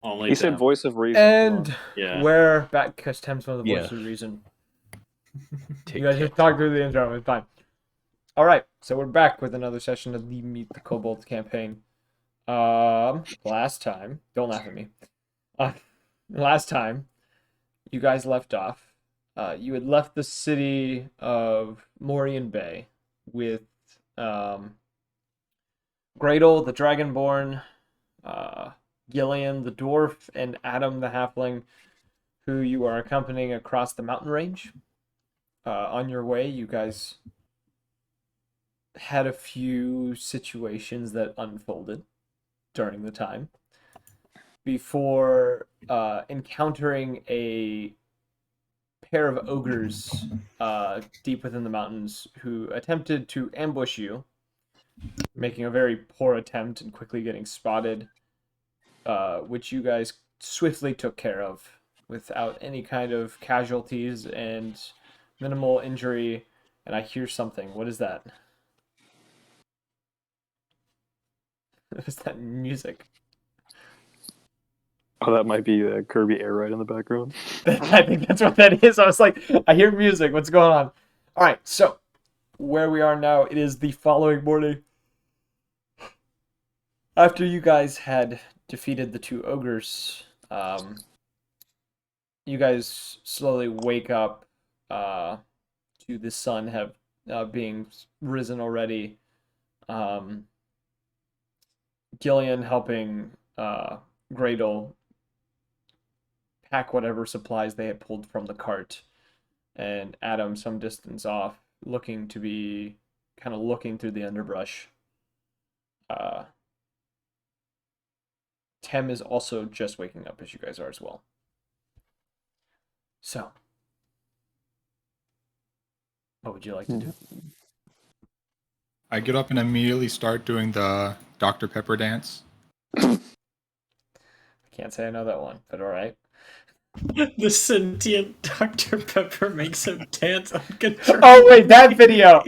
Only He said Tem. voice of reason. And Yeah. we're back because Tem's one of the Yeah. voices of reason. Take You guys care. just talk through the intro. It's fine. All right, so we're back with another session of the Meet the Kobolds campaign. Last time, don't laugh at me. Last time, you guys left off. You had left the city of Morian Bay with Gradle, the Dragonborn, Gillian, the dwarf, and Adam, the halfling, who you are accompanying across the mountain range. On your way, you guys had a few situations that unfolded during the time before encountering a pair of ogres deep within the mountains who attempted to ambush you, making a very poor attempt and quickly getting spotted, which you guys swiftly took care of without any kind of casualties and minimal injury. And I hear something. What is that? What is that music? Oh, that might be Kirby Air Ride in the background. I think that's what that is. I was like, I hear music. What's going on? All right, so where we are now, it is the following morning. After you guys had defeated the two ogres, you guys slowly wake up to the sun have being risen already. Gillian helping Gradle pack whatever supplies they had pulled from the cart, and Adam some distance off, looking to be kind of looking through the underbrush. Tem is also just waking up as you guys are as well. So, what would you like to do? I get up and immediately start doing the Dr. Pepper dance. I can't say I know that one, but all right. The sentient Dr. Pepper makes him dance uncontrollably. Oh wait, that video.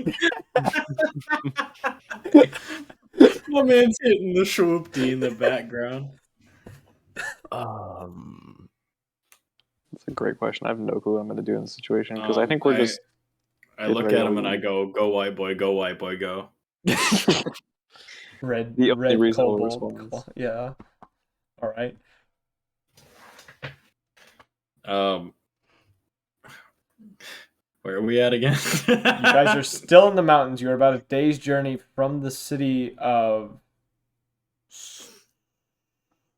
My man's hitting the swoopty in the background. That's a great question. I have no clue what I'm going to do in this situation because I think we're just. I look at him and I go, "Go white boy, go white boy, go." Red The only reasonable kobold. response. Yeah. All right. Where are we at again? You guys are still in the mountains. You're about a day's journey from the city of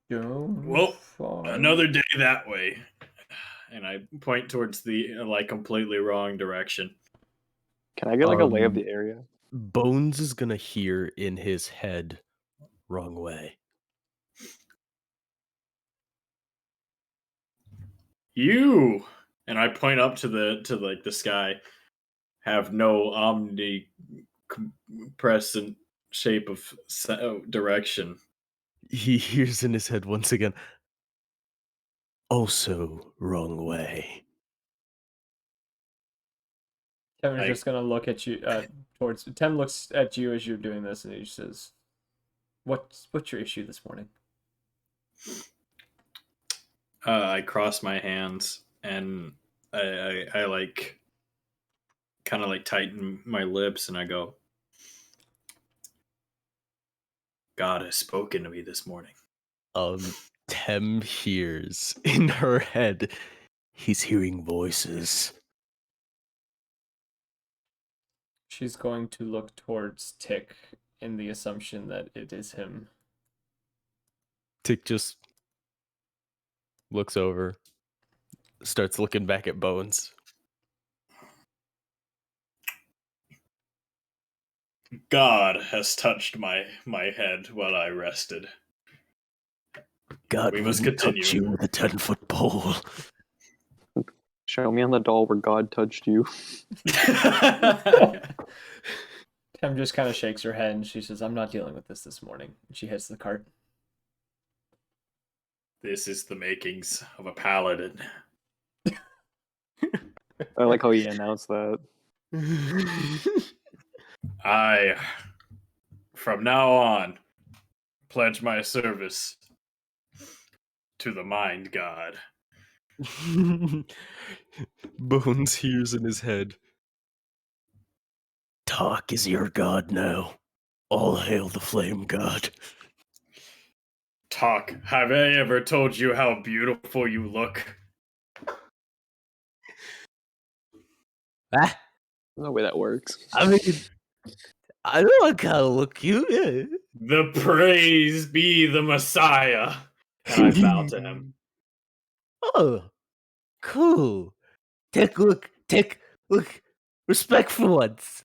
Well, another day that way. And I point towards the completely wrong direction. Can I get a lay of the area? Bones is gonna hear in his head, wrong way. You, and I point up to the sky, have no omnipresent shape of direction. He hears in his head once again, also wrong way. Tem is just gonna look at you. Tem looks at you as you're doing this, and he says, "What's your issue this morning?" I cross my hands and I kind of tighten my lips and I go, God has spoken to me this morning. Tem hears in her head, he's hearing voices. She's going to look towards Tick in the assumption that it is him. Tick just looks over, starts looking back at Bones. God has touched my head while I rested. God, we must wouldn't continue. Touch you with a 10-foot pole. Show me on the doll where God touched you. Tem just kind of shakes her head and she says, "I'm not dealing with this morning." And she hits the cart. This is the makings of a paladin. I like how he announced that. I, from now on, pledge my service to the mind god. Bones hears in his head. Talk is your god now. All hail the flame god. Talk, have I ever told you how beautiful you look? Ah, No way that works. I mean, I know I kind of look cute. Yeah. The praise be the Messiah. And I bow to him. Oh, cool. Take look. Respect for once.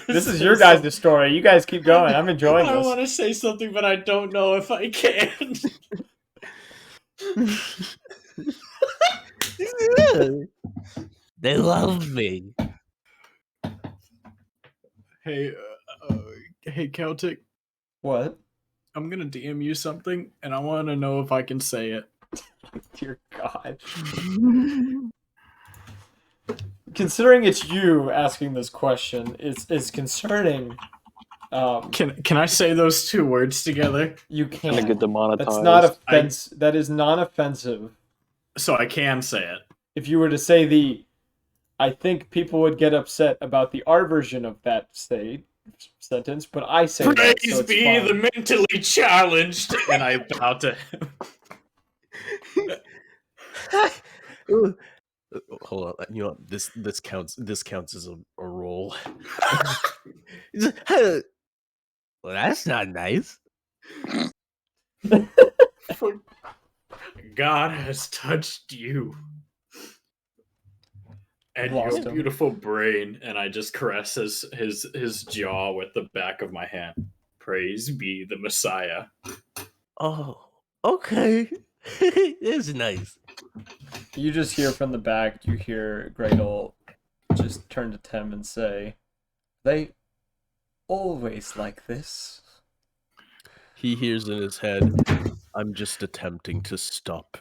This is your guys' story. You guys keep going. I'm enjoying I this. want to say something, but I don't know if I can. They love me. Hey, hey, Celtic. What? I'm gonna DM you something, and I want to know if I can say it. Dear God. Considering it's you asking this question, it's concerning. Can I say those two words together? You Gonna can't. get demonetized. That's not offense. That is non-offensive. So I can say it. If you were to say I think people would get upset about the R version of that sentence, but I say Praise that, so it's be fine. the mentally challenged, and I bow to him. Hold on, you know what? This counts. This counts as a roll. Well, that's not nice. God has touched you. And Lost your him. beautiful brain, and I just caress his jaw with the back of my hand. Praise be the Messiah. Oh, okay. It's nice. You just hear from the back. You hear Gretel just turn to Tim and say, "They always like this." He hears in his head, I'm just attempting to stop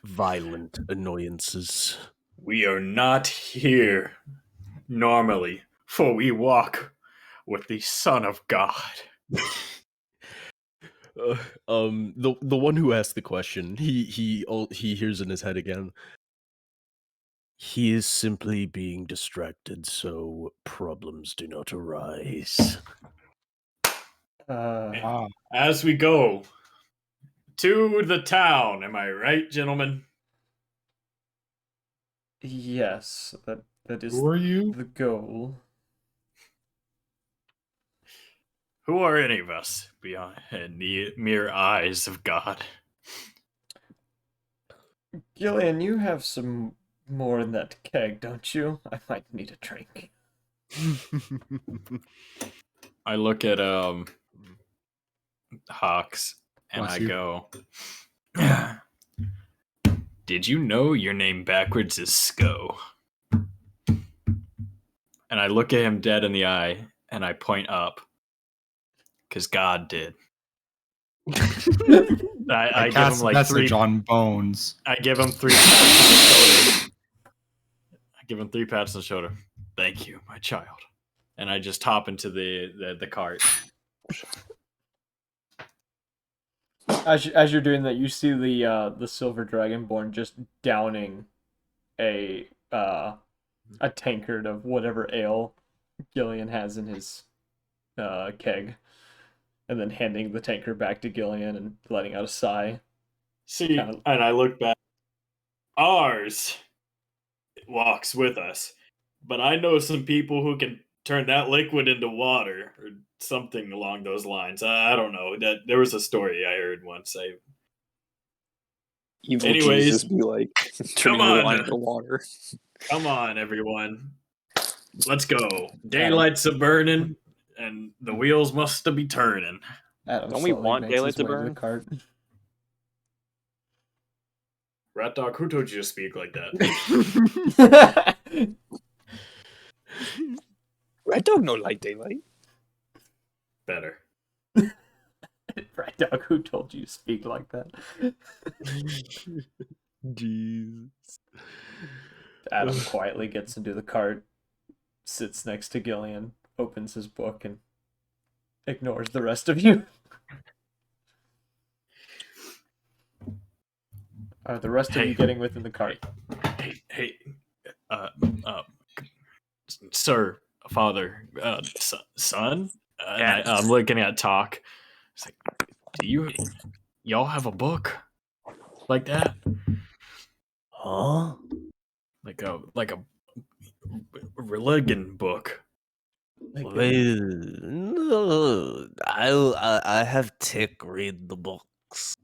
violent annoyances. We are not here normally, for we walk with the Son of God. The one who asked the question, he hears in his head again. He is simply being distracted, so problems do not arise. As we go to the town, am I right, gentlemen? Yes, that is Who are you? the goal. Who are any of us beyond the mere eyes of God? Gillian, you have some more in that keg, don't you? I might need a drink. I look at Hawks and Bless I you. go, did you know your name backwards is Sko? And I look at him dead in the eye and I point up because God did. I give him like that's 3. John Bones. I give him 3 pats on the shoulder. I give him 3 pats on the shoulder. Thank you, my child. And I just hop into the cart. As you're doing that, you see the silver dragonborn just downing a tankard of whatever ale Gillian has in his keg, and then handing the tankard back to Gillian and letting out a sigh. See, and I look back. Ours walks with us, but I know some people who can turn that liquid into water or something along those lines. I don't know. That there was a story I heard once. Evil Anyways, Jesus be like turning on. wine into water. Come on, everyone. Let's go. Daylight's a burning, and the wheels must be turning. Adam Don't we slowly want makes daylight his to way the burn? cart. Rat Dog, who told you to speak like that? Red Dog no light daylight. Better. Right, Doug, who told you to speak like that? Jeez. Adam quietly gets into the cart, sits next to Gillian, opens his book, and ignores the rest of you. Are the rest of you Hey. getting within the cart? Hey, sir, father, son, and I'm looking at Talk. It's like, do y'all have a book like that? Huh? Like a religion book? Like, Well, no, I have Tick read the books.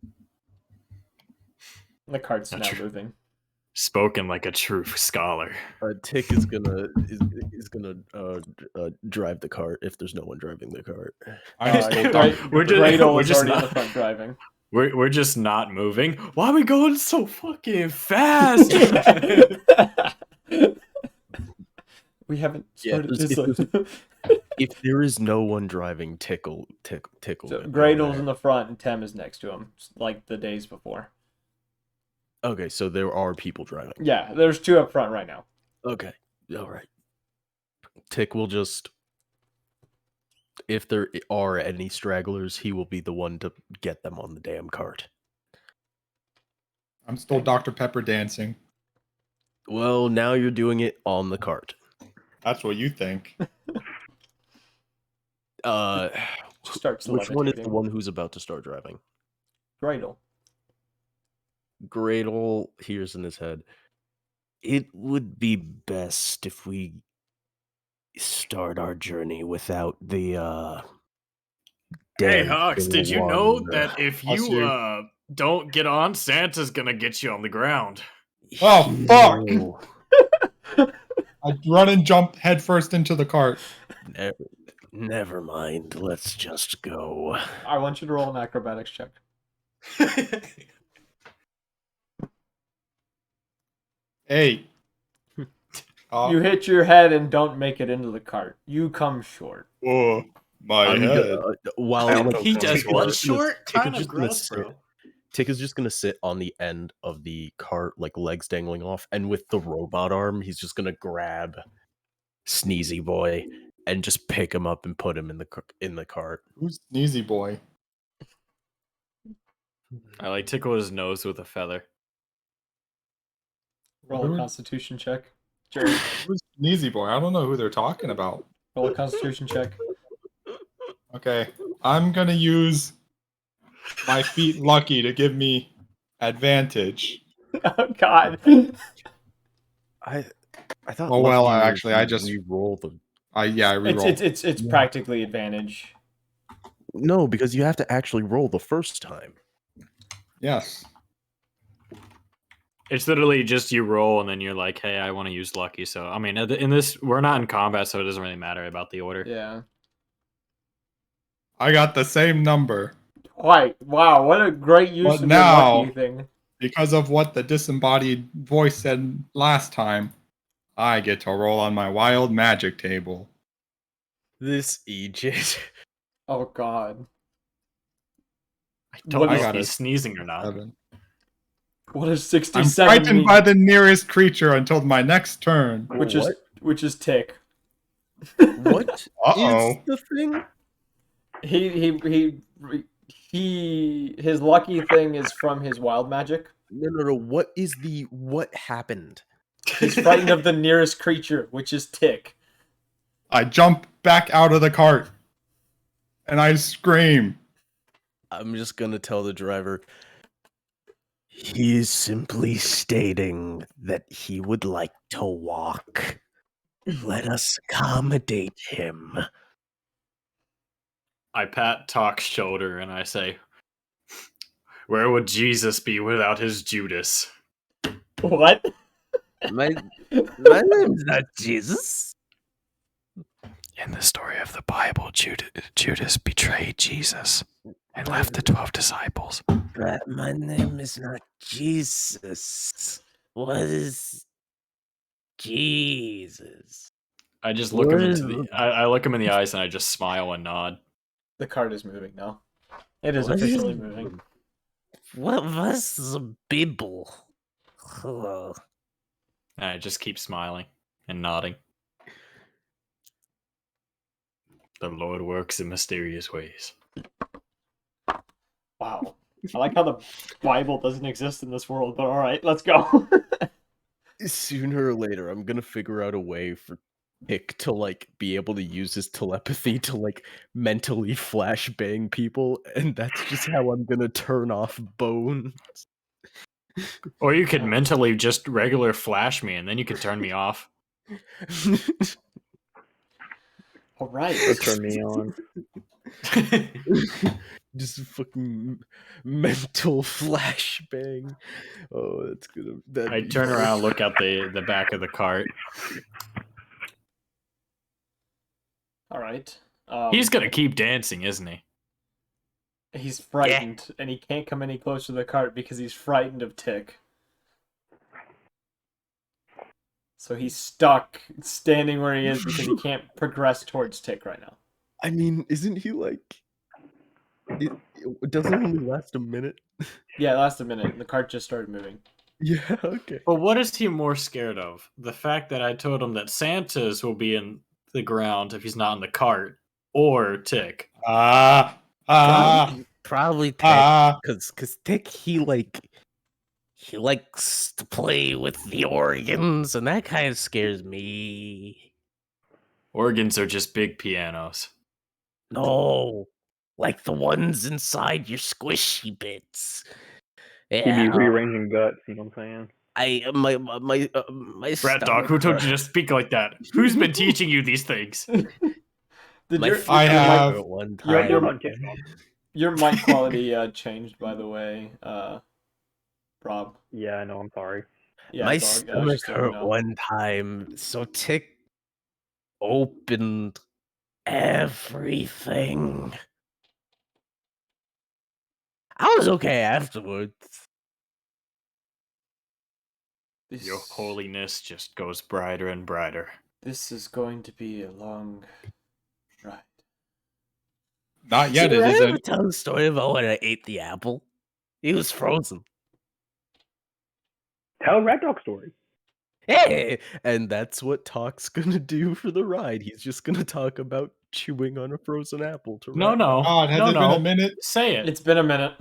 the cart's Not now true. moving. Spoken like a true scholar. Tick is gonna drive the cart if there's no one driving the cart. I'm still Right. Dr. We're just- Gradle we're is just already in not- the front driving. We're just not moving. Why are we going so fucking fast? We haven't Yeah, started if this. there's- If there is no one driving, Tickle. So Go Gradle's there. in the front and Tem is next to him, like the days before. Okay, so there are people driving. Yeah, there's two up front right now. Okay, all right. Tick will just, if there are any stragglers, he will be the one to get them on the damn cart. I'm still Dr. Pepper dancing. Well, now you're doing it on the cart. That's what you think. Starts Which one is the levitating. one who's about to start driving? Gradle. Gradle hears in his head, it would be best if we start our journey without the Hey dead Hawks, did you one. know that if Us you you. don't get on, Santa's gonna get you on the ground? Oh, fuck! Ew. I run and jump headfirst into the cart. Never mind. Let's just go. I want you to roll an acrobatics check. Hey. You hit your head and don't make it into the cart. You come short. Oh, my I'm head. while He does Tick is what? just gonna- Short? Tick is Kinda just gonna gross, sit- bro. Tick is just gonna sit on the end of the cart, like legs dangling off, and with the robot arm, he's just gonna grab Sneezy Boy and just pick him up and put him in the cart. Who's Sneezy Boy? I like tickle his nose with a feather. Roll a Who- constitution check. Jared, Who's Sneezy Boy? I don't know who they're talking about. roll a constitution check. Okay. I'm going to use my feet lucky to give me advantage. Oh god. I thought. Oh, well, lucky was actually, I just- re-roll the. I reroll. It's practically advantage. No, because you have to actually roll the first time. Yes. It's literally just you roll and then you're like, hey, I want to use lucky. So, I mean, in this, we're not in combat, so it doesn't really matter about the order. Yeah. I got the same number. Right. Wow, what a great use But of your now- lucky thing. Because of what the disembodied voice said last time, I get to roll on my wild magic table. This Egypt. Oh god. I don't What know is- if I got he's it. sneezing or not. 7. What does I'm 67 frightened mean? by the nearest creature until my next turn. Which is tick. What is Uh-oh. the thing? His lucky thing is from his wild magic. No. What happened? He's frightened of the nearest creature, which is tick. I jump back out of the cart. And I scream. I'm just gonna tell the driver. He's simply stating that he would like to walk. Let us accommodate him. I pat Talk's shoulder and I say, where would Jesus be without his Judas? What? My name's not Jesus. In the story of the Bible, Judas betrayed Jesus and left the 12 disciples. But my name is not Jesus. What is Jesus? I just look him into Where- the. I look him in the eyes and I just smile and nod. The cart is moving now. It is What officially is- moving. What was the Bible? Hello. And I just keep smiling and nodding. The Lord works in mysterious ways. Wow. I like how the Bible doesn't exist in this world, but alright, let's go. Sooner or later, I'm gonna figure out a way for Pick to like be able to use his telepathy to like mentally flashbang people, and that's just how I'm gonna turn off Bone. Or you could mentally just regular flash me, and then you could turn me off. Alright. Or turn me on. Just fucking mental flashbang. Oh, that's gonna. I turn around, look out the back of the cart. Alright. He's gonna keep dancing, isn't he? He's frightened, and he can't come any closer to the cart because he's frightened of Tick. So he's stuck standing where he is because he can't progress towards Tick right now. I mean, isn't he like? It doesn't only last a minute. Yeah, it lasted a minute, and the cart just started moving. Yeah. Okay. But what is he more scared of? The fact that I told him that Santa's will be in the ground if he's not in the cart, or Tick? Probably Tick, ah. because Tick he likes to play with the organs, and that kind of scares me. Organs are just big pianos. No, like the ones inside your squishy bits. He'd be Yeah, rearranging guts, you know what I'm saying? my Rat stomach dog, who told hurt. you to speak like that? Who's been teaching you these things? Did My your, foot I have- hurt one your- time. your mic quality changed, by the way, Rob? Yeah, I know, I'm sorry. Yeah, My dog, stomach just so you hurt know. one time, so Tick opened everything. I was okay afterwards. Your holiness just goes brighter and brighter. This is going to be a long ride. Not yet, Did it I ever isn't. tell the story about when I ate the apple? It was frozen. Tell a Rat Dog story. Hey, and that's what Talk's gonna do for the ride. He's just gonna talk about chewing on a frozen apple to No, ride. no, God, has no, it no. been a minute? Say it. It's been a minute.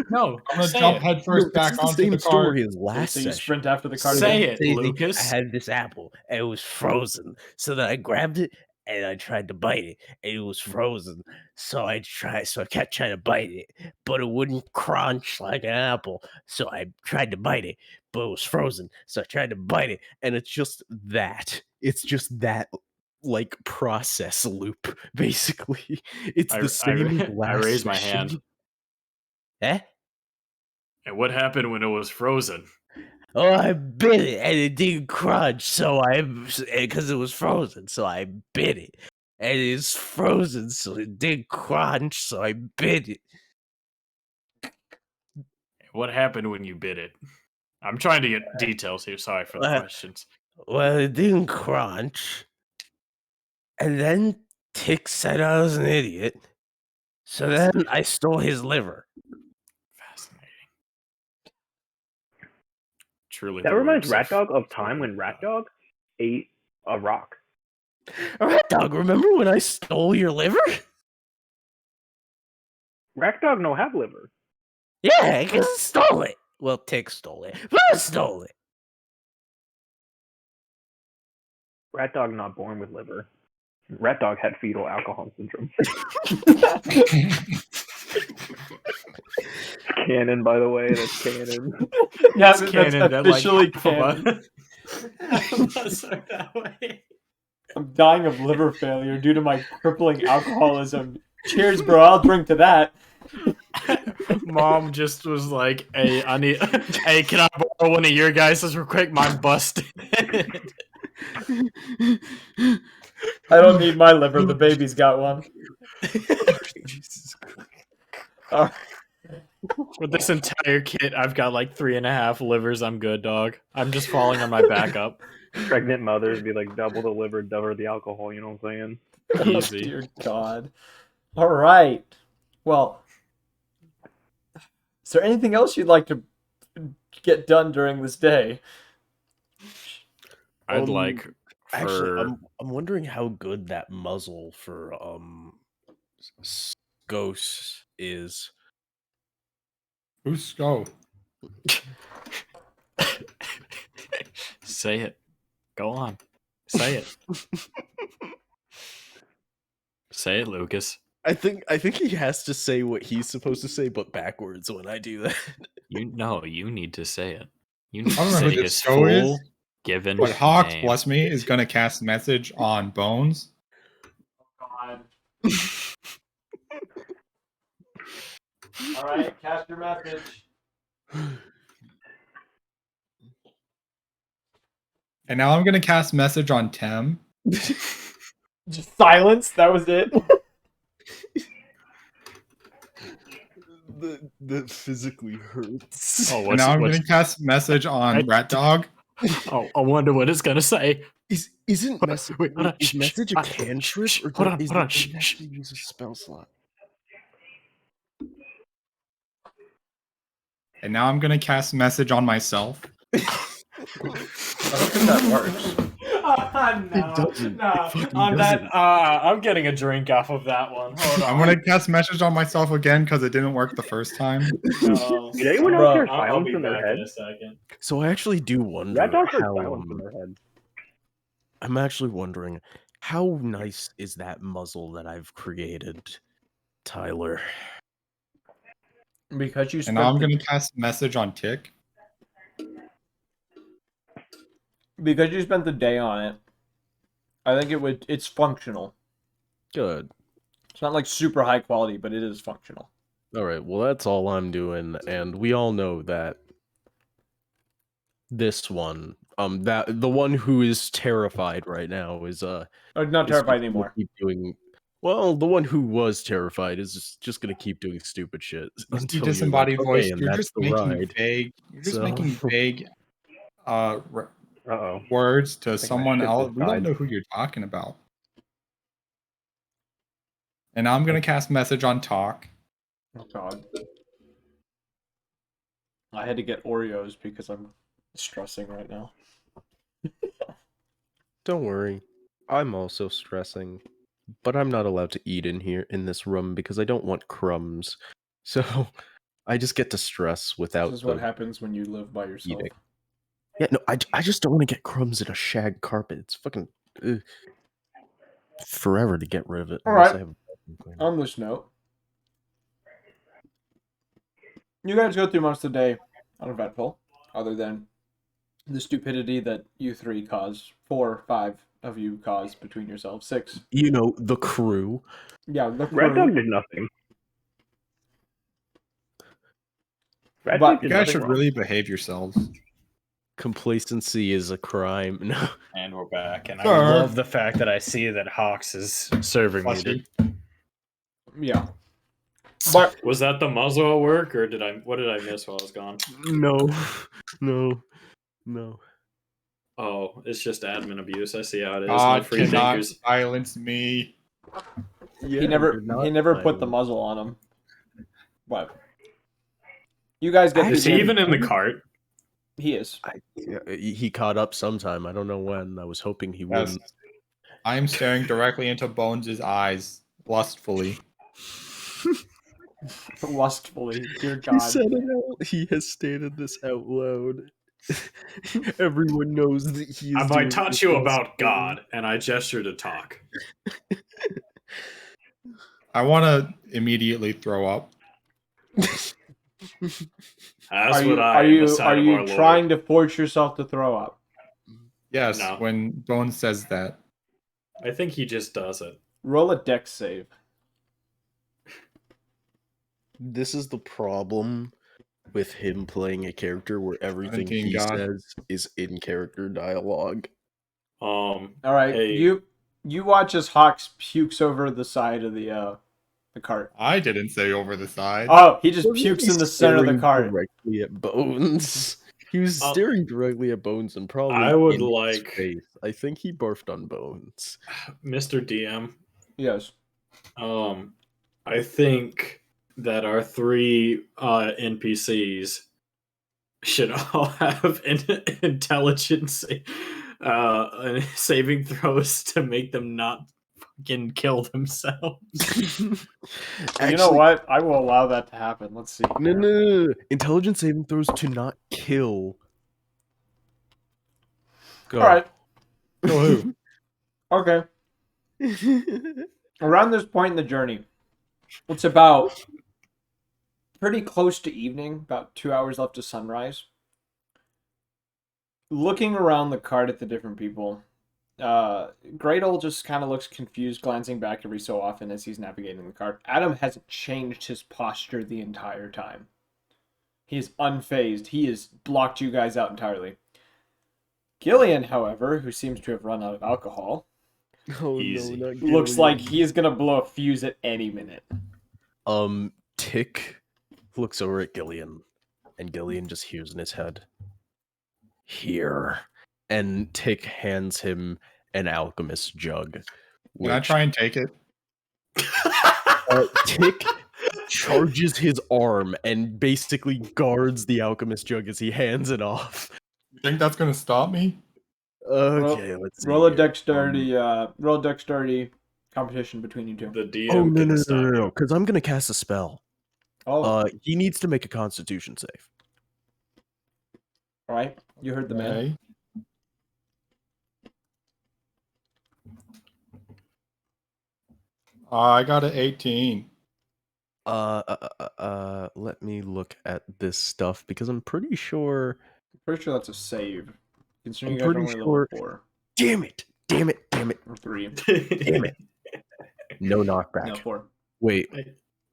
No, I'm gonna say jump it. headfirst No, back this is onto the same the cart. story as So, last so you session. sprint after the cart Say again? it, Say, Lucas. I had this apple and it was frozen. So then I grabbed it and I tried to bite it and it was frozen. So I kept trying to bite it, but it wouldn't crunch like an apple. So I tried to bite it, but it was frozen. So I tried to bite it, and it's just that. It's just that like process loop, basically. It's the same as I last raised my session. hand. Eh? And what happened when it was frozen? Oh, I bit it and it didn't crunch, so because it was frozen, so I bit it. And it's frozen, so it didn't crunch, so I bit it. What happened when you bit it? I'm trying to get details here. Sorry for the questions. Well, it didn't crunch. And then Tick said I was an idiot. So then I stole his liver. Fascinating. Truly, That the reminds works Rat Dog of time when Rat Dog ate a rock. Rat Dog, remember when I stole your liver? Rat Dog no have liver. Yeah, because I stole it. Well, Tick stole it, but I stole it. Rat Dog not born with liver. Rat Dog had fetal alcohol syndrome. Canon, by the way, that's canon. Yeah, It's that's canon that, like, officially half of canon. us are that way. I'm dying of liver failure due to my crippling alcoholism. Cheers, bro. I'll drink to that. Mom just was like, "Hey, I need. Hey, can I borrow one of your guys' real quick? Mine busted." I don't need my liver. The baby's got one. Jesus Christ. Alright. With this entire kit, I've got like 3.5 livers. I'm good, dog. I'm just falling on my backup. Pregnant mothers be like double the liver, double the alcohol, you know what I'm saying? Oh, Easy. dear God. All right. Well, is there anything else you'd like to get done during this day? I'd like Actually, for I'm wondering how good that muzzle for ghosts is. Who's Sko? Say it. Go on. Say it. Say it, Lucas. I think he has to say what he's supposed to say, but backwards when I do that. You need to say it. You need I to don't know who say this his Sko is, full given but Hawks, name. bless me, is gonna cast message on Bones. God. All right, cast your message. And now I'm gonna cast message on Tem. Just silence. That was it. That physically hurts. Oh, And now I'm what's gonna cast message on Rat Dog. oh, I wonder what it's gonna say. Isn't Hold on, message wait, hold on, is shh, message a hold on, cantrip shh, or hold on, is hold on, it shh, does it shh. actually use a spell slot? And now I'm gonna cast message on myself. I don't think that works. No, doesn't. no. It fucking On that, doesn't. I'm getting a drink off of that one. Hold on. I'm gonna cast message on myself again because it didn't work the first time. No. Did anyone else Bro, hear I'll silence be in their back head? in a second. So I actually do wonder Rat Dog heard how silence in their head. I'm actually wondering how nice is that muzzle that I've created, Tyler? Because you And now spent I'm the, gonna cast message on Tick. because you spent the day on it. I think it's functional. Good. It's not like super high quality, but it is functional. All right. Well, that's all I'm doing, and we all know that this one, that the one who is terrified right now is Or not is terrified just gonna anymore. keep doing. Well, the one who was terrified is just gonna keep doing stupid shit This until you're like, disembodied voice. okay, and You're that's just the making ride. vague. You're just So- making vague Uh-oh. words to my someone ship else. just We don't died. know who you're talking about. And now I'm gonna cast message on Talk. Oh god. I had to get Oreos because I'm stressing right now. Don't worry, I'm also stressing, but I'm not allowed to eat in here in this room because I don't want crumbs. So I just get to stress without This is what the happens when you live by yourself. eating. Yeah, no, I just don't want to get crumbs in a shag carpet. It's fucking forever to get rid of it. All unless right. I have a vacuum cleaner. On this note, you guys go through most of the day uneventful, other than the stupidity that you three cause. 4, 5 of you cause between yourselves. 6. You know, the crew. Yeah, the Rat Dog crew. did nothing. Rat But- Dog You did guys nothing should wrong. really behave yourselves. Complacency is a crime. No. And we're back. And I Sir. love the fact that I see that Hawks is serving Bless me. you. Yeah. But Was that the muzzle at work, or what did I miss while I was gone? No. Oh, it's just admin abuse. I see how it is. No God free cannot thinkers. silence me. Yeah, he never you're not he never put the violent. muzzle on him. What? You guys get Is through he the- even in the cart? He is. He caught up sometime. I don't know when. I was hoping he Yes. wouldn't. I am staring directly into Bones' eyes, lustfully. Lustfully. Dear He God. said it out. He has stated this out loud. Everyone knows that he is. Have I doing taught this you in about spite. God? And I gesture to talk. I want to immediately throw up. That's Are you what I am, the side of our trying Lord. to force yourself to throw up? Yes, No. when Bones says that. I think he just does it. Roll a dex save. This is the problem with him playing a character where everything 17, he God. says is in character dialogue. All right. Hey. You watch as Hawks pukes over the side of the cart. I didn't say over the side. Oh, he just Wasn't pukes he in the center of the staring cart. directly at Bones. He was Oh. staring directly at Bones and probably I would in his like- face. I think he barfed on Bones. Mr. DM, Yes. I think that our 3 NPCs should all have intelligence saving throws to make them not fucking kill themselves. You know what? I will allow that to happen. Let's see. No. Intelligence saving throws to not kill. Go. All right. Kill who? Okay. Around this point in the journey, it's about pretty close to evening, about 2 hours left to sunrise. Looking around the cart at the different people, Gradle just kind of looks confused, glancing back every so often as he's navigating the cart. Adam hasn't changed his posture the entire time. He is unfazed. He has blocked you guys out entirely. Gillian, however, who seems to have run out of alcohol, Oh Easy. no, not looks like Gillian. he is going to blow a fuse at any minute. Tick looks over at Gillian, and Gillian just hears in his head, "Here." And Tick hands him an alchemist jug. Can I try and take it? Tick charges his arm and basically guards the alchemist jug as he hands it off. You think that's gonna stop me? Okay, let's see. Roll a here. dexterity competition between you two. The DM Oh couldn't stop you. no! Because I'm gonna cast a spell. Oh, He needs to make a Constitution save. all right. You heard the man. Okay. I got an 18. Let me look at this stuff because I'm pretty sure. Pretty sure that's a save. Considering I'm you guys are pretty only sure- level 4 Damn it! or 3. Damn it! No knockback. No, 4. Wait,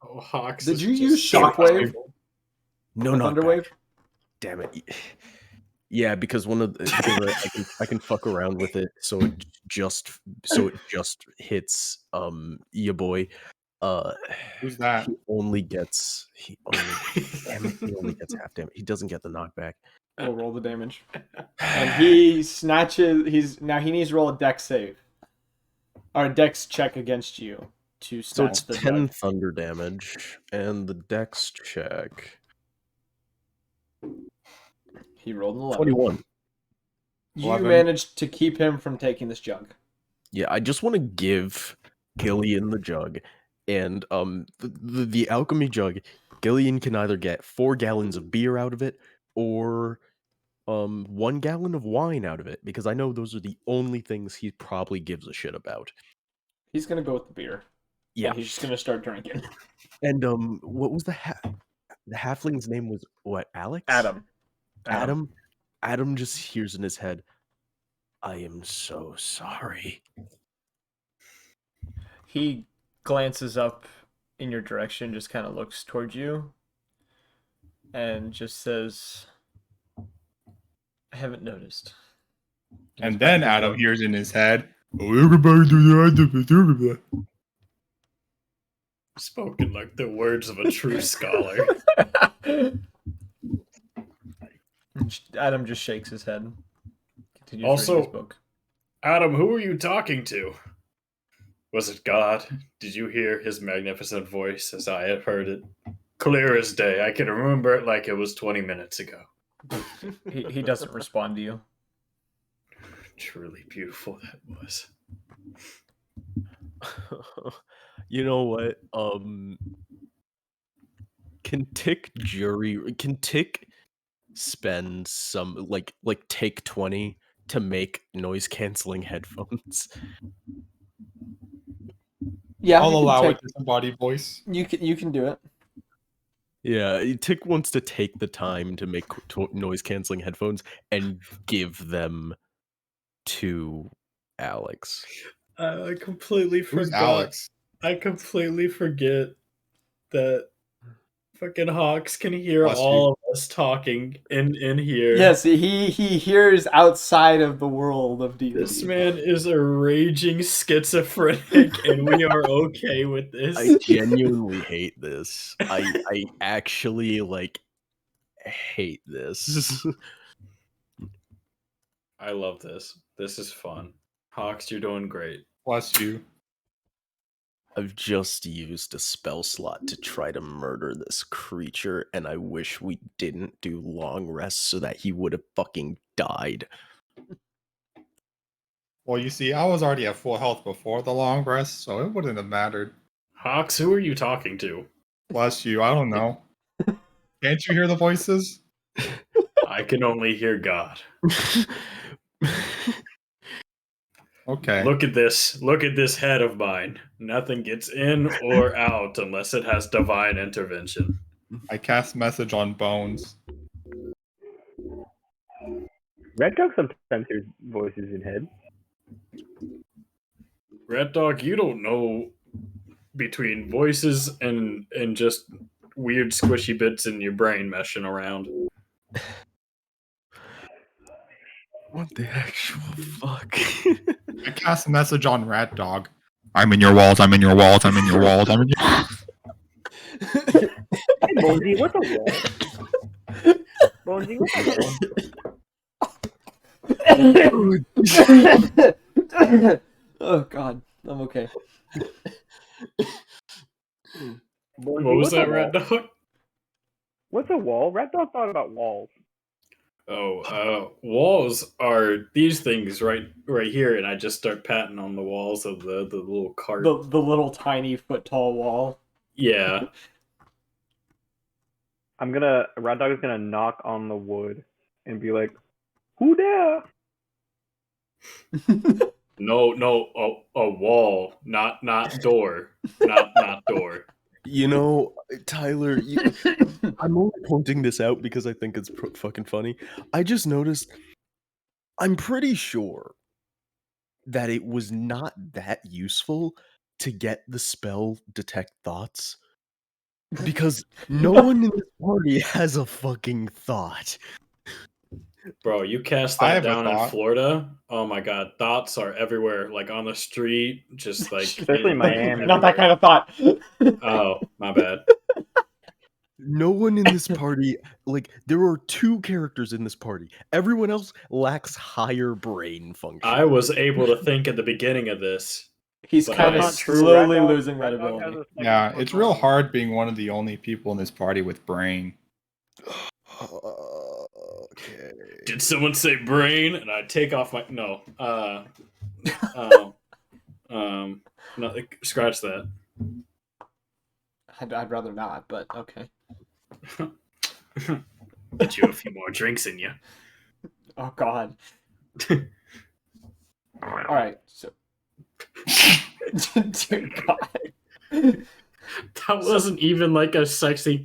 Oh, Hawks. Did is you just use Shockwave? no Or knockback. Thunderwave? Damn it. Yeah, because one of the I can fuck around with it so it just hits ya boy. Who's that? He only gets damn it, he only gets half damage. He doesn't get the knockback. We'll roll the damage. And he snatches. He needs to roll a dex save. Or a dex check against you to So snatch it's the 10 jug. thunder damage and the dex check He rolled an 11. 21. You 11. managed to keep him from taking this jug. Yeah, I just want to give Gillian the jug, and the alchemy jug. Gillian can either get 4 gallons of beer out of it, or 1 gallon of wine out of it, because I know those are the only things he probably gives a shit about. He's gonna go with the beer. Yeah, And he's just gonna start drinking. and what was the halfling's name? Was what? Alex? Adam. Adam just hears in his head, "I am so sorry." He glances up in your direction, just kind of looks towards you, and just says, "I haven't noticed." And then Adam hears in his head, "Oh, everybody do that." Spoken like the words of a true scholar. Adam just shakes his head. Continues Also- reading his book. Adam, who were you talking to? Was it God? Did you hear his magnificent voice as I had heard it? Clear as day. I can remember it like it was 20 minutes ago. He doesn't respond to you. Truly beautiful that was. You know what? Can Tick spend some like take 20 to make noise canceling headphones? Yeah, I'll you can allow take- it disembodied voice. You can do it. Yeah, Tick wants to take the time to make noise canceling headphones and give them to Alex. I completely Who's forgot. Alex? I completely forget that fucking Hawks can hear Bless you. all of us talking in here. Yes, he hears outside of the world of D&D. This man is a raging schizophrenic, and we are okay with this. I genuinely hate this. I actually hate this. I love this. This is fun. Hawks, you're doing great. Bless you. I've just used a spell slot to try to murder this creature, and I wish we didn't do long rests so that he would have fucking died. Well, you see, I was already at full health before the long rest, so it wouldn't have mattered. Hawks, who are you talking to? Bless you, I don't know. Can't you hear the voices? I can only hear God. Okay. Look at this. Look at this head of mine. Nothing gets in or out unless it has divine intervention. I cast message on Bones. Red Dog sometimes hears voices in head. Red Dog, you don't know between voices and just weird squishy bits in your brain meshing around. What the actual fuck? I cast message on Rat Dog. I'm in your walls, I'm in your walls, I'm in your walls, I'm in your walls. Hey, Bonesy, what's a wall? Bonesy, what's a wall? Oh God, I'm okay. Bonesy, What was what's a that, wall? Red Dog? What's a wall? Red Dog thought about walls. Walls are these things right here, and I just start patting on the walls of the little cart. The little tiny foot tall wall. Yeah. Red Dog is gonna knock on the wood and be like, "Who there?" No, a wall, not door, not door. You know, Tyler, I'm only pointing this out because I think it's fucking funny. I just noticed, I'm pretty sure that it was not that useful to get the spell Detect Thoughts. Because no one in this party has a fucking thought. Bro, you cast I that have a down in thought. Florida. Oh my god, thoughts are everywhere, like on the street, just like Especially in Miami. Not that kind of thought. Oh, my bad. No one in this party, like, there are 2 characters in this party. Everyone else lacks higher brain function. I was able to think at the beginning of this. He's But kind of that's not true. slowly Red Dog- losing that Red Dog has ability. a second Yeah, foot it's real long. hard being one of the only people in this party with brain. Okay. Did someone say brain? And I take off my no. No, scratch that. I'd rather not, but okay. Get you a few more drinks in you. Oh God. All right, so. Dear God. That wasn't even like a sexy.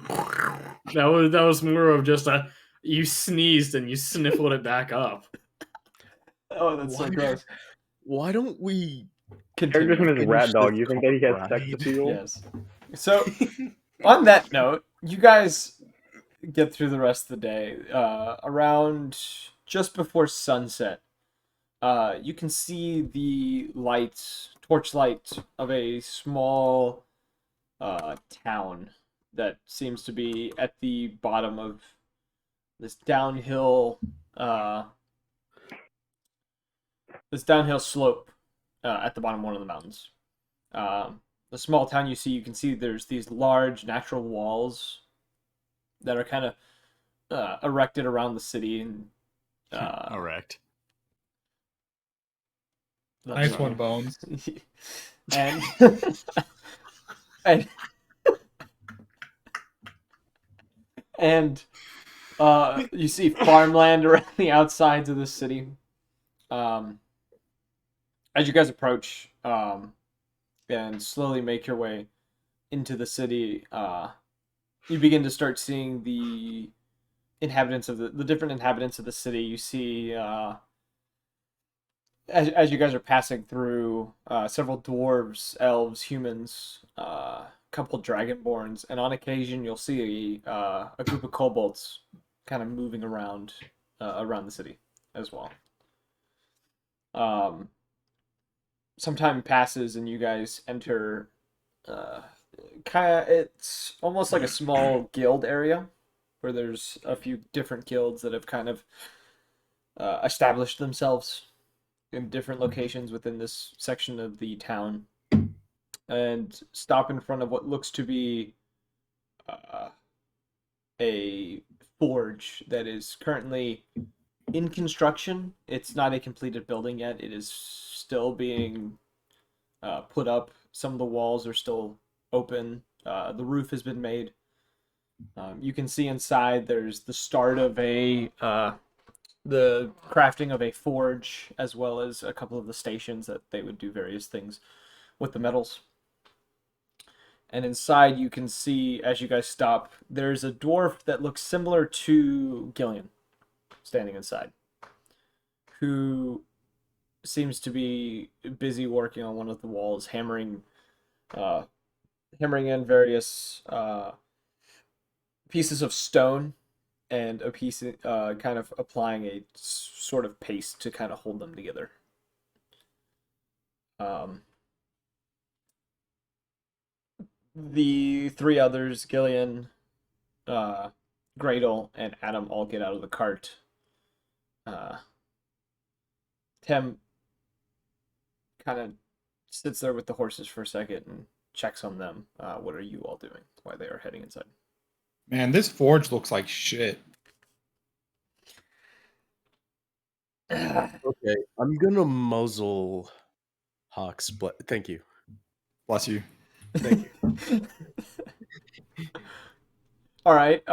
That was more of just a. You sneezed and you sniffled it back up. Oh, that's so Why- gross. Why don't we Character's name is finish Rat Dog. this You think that he has sex ride? appeal? Yes. So, on that note, you guys get through the rest of the day. Around just before sunset, you can see the torchlight of a small town that seems to be at the bottom of this downhill slope at the bottom of one of the mountains. The small town you can see there's these large natural walls that are kind of erected around the city. And Erect. Nice one, Bones. and and and you see farmland around the outsides of the city. As you guys approach and slowly make your way into the city, you begin to start seeing the inhabitants of the different inhabitants of the city. You see, as you guys are passing through, several dwarves, elves, humans, a couple dragonborns, and on occasion you'll see a group of kobolds kind of moving around around the city as well. Some time passes and you guys enter it's almost like a small guild area where there's a few different guilds that have kind of established themselves in different locations within this section of the town, and stop in front of what looks to be a forge that is currently in construction. It's not a completed building yet. It is still being put up. Some of the walls are still open. The roof has been made. You can see inside there's the start of the crafting of a forge, as well as a couple of the stations that they would do various things with the metals. And inside you can see, as you guys stop, there's a dwarf that looks similar to Gillian standing inside, who seems to be busy working on one of the walls, hammering in various pieces of stone and a piece kind of applying a sort of paste to kind of hold them together. The three others, Gillian, Gradle, and Adam, all get out of the cart. Tim kind of sits there with the horses for a second and checks on them. What are you all doing while they are heading inside? Man, this forge looks like shit. Okay, I'm gonna muzzle Hawk's blood. Thank you. Bless you. Thank you. All right.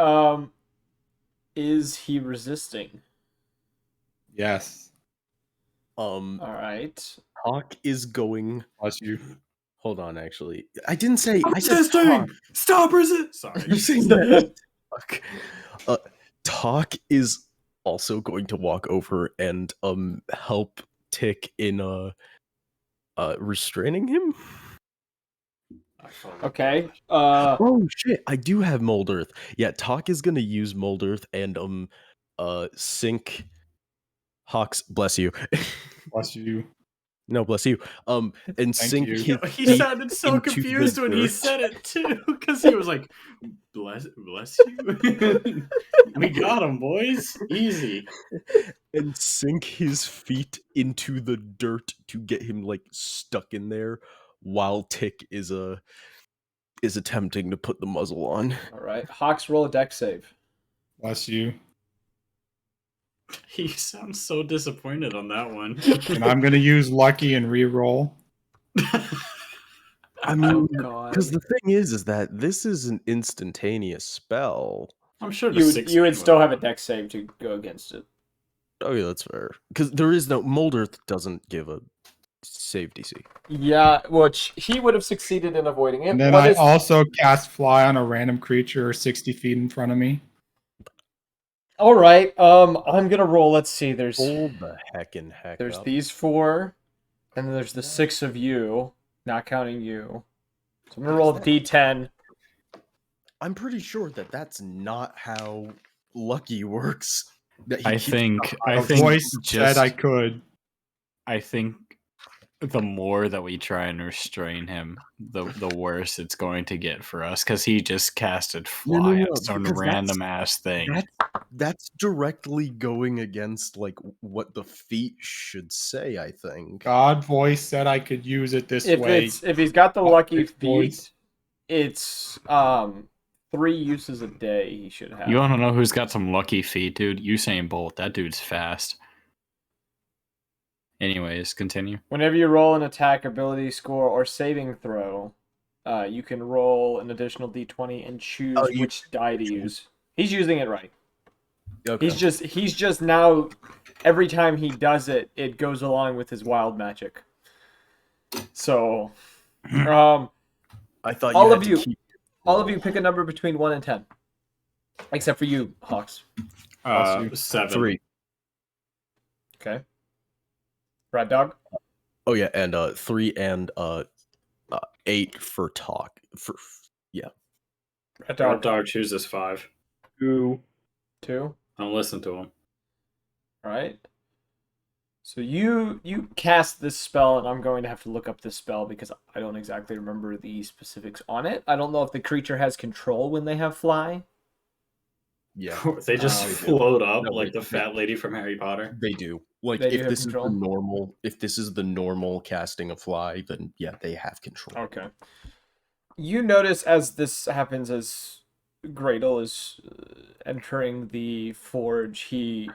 Is he resisting? Yes. All right. Hawk is going. Bless you. Hold on, actually, I didn't say. I said Resisting! Hawk. Stop resisting! Sorry. You're saying that. Fuck. Talk is also going to walk over and help Tick in restraining him. Okay. Oh shit! I do have Mold Earth. Yeah, Talk is gonna use Mold Earth and sink Hawk's. Bless you. Bless you. No, bless you. And Thank sink you. his He feet sounded so into the confused when he dirt. said it too, because he was like, "Bless you." We got him, boys. Easy. And sink his feet into the dirt to get him like stuck in there while Tick is attempting to put the muzzle on. All right. Hawks, roll a deck save. Bless you. He sounds so disappointed on that one. And I'm gonna use lucky and re-roll. I mean, God. because the thing is that this is an instantaneous spell. I'm sure You would still have a deck save to go against it. Oh yeah, that's fair. Because there is no Mold Earth doesn't give a save DC. Yeah, which he would have succeeded in avoiding it. And then I also cast fly on a random creature 60 feet in front of me. All right. I'm gonna roll. Let's see. There's Hold the heckin' heck there's up. these four, and then there's the 6 of you, not counting you. So I'm gonna roll a D10. I'm pretty sure that that's not how lucky works. That he I keeps think A voice said I could. I think the more that we try and restrain him, the worse it's going to get for us, because he just casted fly No, on some because random ass thing. that's directly going against like what the feat should say, I think. God voice said I could use it this way. If he's got the lucky It's voice. feat, it's 3 uses a day he should have. You want to know who's got some lucky feet, dude? Usain Bolt. That dude's fast. Anyways, continue. Whenever you roll an attack, ability score, or saving throw, you can roll an additional d20 and choose which die to use. He's using it right. Okay. He's just now, every time he does it, it goes along with his wild magic. So, I thought all you of had you- to keep all of you pick a number between 1 and 10, except for you, Hawks. 7. 3. Okay. Rat Dog. Oh yeah, and 3 and 8 for talk. Rat Dog Dog. chooses 5. 2. 2. Don't listen to him. All right. So you cast this spell, and I'm going to have to look up this spell because I don't exactly remember the specifics on it. I don't know if the creature has control when they have fly. Yeah, They just they do. float up No, like the they- fat lady from Harry Potter. they do. Like They do if have this control? if this is the normal casting of fly, then yeah, they have control. Okay. You notice as this happens, as Gradle is entering the forge, he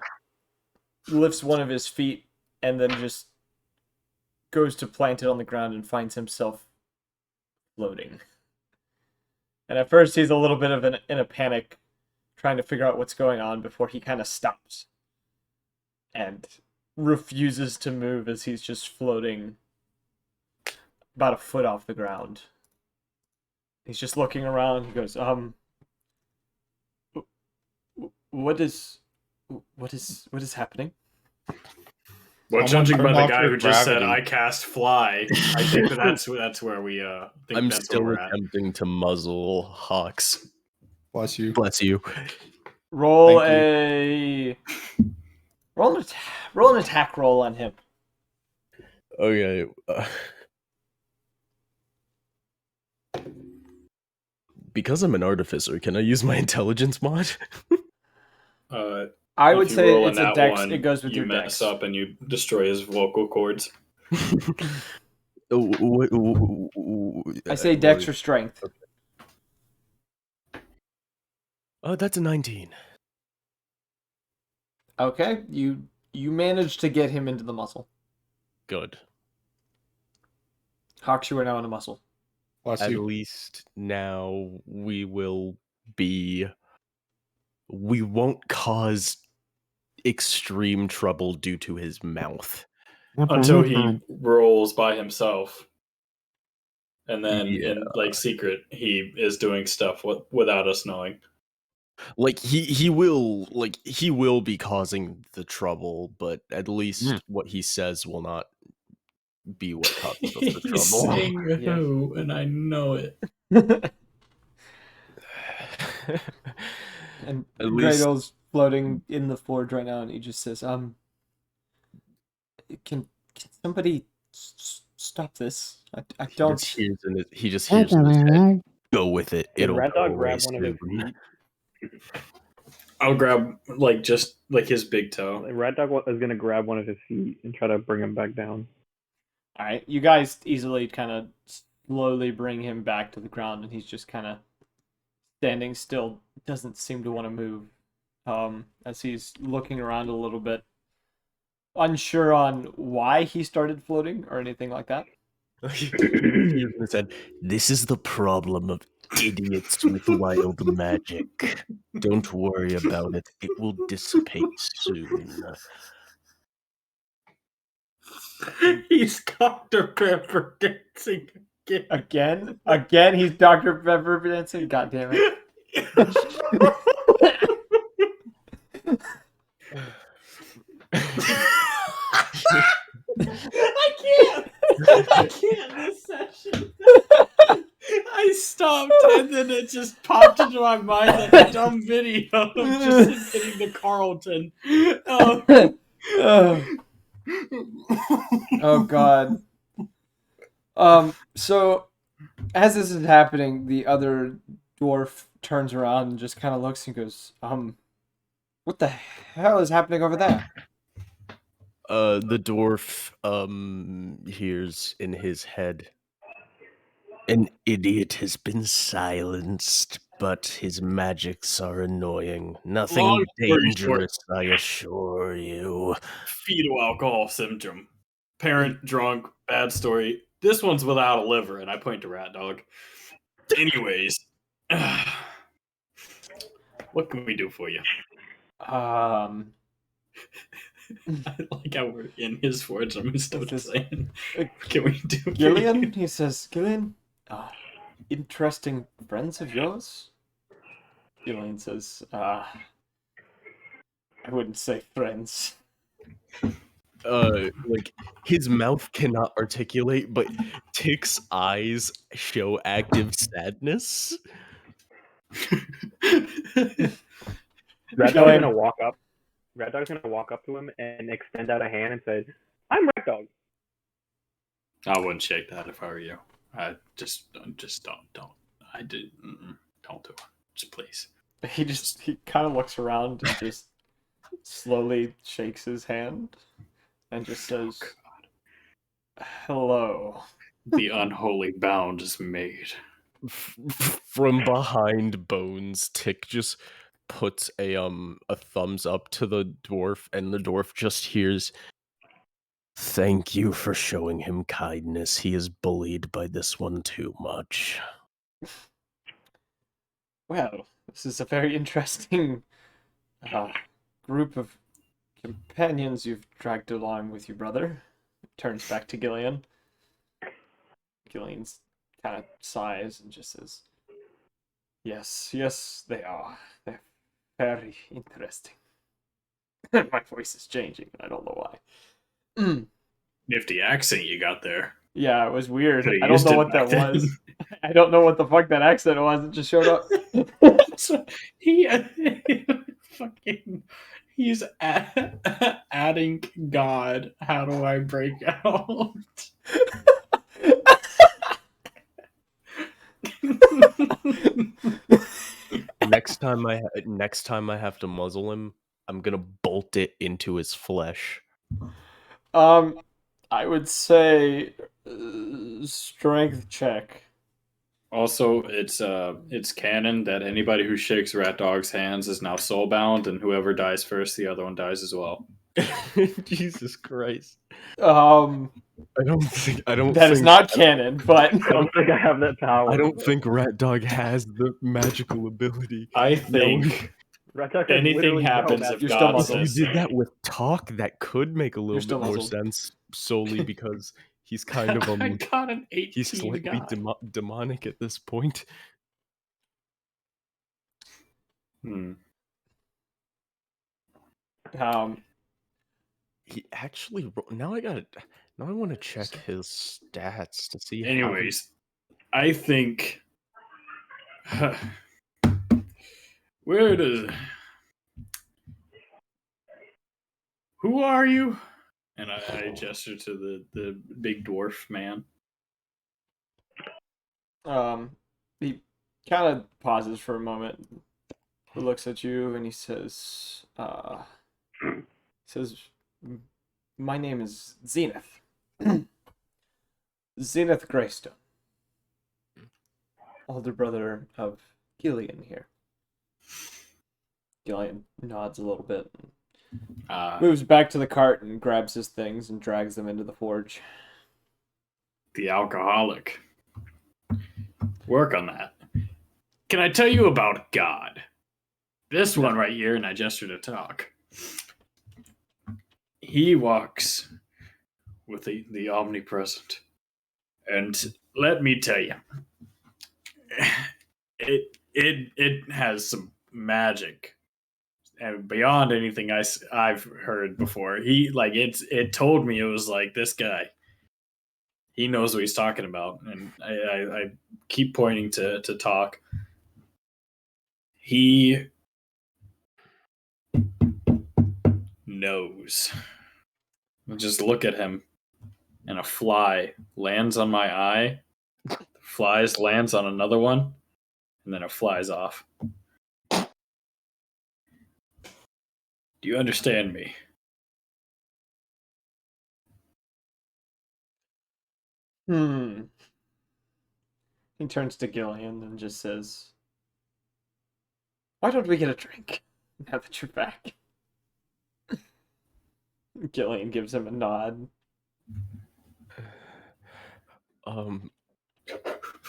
lifts one of his feet and then just goes to plant it on the ground and finds himself floating. And at first he's a little bit of in a panic, trying to figure out what's going on before he kind of stops and refuses to move as he's just floating about a foot off the ground. He's just looking around. He goes, what is happening? Well, Someone judging by turned the off guy your who just said gravity. I cast fly, I think that's where we think I'm that's still where we're at. attempting to muzzle Hawks. Bless you. Bless you. Roll Thank roll an attack roll on him. Okay. Because I'm an artificer, can I use my intelligence mod? I If would you say roll it's in a that dex. one, It goes with you your mess dex. up and you destroy his vocal cords. I say dex or strength. Oh, that's a 19. Okay, you managed to get him into the muscle. Good. Hawks, you are now in a muscle. Bless At you. least now we won't cause extreme trouble due to his mouth. Until he rolls by himself. And then Yeah. in like secret, he is doing stuff without us knowing. Like he will be causing the trouble, but at least what he says will not be what causes us the He's trouble. saying Yeah. who, and I know it. And At least- Grado's floating in the forge right now, and he just says, can somebody stop this? I don't. He just hears in his head. Go with it. Did It'll Rat go Dog away grab one of his soon." feet? I'll grab just his big toe. Rat Dog is gonna grab one of his feet and try to bring him back down. All right, you guys easily kind of slowly bring him back to the ground, and he's just kind of standing still. Doesn't seem to want to move. As he's looking around a little bit, unsure on why he started floating or anything like that. He said, "This is the problem of idiots with wild magic. Don't worry about it. It will dissipate soon." He's Dr. Pepper dancing again. Again, he's Dr. Pepper dancing. God damn it! I can't this session. I stopped and then it just popped into my mind that dumb video of just hitting the Carlton. Oh God. So as this is happening, the other dwarf turns around and just kind of looks and goes, what the hell is happening over there? The dwarf hears in his head, "An idiot has been silenced, but his magics are annoying. Nothing Long story short. dangerous, I assure you." Fetal alcohol syndrome. Parent drunk, bad story. This one's without a liver, and I point to Rat Dog. Anyways, what can we do for you? I like how we're in his forge. I'm still just saying, can we do Gillian? He says, Gillian, interesting friends of yours? Gillian says, I wouldn't say friends. Like his mouth cannot articulate, but Tick's eyes show active sadness. Rat Dog's gonna walk up. Rat Dog's gonna walk up to him and extend out a hand and say, "I'm Rat Dog." I wouldn't shake that if I were you. I just don't. I did. Don't do it. Just please. He kind of looks around and just slowly shakes his hand and just says, "Hello." The unholy bound is made. From behind Bones, Tick just puts a thumbs up to the dwarf, and the dwarf just hears, Thank you for showing him kindness. He is bullied by this one too much. Well, this is a very interesting group of companions you've dragged along with you, brother. Turns back to Gillian. Gillian's kind of sighs and just says, yes, they are. They're very interesting. My voice is changing, and I don't know why. Nifty accent you got there. Yeah, it was weird. Coulda I don't used know it what that back then. was. I don't know what the fuck that accent was. It just showed up. So he fucking he's adding God. How do I break out? Next time I have to muzzle him, I'm gonna bolt it into his flesh. I would say strength check. Also, it's canon that anybody who shakes Rat Dog's hands is now soulbound, and whoever dies first, the other one dies as well. Jesus Christ. That I don't think is not canon, but I don't think I have that power. I don't think Rat Dog has the magical ability. I think Rat Dog has anything literally no happens magic. if You're still God muzzled. If says you did so. that with talk, that could make a little still bit more muzzled. sense, solely because he's kind of I got an 18 he's slightly God. demonic at this point. He actually now I want to check his stats to see. Anyways, I think where does who are you? And I gesture to the big dwarf man. He kind of pauses for a moment, looks at you, and he says, "My name is Zenith. Zenith Greystone, older brother of Gillian here." Gillian nods a little bit, moves back to the cart and grabs his things and drags them into the forge. The alcoholic. Work on that. Can I tell you about God? This one right here, and I gesture to talk. He walks with the omnipresent. And let me tell you, it has some magic and beyond anything I've heard before. It told me it was like this guy. He knows what he's talking about, and I keep pointing to talk. He knows. Just look at him, and a fly lands on my eye. Flies lands on another one, and then it flies off. Do you understand me? He turns to Gillian and just says, "Why don't we get a drink now that you're back?" Gillian gives him a nod.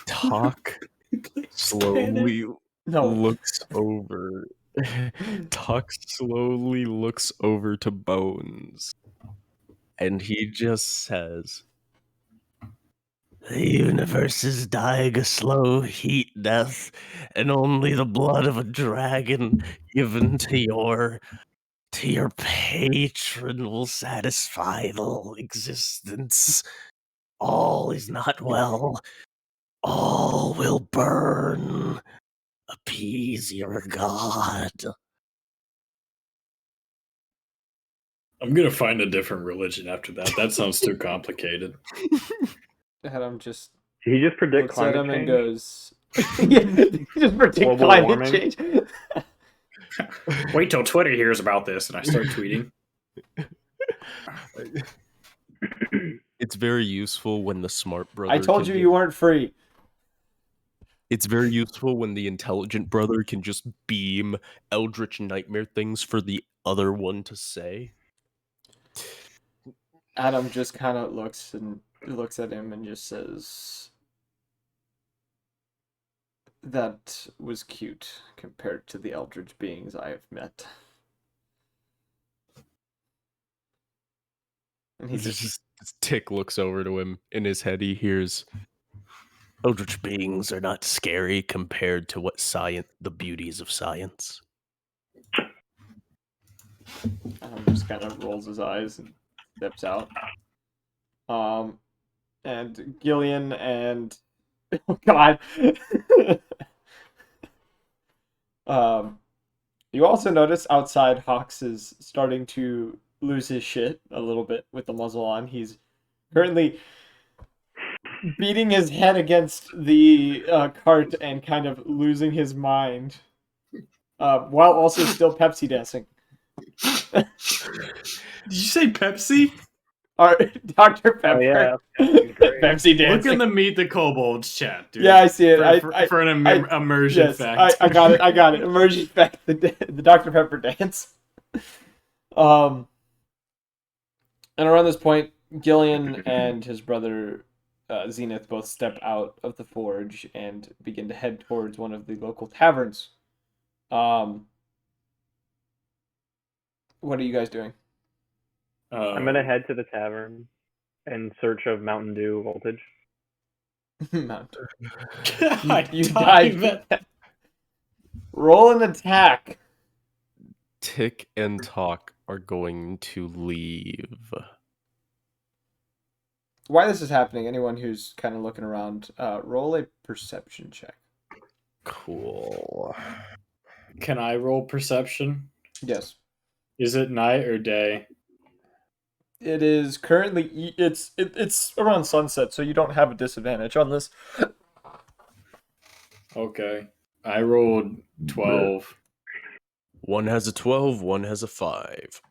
Talk slowly No. looks over. Talk slowly looks over to Bones, and he just says, "The universe is dying a slow heat death, and only the blood of a dragon given to your patron will satisfy the existence. All is not well. All will burn. Appease your god." I'm gonna find a different religion after that. That sounds too complicated. Adam just Did he just predict looks at climate him and change? goes, just predict Global climate warming? change. Wait till Twitter hears about this, and I start tweeting. It's very useful when the smart brother. I told you weren't free. It's very useful when the intelligent brother can just beam eldritch nightmare things for the other one to say. Adam just kind of looks at him and just says, "That was cute compared to the eldritch beings I have met." And he says, Tick looks over to him. In his head, he hears, "Eldritch beings are not scary compared to the beauties of science." Adam just kind of rolls his eyes and steps out. And Gillian and oh god. You also notice outside Hawks is starting to lose his shit a little bit with the muzzle on. He's currently beating his head against the cart and kind of losing his mind, while also still Pepsi dancing. Did you say Pepsi? Or Dr. Pepper. Oh, yeah. Great. Pepsi Look dancing. in the Meet the Kobolds chat, dude. Yeah, I see it. For an immersion Yes, fact. I got it. I got it. Immersion fact. The Dr. Pepper dance. And around this point, Gillian and his brother Zenith both step out of the forge and begin to head towards one of the local taverns. What are you guys doing? I'm gonna head to the tavern in search of Mountain Dew voltage. Mount. God, You damn died. it. Roll an attack. Tick and Talk are going to leave. While this is happening, anyone who's kind of looking around, roll a perception check. Cool. Can I roll perception? Yes. Is it night or day? It is currently it's around sunset, so you don't have a disadvantage on this. Okay. I rolled 12. One has a 12, one has a 5.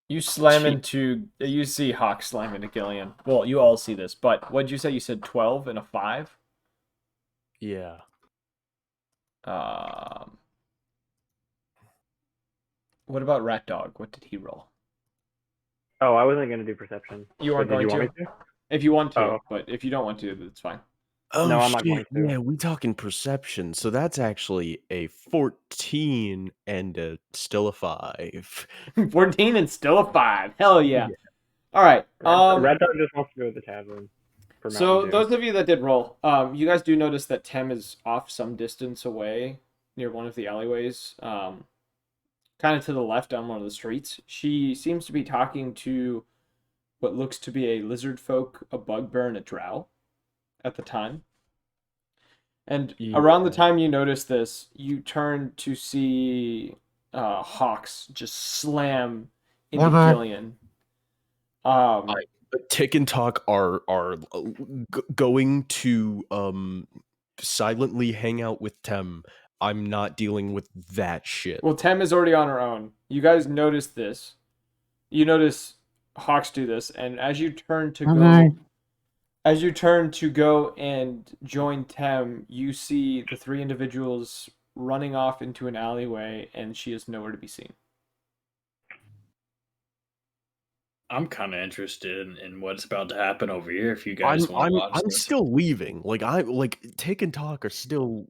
You see Hawk slam into Gillian. Well, you all see this, but what'd you say? You said 12 and a 5? Yeah. What about Rat Dog? What did he roll? Oh, I wasn't gonna do perception. You aren't But did going you want to? me to? If you want to, Oh. but if you don't want to, that's fine. Oh, No, I'm not shit. going to. Yeah, we talking perception. So that's actually a 14 and still a 5. 14 and still a 5. Hell yeah. All right. Red Dog just wants to go to the tavern. For So Mountain Dew. those of you that did roll, you guys do notice that Tem is off some distance away near one of the alleyways, kind of to the left down one of the streets. She seems to be talking to what looks to be a lizard folk, a bugbear, and a drow at the time. And around the time you notice this, you turn to see Hawks just slam into Gillian. Tick and Talk are going to silently hang out with Tem. I'm not dealing with that shit. Well, Tem is already on her own. You guys notice this. You notice Hawks do this, and as you turn to go and join Tem, you see the three individuals running off into an alleyway, and she is nowhere to be seen. I'm kind of interested in what's about to happen over here. If you guys want to watch I'm this. still leaving. Tick and Talk are still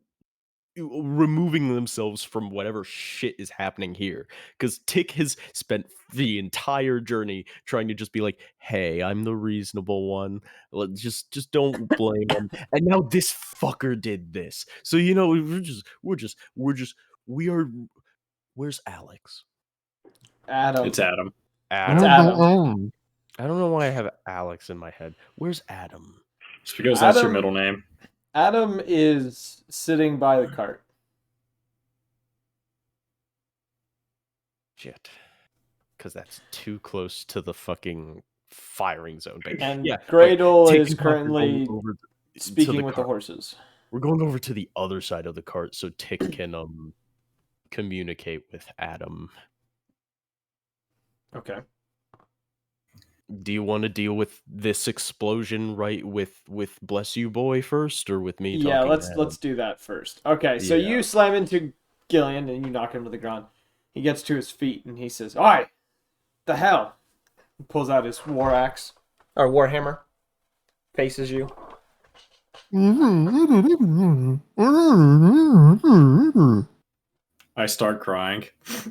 removing themselves from whatever shit is happening here, because Tick has spent the entire journey trying to just be like, hey, I'm the reasonable one, just don't blame him. And now this fucker did this, so where's Alex? Adam. It's Adam. It's Adam. I don't know why I have Alex in my head. Where's Adam? Just because that's your middle name. Adam is sitting by the cart. Shit. Because that's too close to the fucking firing zone. And yeah, Gradle Tick is and Talk are currently going over to speaking the with the cart. horses. We're going over to the other side of the cart so Tick can communicate with Adam. Okay. Do you want to deal with this explosion right with Bless You Boy first, or with me? Yeah, talking to let's do that first. Okay, so Yeah. you slam into Gillian and you knock him to the ground. He gets to his feet and he says, "Oi, The hell? He pulls out his war axe or warhammer. Faces you. I start crying.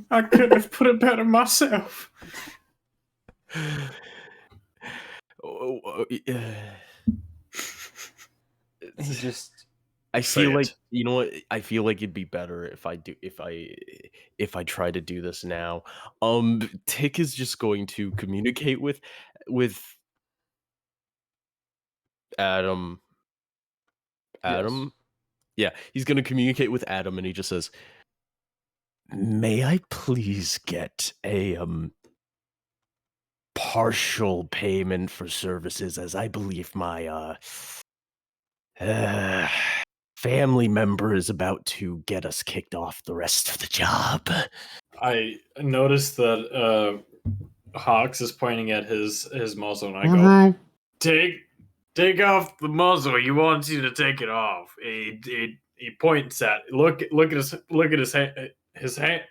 I couldn't have put it better myself. He just. I Say feel like it. you know what I feel like it'd be better if I try to do this now. Tick is just going to communicate with Adam. Adam? Yeah, he's gonna communicate with Adam and he just says, "May I please get a partial payment for services as I believe my family member is about to get us kicked off the rest of the job." I noticed that Hawks is pointing at his muzzle, and I go, take off the muzzle. He wants you to take it off. He points at look at his hand,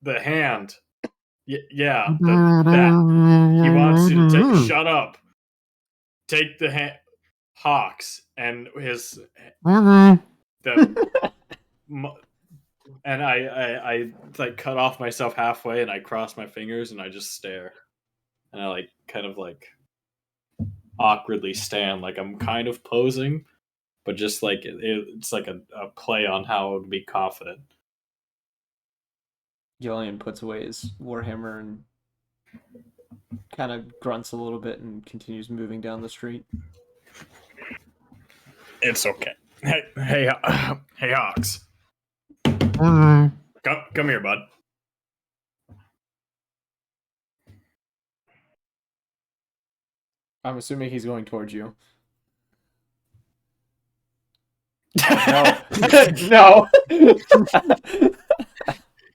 the hand. Yeah, that he wants you to take. Shut up. Take the hand, Hawks, and his the. And I like cut off myself halfway, and I cross my fingers, and I just stare, and I like kind of like awkwardly stand, like I'm kind of posing, but just like it's like a play on how I would be confident. Gillian puts away his warhammer and kind of grunts a little bit and continues moving down the street. It's okay. Hey, Hawks. Come here, bud. I'm assuming he's going towards you. No. No.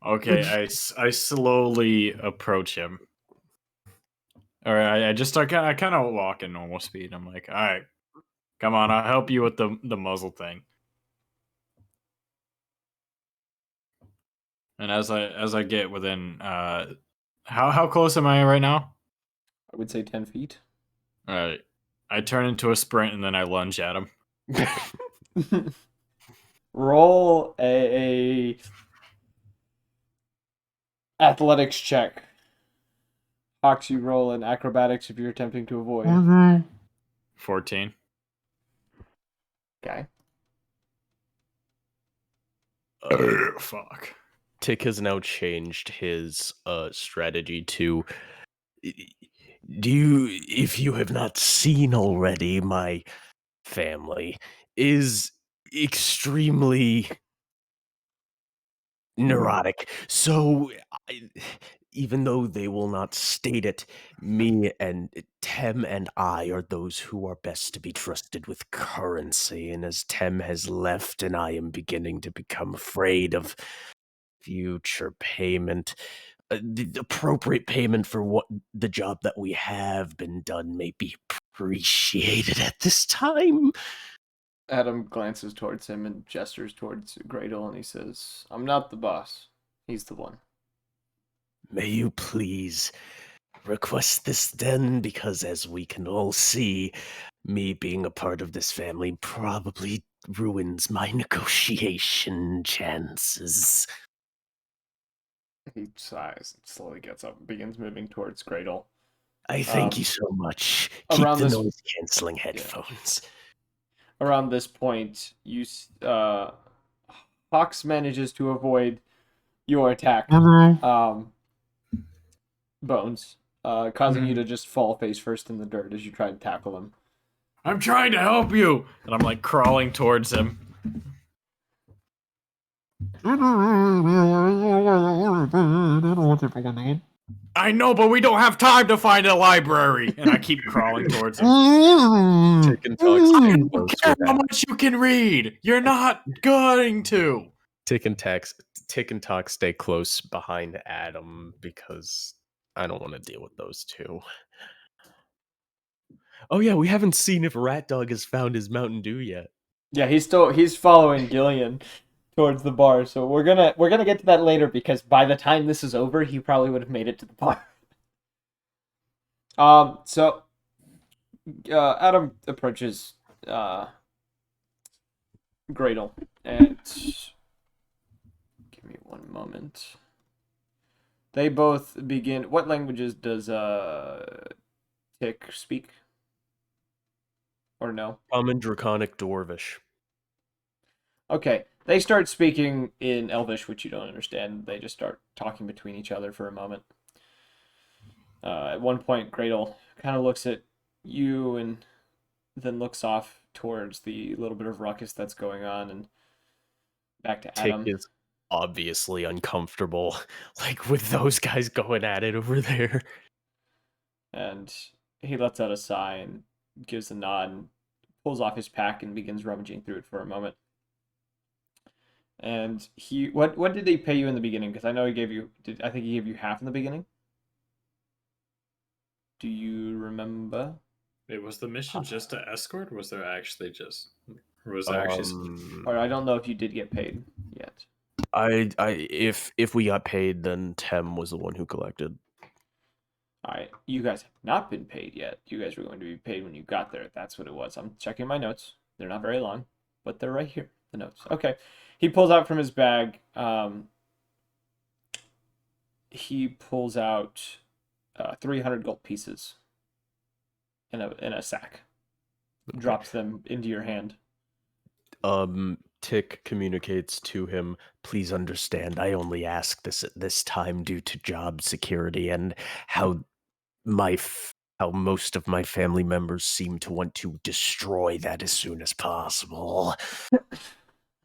Okay, I slowly approach him. All right, I just start I kind of walk at normal speed. I'm like, all right, come on, I'll help you with the muzzle thing. And as I get within, how close am I right now? I would say 10 feet. All right, I turn into a sprint and then I lunge at him. Roll a athletics check. Hawks, you roll an acrobatics if you're attempting to avoid. 14. Okay. Fuck. Tick has now changed his strategy to if you have not seen already, my family is extremely neurotic. So even though they will not state it, me and Tem and I are those who are best to be trusted with currency. And as Tem has left and I am beginning to become afraid of future payment, the appropriate payment for what the job that we have been done may be appreciated at this time. Adam glances towards him and gestures towards Gradle, and he says, "I'm not the boss. He's the one." May you please request this then, because as we can all see, me being a part of this family probably ruins my negotiation chances. He sighs and slowly gets up and begins moving towards Gradle. I thank you so much. Keep around the this- noise-canceling headphones. Around this point, Hawks manages to avoid your attack, Bones, causing you to just fall face first in the dirt as you try to tackle him. I'm trying to help you, and I'm like crawling towards him. I know, but we don't have time to find a library, and I keep crawling towards him. Tick and Talk stay I don't close care with how Adam. much you can read. You're not going to. Tick and Talk stay close behind Adam because I don't want to deal with those two. Oh yeah, we haven't seen if Rat Dog has found his Mountain Dew yet. Yeah, he's following Gillian towards the bar, so we're gonna get to that later because by the time this is over, he probably would have made it to the bar. So Adam approaches Gradle and give me one moment. They both begin. What languages does Tick speak? Or no? Common Draconic Dwarvish. Okay. They start speaking in Elvish, which you don't understand. They just start talking between each other for a moment. At one point, Gradle kind of looks at you and then looks off towards the little bit of ruckus that's going on and back to Tick Adam. is obviously uncomfortable, like with those guys going at it over there. And he lets out a sigh and gives a nod and pulls off his pack and begins rummaging through it for a moment. And what did he pay you in the beginning? Because I know he gave you I think he gave you half in the beginning. Do you remember? Wait, was the mission just to escort? Or was there actually just? Or was there actually? Or I don't know if you did get paid yet. If we got paid, then Tem was the one who collected. All right, you guys have not been paid yet. You guys were going to be paid when you got there. That's what it was. I'm checking my notes. They're not very long, but they're right here. The notes. Okay. He pulls out from his bag. He pulls out 300 gold pieces in a sack. Drops them into your hand. Tick communicates to him, please understand, I only ask this at this time due to job security and how how most of my family members seem to want to destroy that as soon as possible.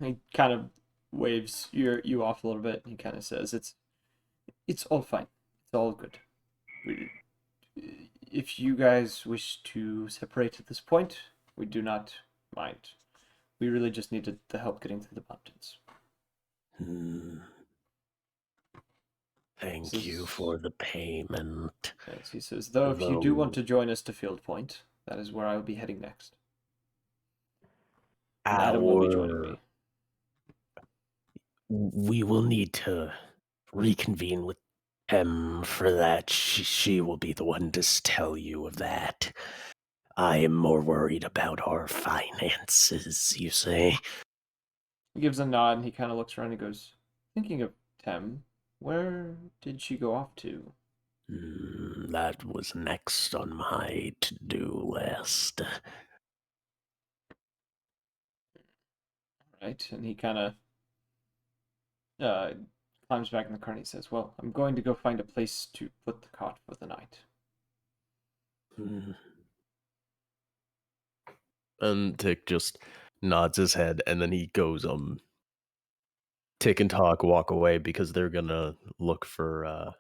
He kind of waves you off a little bit. He kind of says, "It's all fine. It's all good. If you guys wish to separate at this point, we do not mind. We really just needed the help getting through the mountains." Thank you for the payment. Yes, he says, though if you do want to join us to Field Point, that is where I will be heading next. And Adam will be joining me. We will need to reconvene with Em for that. She will be the one to tell you of that. I am more worried about our finances, you say? He gives a nod and he kind of looks around and goes, thinking of Tem, where did she go off to? That was next on my to-do list. Right, and he kind of climbs back in the car and he says, well, I'm going to go find a place to put the cot for the night. And Tick just nods his head, and then he goes, Tick and Talk walk away because they're gonna look for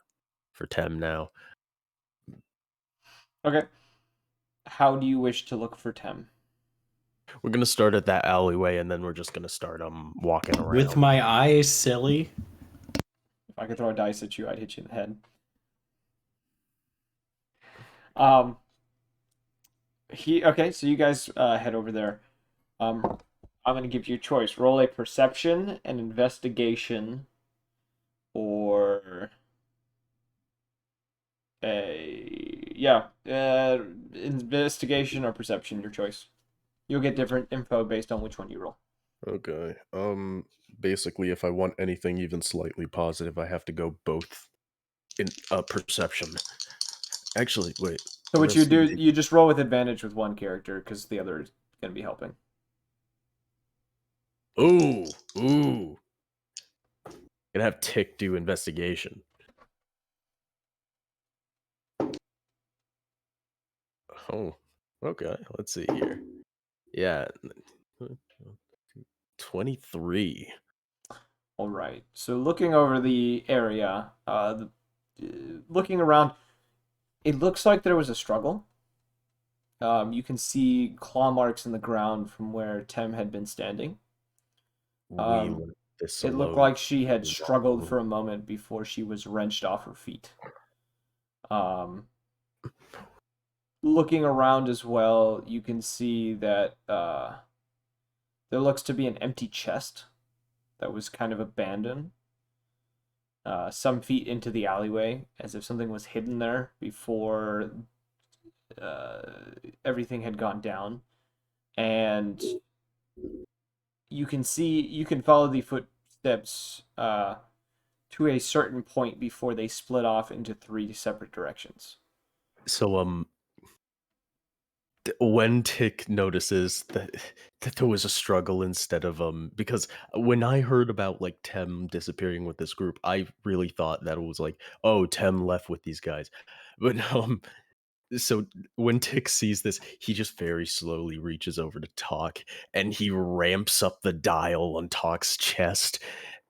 Tem now. Okay. How do you wish to look for Tem? We're gonna start at that alleyway, and then we're just gonna start walking around. With my eyes, silly. If I could throw a dice at you, I'd hit you in the head. Okay, so you guys head over there. I'm gonna give you a choice. Roll a perception, an investigation, or investigation or perception, your choice. You'll get different info based on which one you roll. Okay. Basically, if I want anything even slightly positive, I have to go both in perception. Actually, wait. So what you do, you just roll with advantage with one character because the other is gonna be helping. Ooh. Gonna have Tick do investigation. Oh, okay. Let's see here. Yeah. 23. All right. So looking over the area, looking around, it looks like there was a struggle. You can see claw marks in the ground from where Tem had been standing. It looked like she had struggled for a moment before she was wrenched off her feet. Looking around as well, you can see that there looks to be an empty chest that was kind of abandoned. Some feet into the alleyway, as if something was hidden there before everything had gone down, and you can follow the footsteps to a certain point before they split off into 3 separate directions. So when Tick notices that there was a struggle instead of because when I heard about like Tem disappearing with this group, I really thought that it was like, oh, Tem left with these guys. But so when Tick sees this, he just very slowly reaches over to Talk and he ramps up the dial on Talk's chest.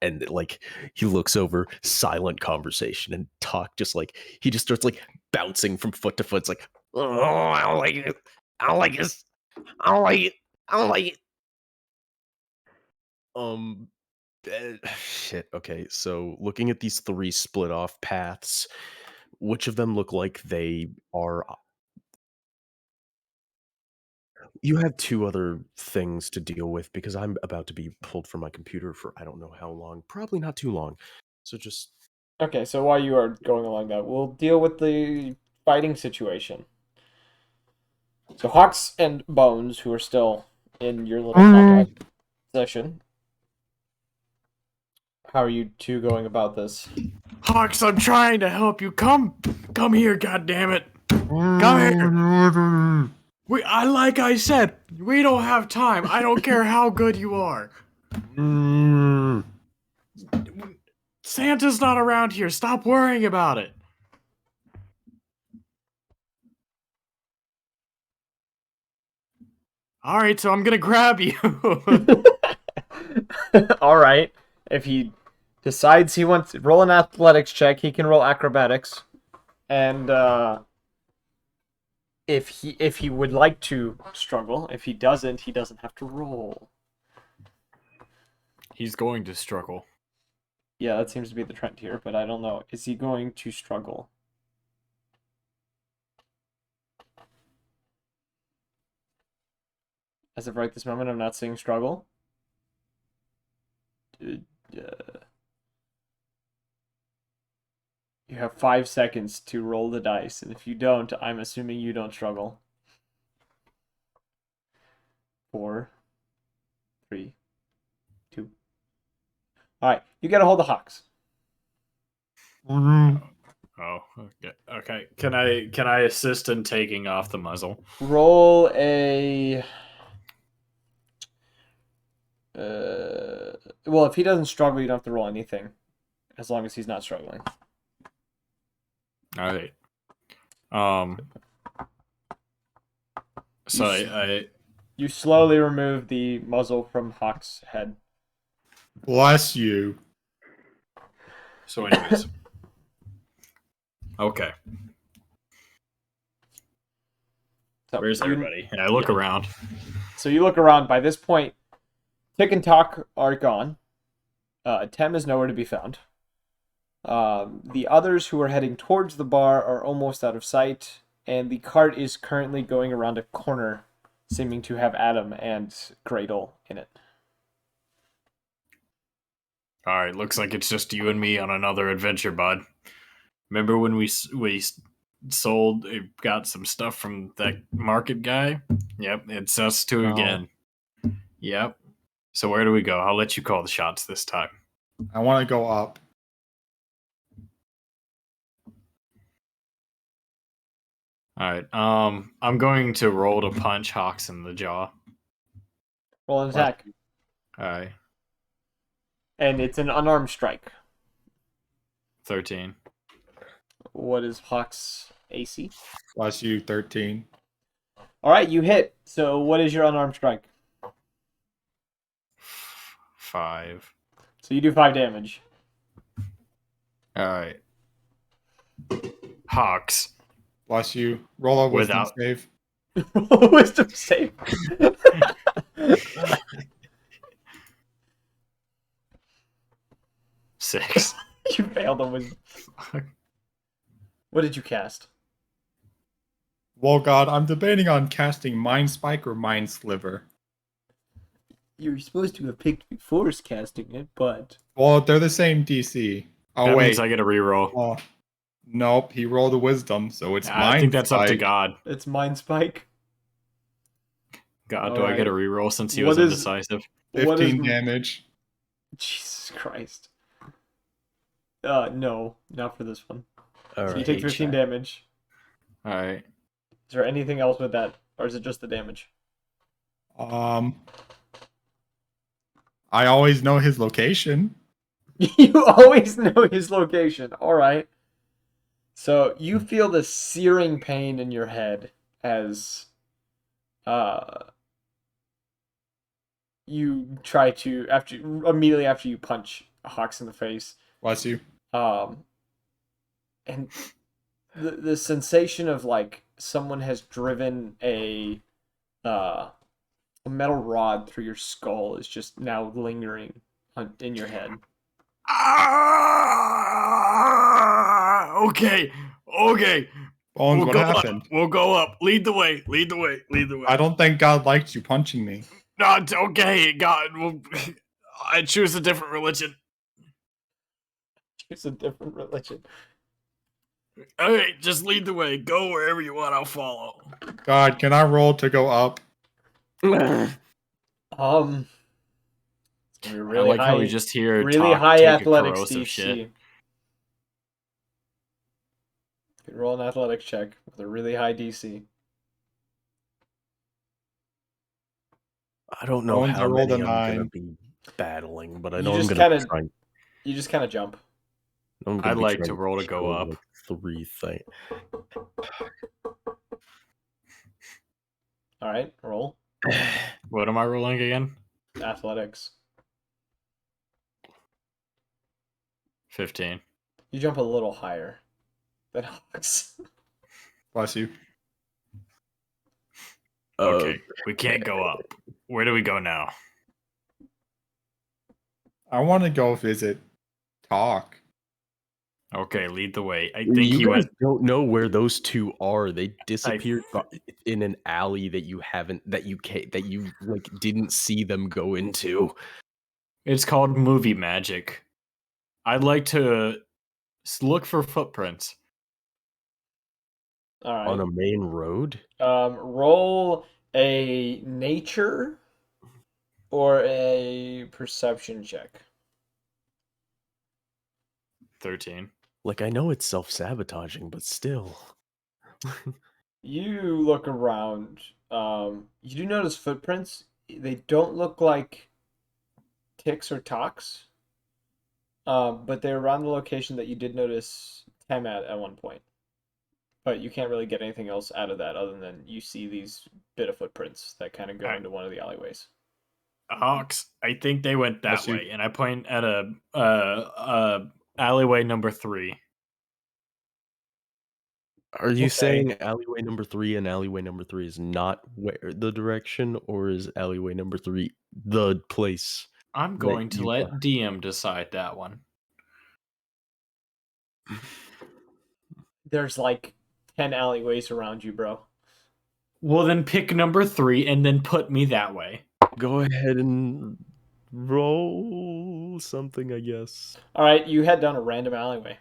And like he looks over, silent conversation, and Talk just like he just starts like bouncing from foot to foot. It's like, oh, I don't like it. I don't like this. I don't like it. I don't like it. Shit. Okay, so looking at these 3 split off paths, which of them look like they are? You have 2 other things to deal with because I'm about to be pulled from my computer for I don't know how long. Probably not too long. So just Okay, so while you are going along that, we'll deal with the fighting situation. So Hawks and Bones, who are still in your little combat session, how are you two going about this? Hawks, I'm trying to help you. Come here, goddammit. Come here. Like I said, we don't have time. I don't care how good you are. Santa's not around here. Stop worrying about it. All right, so I'm gonna grab you. All right. If he decides he wants to roll an athletics check, he can roll acrobatics, and if he would like to struggle, if he doesn't have to roll. He's going to struggle. Yeah, that seems to be the trend here, but I don't know. Is he going to struggle? As of right this moment, I'm not seeing struggle. You have 5 seconds to roll the dice, and if you don't, I'm assuming you don't struggle. 4, 3, 2. All right, you gotta hold the Hawks. Oh, okay. Okay. Can I assist in taking off the muzzle? Roll a. Well, if he doesn't struggle, you don't have to roll anything, as long as he's not struggling. All right. So You slowly remove the muzzle from Hawk's head. Bless you. So anyways. Okay. So Where's everybody? And I look around. So you look around. By this point, Tick and Talk are gone. Tem is nowhere to be found. The others who are heading towards the bar are almost out of sight, and the cart is currently going around a corner, seeming to have Adam and Gradle in it. All right, looks like it's just you and me on another adventure, bud. Remember when we got some stuff from that market guy? Yep, it's us two again. Yep. So where do we go? I'll let you call the shots this time. I want to go up. All right. I'm going to roll to punch Hawks in the jaw. Roll an attack. All right. And it's an unarmed strike. 13. What is Hawk's AC? Bless you, 13. All right, you hit. So what is your unarmed strike? 5. So you do 5 damage. All right. Hawks. Bless you. Roll a wisdom save. Wisdom save. 6. You failed on wisdom. What did you cast? Well, God, I'm debating on casting Mind Spike or Mind Sliver. You were supposed to have picked before casting it, but... Well, they're the same DC. Oh, that wait. means I get a reroll. Oh, Nope, he rolled a wisdom, so it's mine. I think that's up to spike. God. It's Mind Spike. God, do I get a Alright. reroll since he What was is- indecisive? 15 damage. Jesus Christ. No, not for this one. All So you right. take 15 damage. All right. Is there anything else with that, or is it just the damage? I always know his location. You always know his location. All right. So you feel the searing pain in your head as you try to immediately after you punch Hawks in the face. Bless you. And the sensation of like someone has driven a metal rod through your skull is just now lingering in your head. Okay. Bones, what happened? We'll go up. Lead the way. I don't think God liked you punching me. No, it's okay. God, I choose a different religion. It's a different religion. All right, just lead the way. Go wherever you want. I'll follow. God, can I roll to go up? It's gonna be really I like high, how we just hear really talk, high take a athletics corrosive DC. shit. You can roll an athletics check with a really high DC. I don't know Bones, I how rolled many a I'm gonna 9. be battling, but I You know I'm just gonna kinda- try. You just kind of jump. I'm gonna I'd be like trying to roll to go kill, up. like, 3 things. All right, roll What am I rolling again? athletics. 15. You jump a little higher than Hawks. Bless you. Okay, we can't go up. Where do we go now? I want to go visit Talk. Okay, lead the way. I think You he guys went. don't know where those two are. They disappeared in an alley that you like didn't see them go into. It's called movie magic. I'd like to look for footprints. All right. On a main road. Roll a nature or a perception check. 13. Like, I know it's self-sabotaging, but still. You look around. You do notice footprints. They don't look like ticks or talks. But they're around the location that you did notice Tem at one point. But you can't really get anything else out of that other than you see these bit of footprints that kind of go into one of the alleyways. Hawks, I think they went that Bless you. way, and I point at a alleyway number 3. Are you Okay. saying alleyway number 3 and alleyway number 3 is not where the direction, or is alleyway number 3 the place? I'm going to let DM decide that one. There's like 10 alleyways around you, bro. Well, then pick number 3 and then put me that way. Go ahead and roll something, I guess. All right, you head down a random alleyway.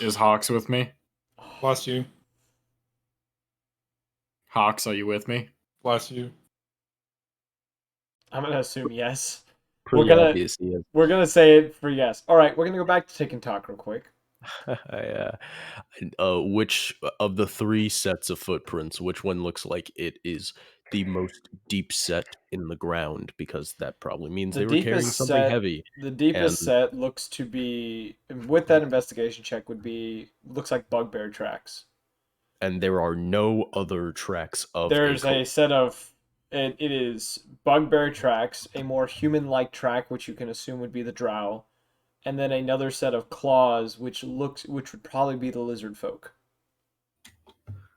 Is Hawks with me? Bless you. Hawks, are you with me? Bless you. I'm gonna assume yes. Pretty gonna- obvious, yes. We're gonna say it for yes. All right, we're gonna go back to Tick and Talk real quick. Which of the 3 sets of footprints, which one looks like it is the most deep set in the ground? Because that probably means they were carrying something heavy. The deepest and- set looks to be, with that investigation check, looks like bugbear tracks. And there are no other tracks of There's a a set of it is bugbear tracks, a more human-like track, which you can assume would be the drow, and then another set of claws, which would probably be the lizard folk.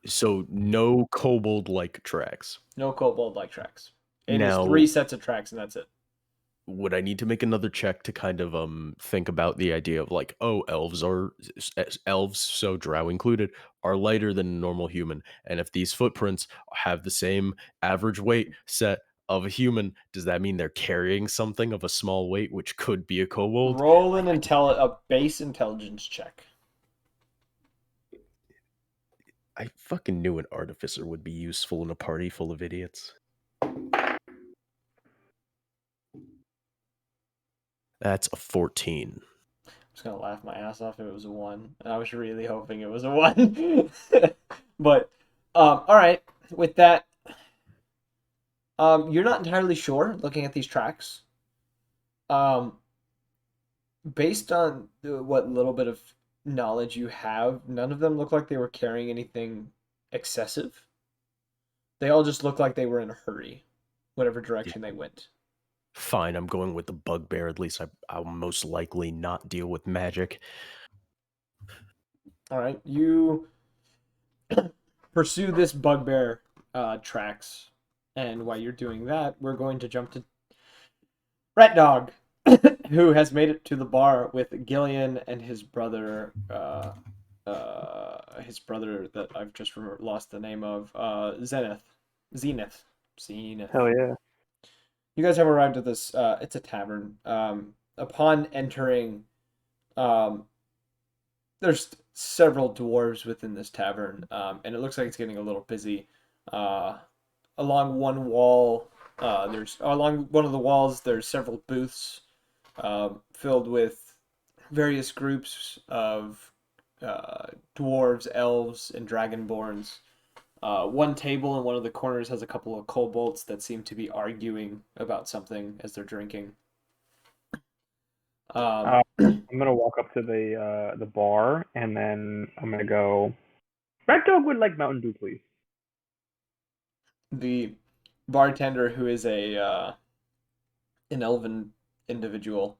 So no kobold-like tracks. No kobold-like tracks. It is Now- 3 sets of tracks, and that's it. Would I need to make another check to kind of think about the idea of like, oh, elves, so drow included, are lighter than a normal human, and if these footprints have the same average weight set of a human, does that mean they're carrying something of a small weight, which could be a kobold? Roll a base intelligence check. I fucking knew an artificer would be useful in a party full of idiots. That's a 14. I'm just gonna laugh my ass off if it was a 1. And I was really hoping it was a 1. But, all right. With that, you're not entirely sure looking at these tracks. Based on what little bit of knowledge you have, none of them look like they were carrying anything excessive. They all just look like they were in a hurry, whatever direction they went. Fine, I'm going with the bugbear. At least I'll most likely not deal with magic. All right, you pursue this bugbear tracks, and while you're doing that, we're going to jump to Rat Dog, who has made it to the bar with Gillian and his brother. His brother that I've just lost the name of. Zenith. Hell yeah. You guys have arrived at this. It's a tavern. Upon entering, there's several dwarves within this tavern, and it looks like it's getting a little busy. Along one wall, along one of the walls, there's several booths filled with various groups of dwarves, elves, and dragonborns. One table in one of the corners has a couple of kobolds that seem to be arguing about something as they're drinking. I'm gonna walk up to the bar and then I'm gonna go. Rat Dog would like Mountain Dew, please. The bartender, who is an elven individual,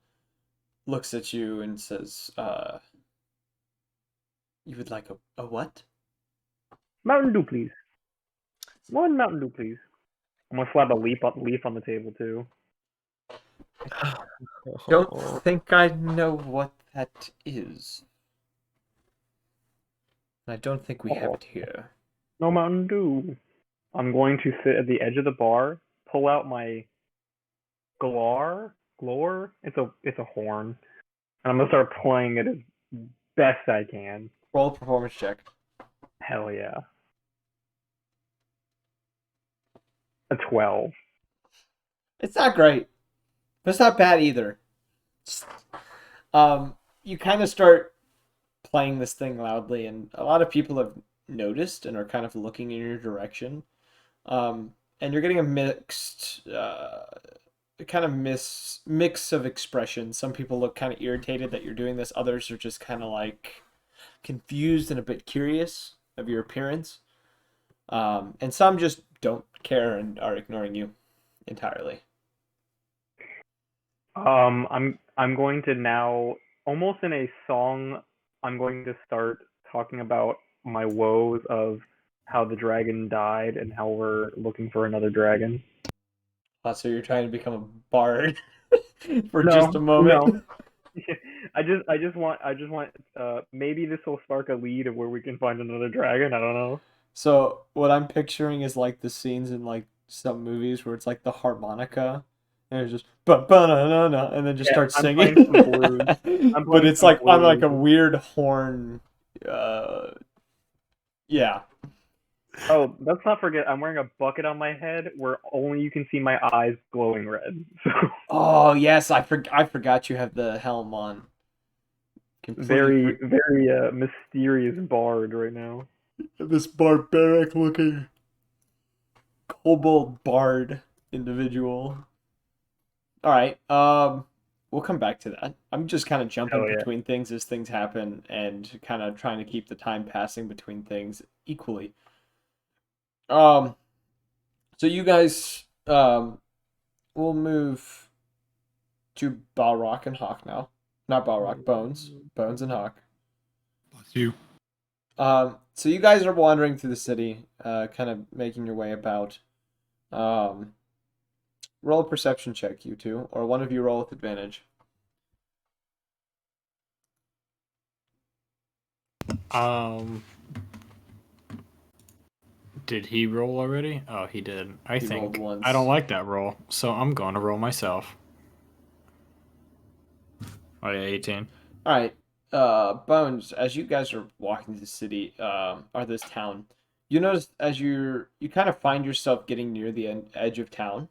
looks at you and says, "You would like a what?" Mountain Dew, please. One Mountain Dew, please. I'm gonna slap a leaf on the table too. Don't think I know what that is. I don't think we have it here. No Mountain Dew. I'm going to sit at the edge of the bar, pull out my glore. It's a horn, and I'm gonna start playing it as best I can. Roll a performance check. Hell yeah. A 12. It's not great, but it's not bad either. You kind of start playing this thing loudly, and a lot of people have noticed and are kind of looking in your direction. And you're getting a mixed, kind of mix of expressions. Some people look kind of irritated that you're doing this. Others are just kind of like confused and a bit curious of your appearance. And some just don't care and are ignoring you entirely. I'm going to now, almost in a song, I'm going to start talking about my woes of how the dragon died and how we're looking for another dragon. So you're trying to become a bard for just a moment? No. I just want maybe this will spark a lead of where we can find another dragon. I don't know. So what I'm picturing is like the scenes in like some movies where it's like the harmonica and it's just ba-ba-na-na-na, and then just start singing. But it's like on like a weird horn. Yeah. Oh, let's not forget, I'm wearing a bucket on my head where only you can see my eyes glowing red. So. Oh yes, I forgot you have the helm on. Very mysterious bard right now. This barbaric looking kobold bard individual. All right, we'll come back to that. I'm just kind of jumping between things as things happen and kind of trying to keep the time passing between things equally. So you guys, we'll move to Balrock and Hawk now. Not Balrock, Bones and Hawk. Bless you. So you guys are wandering through the city, kind of making your way about. Roll a perception check, you two, or one of you roll with advantage. Did he roll already? Oh, he did. I He rolled think once. I don't like that roll, so I'm going to roll myself. Oh yeah, 18. All right, Bones. As you guys are walking to the city, or this town, you notice as you kind of find yourself getting near the edge of town.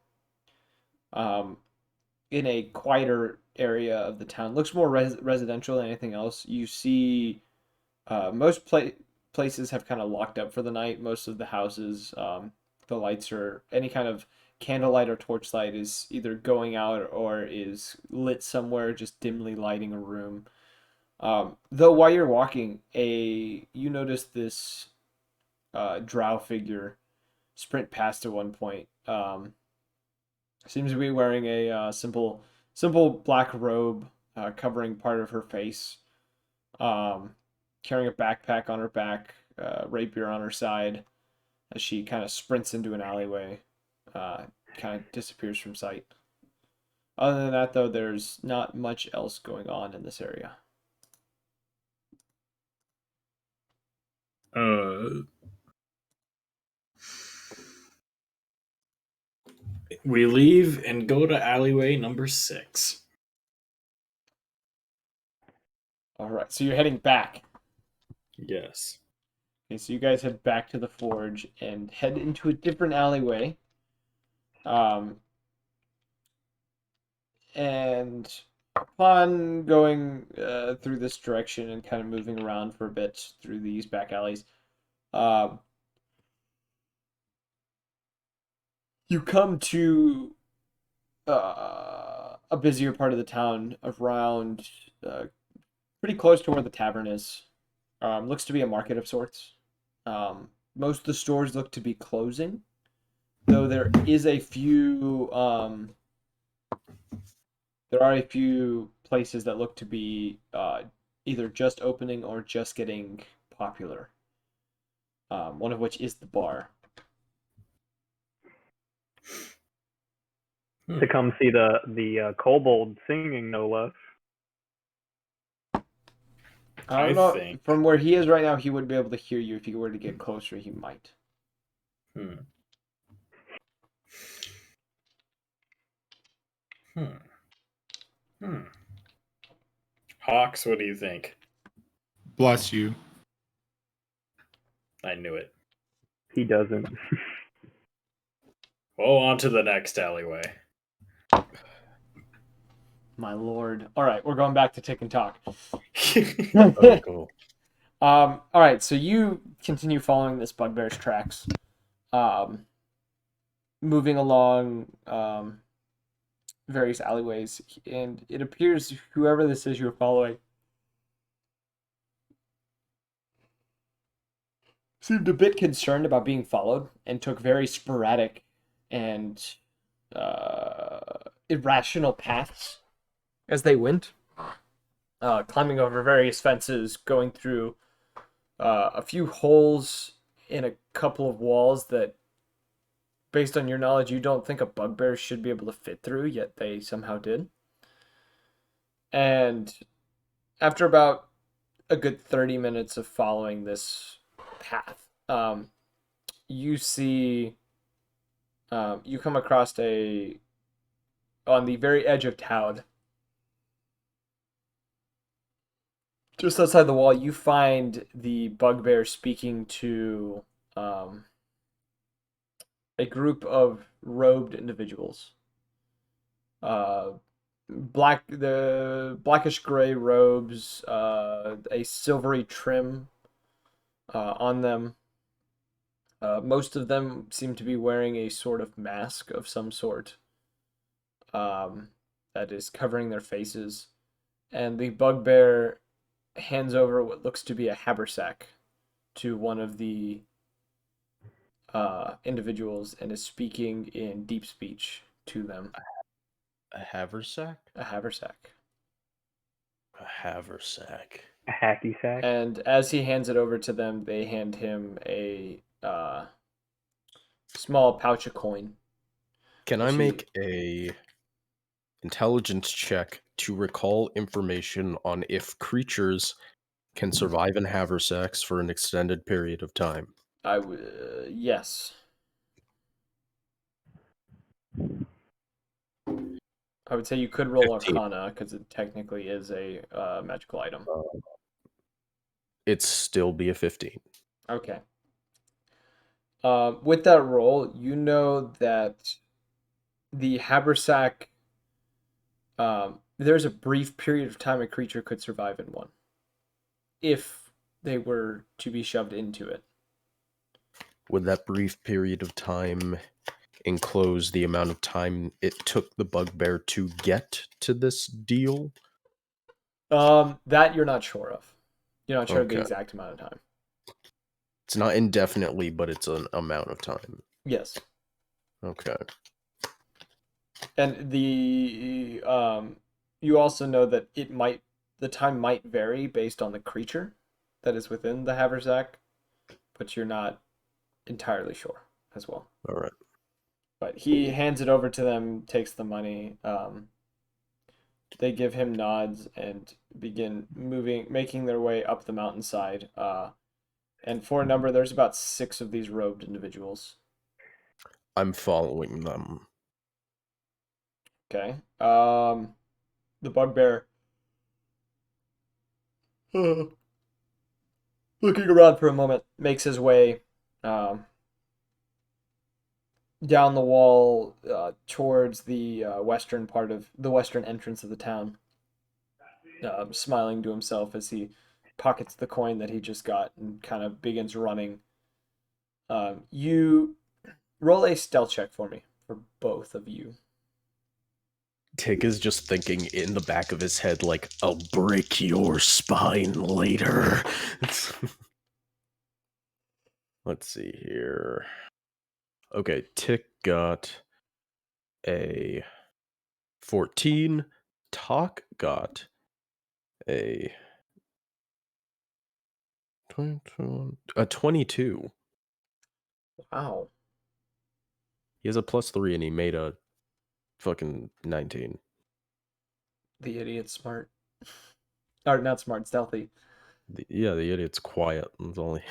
In a quieter area of the town, looks more residential than anything else. You see, most places have kind of locked up for the night. Most of the houses, the lights are any kind of candlelight or torchlight is either going out or is lit somewhere, just dimly lighting a room. Though while you're walking, you notice this drow figure sprint past at one point. Seems to be wearing a simple black robe covering part of her face. Carrying a backpack on her back, rapier on her side, as she kind of sprints into an alleyway, kind of disappears from sight. Other than that, though, there's not much else going on in this area. We leave and go to alleyway number 6. All right, so you're heading back. Yes. Okay, so you guys head back to the forge and head into a different alleyway. And upon going through this direction and kind of moving around for a bit through these back alleys, you come to a busier part of the town around pretty close to where the tavern is. Looks to be a market of sorts. Most of the stores look to be closing, though there are a few places that look to be either just opening or just getting popular. One of which is the bar. To come see the kobold singing, no less. I don't I know. think- From where he is right now, he would be able to hear you. If he were to get closer, he might. Hmm. Hawks, what do you think? Bless you. I knew it. He doesn't. Well, on to the next alleyway. My lord. All right, we're going back to Tick and Talk. Oh, cool. All right, so you continue following this bugbear's tracks, moving along various alleyways, and it appears whoever this is you're following seemed a bit concerned about being followed and took very sporadic and irrational paths as they went, climbing over various fences, going through a few holes in a couple of walls that, based on your knowledge, you don't think a bugbear should be able to fit through, yet they somehow did. And after about a good 30 minutes of following this path, you see, you come across on the very edge of town, just outside the wall, you find the bugbear speaking to a group of robed individuals. The blackish gray robes, a silvery trim on them. Most of them seem to be wearing a sort of mask of some sort that is covering their faces. And the bugbear hands over what looks to be a haversack to one of the individuals and is speaking in deep speech to them. A haversack? A haversack. A haversack. A hacky sack. And as he hands it over to them, they hand him a small pouch of coin. Can I She- make a intelligence check to recall information on if creatures can survive in haversacks for an extended period of time? I would yes. I would say you could roll 15. Arcana because it technically is a magical item. It'd still be a 15. Okay. With that roll, you know that the haversack. There's a brief period of time a creature could survive in one, if they were to be shoved into it. Would that brief period of time enclose the amount of time it took the bugbear to get to this deal? That you're not sure of. You're not sure of the Okay. exact amount of time. It's not indefinitely, but it's an amount of time. Yes. Okay. And you also know that the time might vary based on the creature that is within the haversack, but you're not entirely sure as well. All right. But he hands it over to them, takes the money. They give him nods and begin making their way up the mountainside. And for a number, there's about 6 of these robed individuals. I'm following them. Okay. The bugbear, looking around for a moment, makes his way down the wall towards the western part of the western entrance of the town, smiling to himself as he pockets the coin that he just got and kind of begins running. You roll a stealth check for me, for both of you. Tick is just thinking in the back of his head, like, I'll break your spine later. Let's see here. Okay, Tick got a 14. Talk got a 22. Wow. He has a +3 and he made a fucking 19. The idiot's smart. Or not smart, stealthy. Yeah, the idiot's quiet. It's only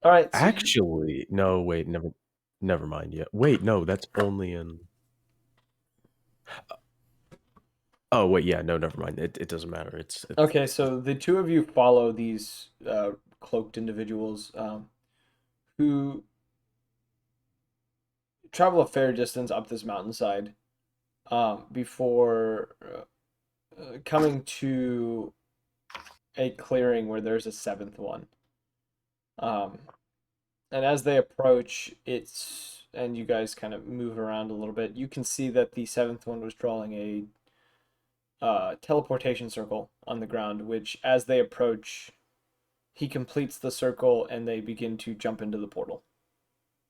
All right. So actually no. Wait, never mind yet. Wait, no, that's only in. Oh wait, yeah, no, never mind. It doesn't matter. It's okay, so the two of you follow these cloaked individuals who travel a fair distance up this mountainside before coming to a clearing where there's a 7th one. And as they approach, and you guys kind of move around a little bit, you can see that the 7th one was drawing a teleportation circle on the ground, which as they approach, he completes the circle and they begin to jump into the portal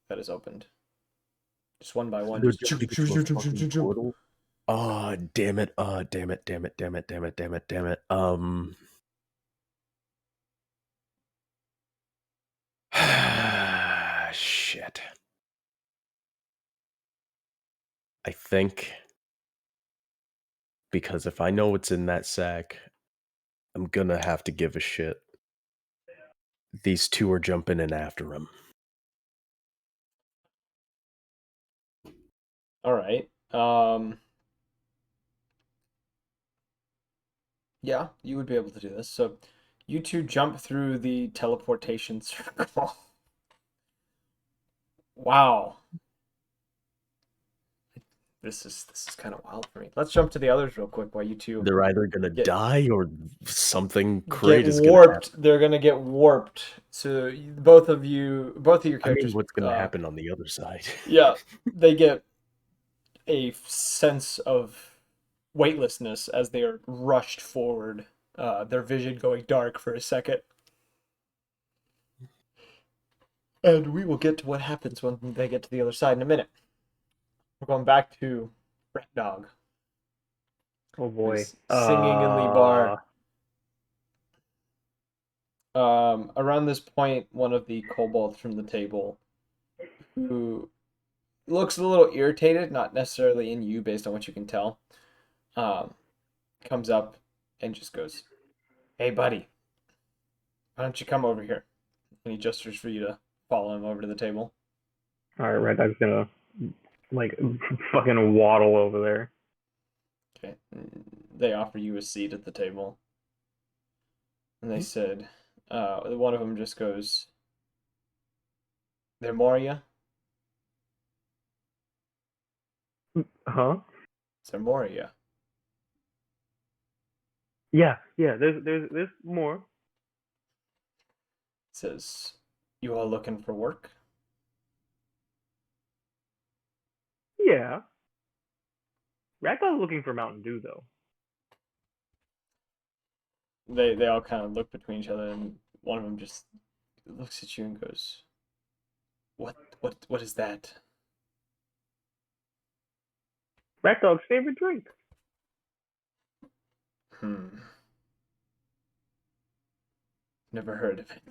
that is opened. Just one by one. They're Just jumping into a fucking portal? Oh, damn it. Damn it. Shit. I think because if I know what's in that sack, I'm gonna have to give a shit. These two are jumping in after him. All right. Yeah, you would be able to do this. So you two jump through the teleportation circle. Wow. This is kind of wild for me. Let's jump to the others real quick while you two They're either gonna die or something get great is gonna warped. happen. They're gonna get warped. So both of your I mean, characters. what's gonna happen on the other side? Yeah, they get a sense of weightlessness as they are rushed forward. Their vision going dark for a second. And we will get to what happens when they get to the other side in a minute. We're going back to Rat Dog. Oh boy. Who's singing in the bar. Around this point, one of the kobolds from the table, who looks a little irritated, not necessarily in you based on what you can tell, comes up and just goes, "Hey, buddy, why don't you come over here?" And he gestures for you to follow him over to the table. All right, Red Dog's gonna like fucking waddle over there. Okay. They offer you a seat at the table. And they said, one of them just goes, "There more ya? Huh? Is there more ya?" Yeah. There's more. Says, "You all looking for work?" Yeah. Red Dog's looking for Mountain Dew though. They all kind of look between each other, and one of them just looks at you and goes, What is that?" Red Dog's favorite drink. Never heard of it.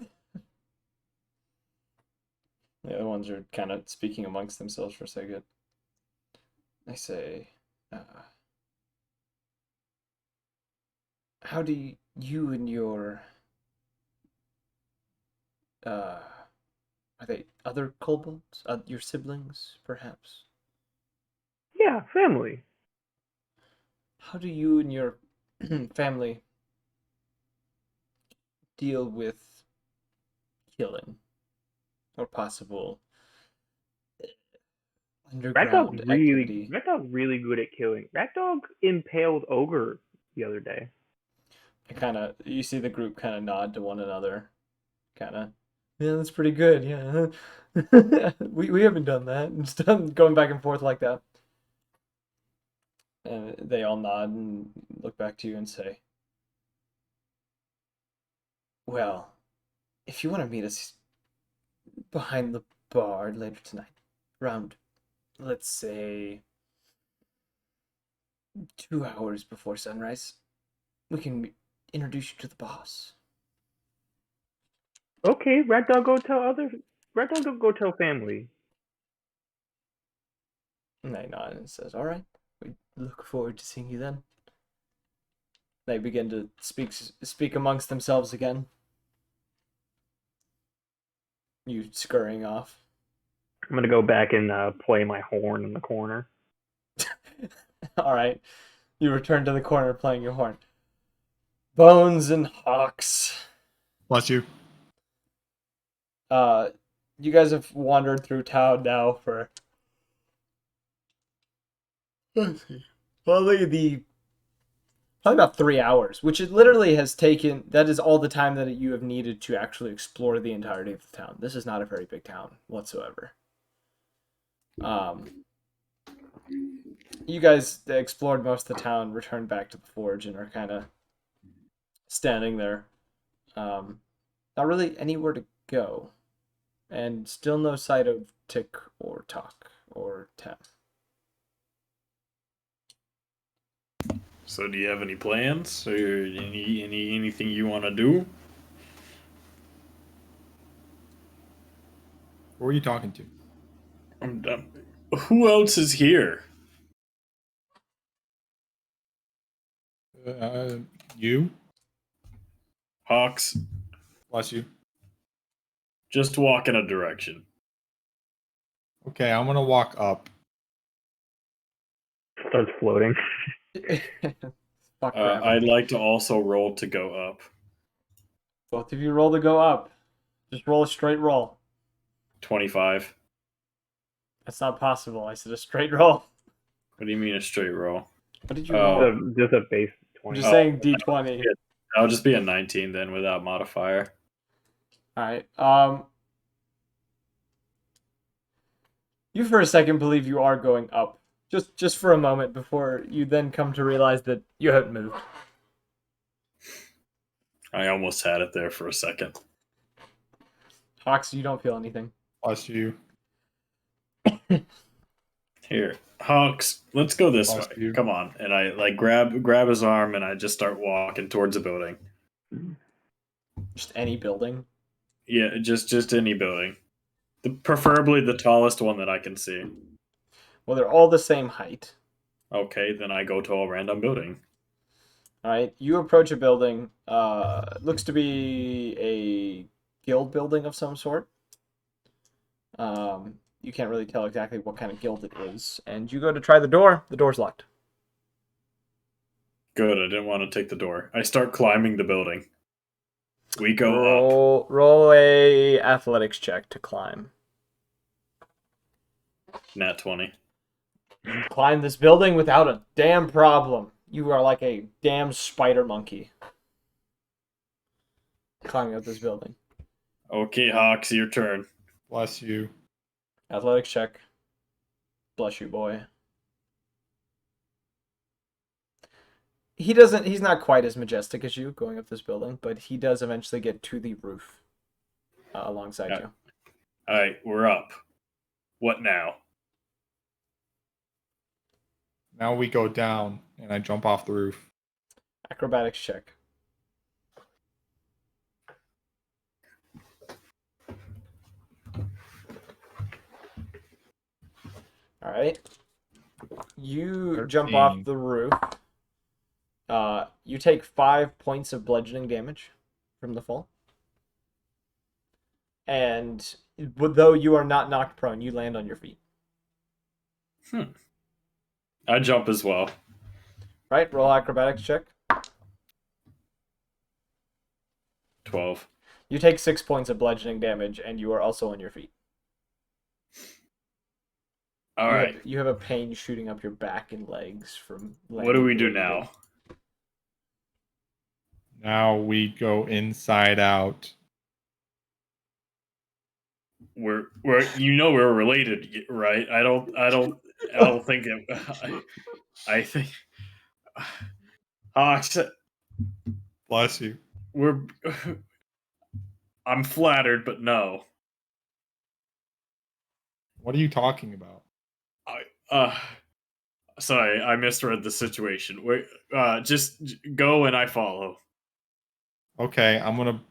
The other ones are kind of speaking amongst themselves for a second. I say, "How do you and your are they other kobolds? Your siblings, perhaps? Yeah, family. How do you and your family deal with killing or possible underground activity?" Red Dog's really good at killing. Red Dog impaled ogre the other day. You see the group kind of nod to one another, kind of, "Yeah, that's pretty good. Yeah, we haven't done that," and stuff, going back and forth like that. And they all nod and look back to you and say, "Well, if you want to meet us behind the bar later tonight, around, let's say, 2 hours before sunrise, we can introduce you to the boss." Okay, Red Dog go tell family. And they nod and says, "All right, we look forward to seeing you then." They begin to speak amongst themselves again. You scurrying off. I'm gonna go back and play my horn in the corner. All right, you return to the corner playing your horn. Bones and Hawks. Bless you. You guys have wandered through town now for probably about 3 hours, which it literally has taken. That is all the time that you have needed to actually explore the entirety of the town. This is not a very big town whatsoever. You guys explored most of the town, returned back to the forge, and are kind of standing there. Not really anywhere to go. And still no sight of Tick or Talk or Tem. So, do you have any plans or anything you want to do? Who are you talking to? I'm done. Who else is here? You? Hawks, Bless you. just walk in a direction. Okay, I'm gonna walk up. Starts floating. Fuck gravity. I'd like to also roll to go up. Both of you roll to go up. Just roll a straight roll. 25. That's not possible. I said a straight roll. What do you mean a straight roll? What did you roll? Just a base I'm 20. just saying D20. I'll just be a 19 then without modifier. Alright. You for a second believe you are going up. Just for a moment before you then come to realize that you haven't moved. I almost had it there for a second. Hawks, you don't feel anything. Bless you. Here, Hawks, let's go this Bless way. you. Come on. And I like grab his arm and I just start walking towards the building. Just any building. Yeah, just any building. Preferably the tallest one that I can see. Well, they're all the same height. Okay, then I go to a random building. Alright, you approach a building. Looks to be a guild building of some sort. You can't really tell exactly what kind of guild it is. And you go to try the door. The door's locked. Good, I didn't want to take the door. I start climbing the building. We go up. Roll a athletics check to climb. Nat 20. You climb this building without a damn problem. You are like a damn spider monkey climbing up this building. Okay, Hawks, your turn. Bless you. Athletics check. Bless you, boy. He's not quite as majestic as you going up this building, but he does eventually get to the roof alongside Yeah. you. Alright, we're up. What now? Now we go down, and I jump off the roof. Acrobatics check. All right. You jump off 13. the roof. You take 5 points of bludgeoning damage from the fall. And though you are not knocked prone, you land on your feet. I jump as well. Right? Roll acrobatics check. 12. You take 6 points of bludgeoning damage, and you are also on your feet. Alright, You have a pain shooting up your back and legs from. what do we do landing the way you now? Now we go inside out. We're we're related, right? I don't think I think Hawks, Bless you. we're I'm flattered, but no. What are you talking about? Sorry, I misread the situation. We just go and I follow. Okay, I'm gonna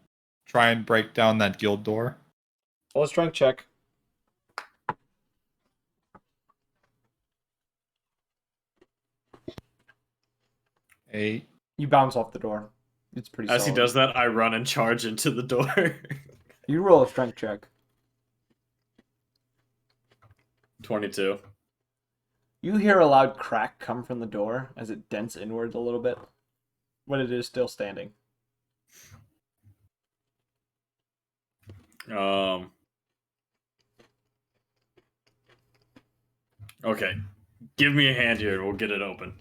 try and break down that guild door. Roll a strength check. 8. You bounce off the door. It's pretty As solid. he does that, I run and charge into the door. You roll a strength check. 22. You hear a loud crack come from the door as it dents inward a little bit, but it is still standing. Okay. Give me a hand here and we'll get it open.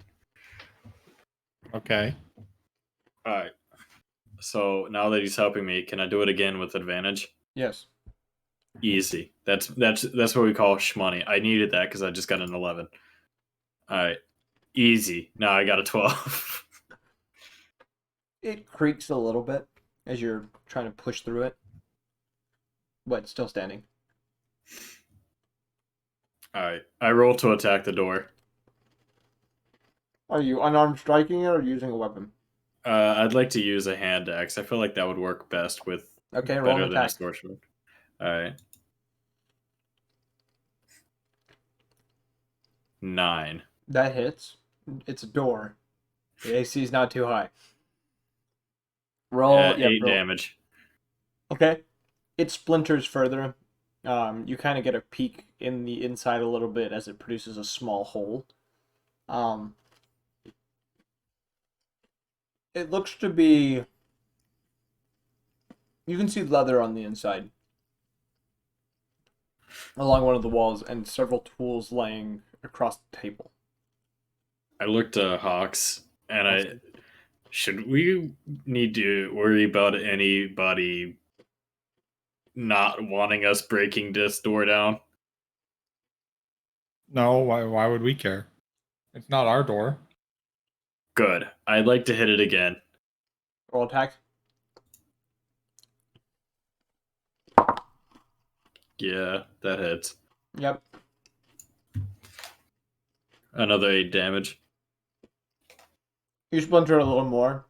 Okay. Alright. So now that he's helping me, can I do it again with advantage? Yes. Easy. That's what we call shmoney. I needed that because I just got an 11. Alright. Easy. Now I got a 12. It creaks a little bit as you're trying to push through it, but it's still standing. Alright. I roll to attack the door. Are you unarmed striking it or using a weapon? I'd like to use a hand axe. I feel like that would work best with Okay, roll better an than a attack. swordsman. Alright. 9. That hits. It's a door. The AC is not too high. Roll. 8 roll. damage. Okay. It splinters further. You kind of get a peek in the inside a little bit as it produces a small hole. It looks to be... You can see leather on the inside. Along one of the walls and several tools laying across the table. I looked at Hawks and should we need to worry about anybody not wanting us breaking this door down? No, why would we care? It's not our door. Good. I'd like to hit it again. Roll attack. Yeah, that hits. Yep. Another 8 damage. You splinter a little more.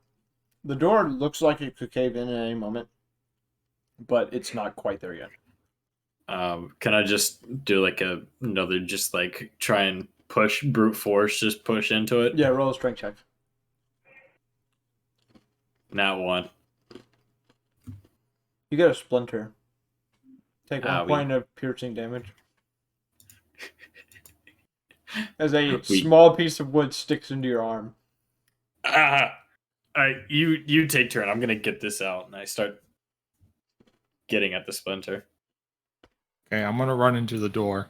The door looks like it could cave in at any moment, but it's not quite there yet. Can I just do like another, just like try and push brute force, just push into it? Yeah, roll a strength check. Nat 1. You get a splinter. Take 1 we- point of piercing damage. As a We- small piece of wood sticks into your arm. You take turn. I'm gonna get this out, and I start getting at the splinter. Okay, I'm gonna run into the door.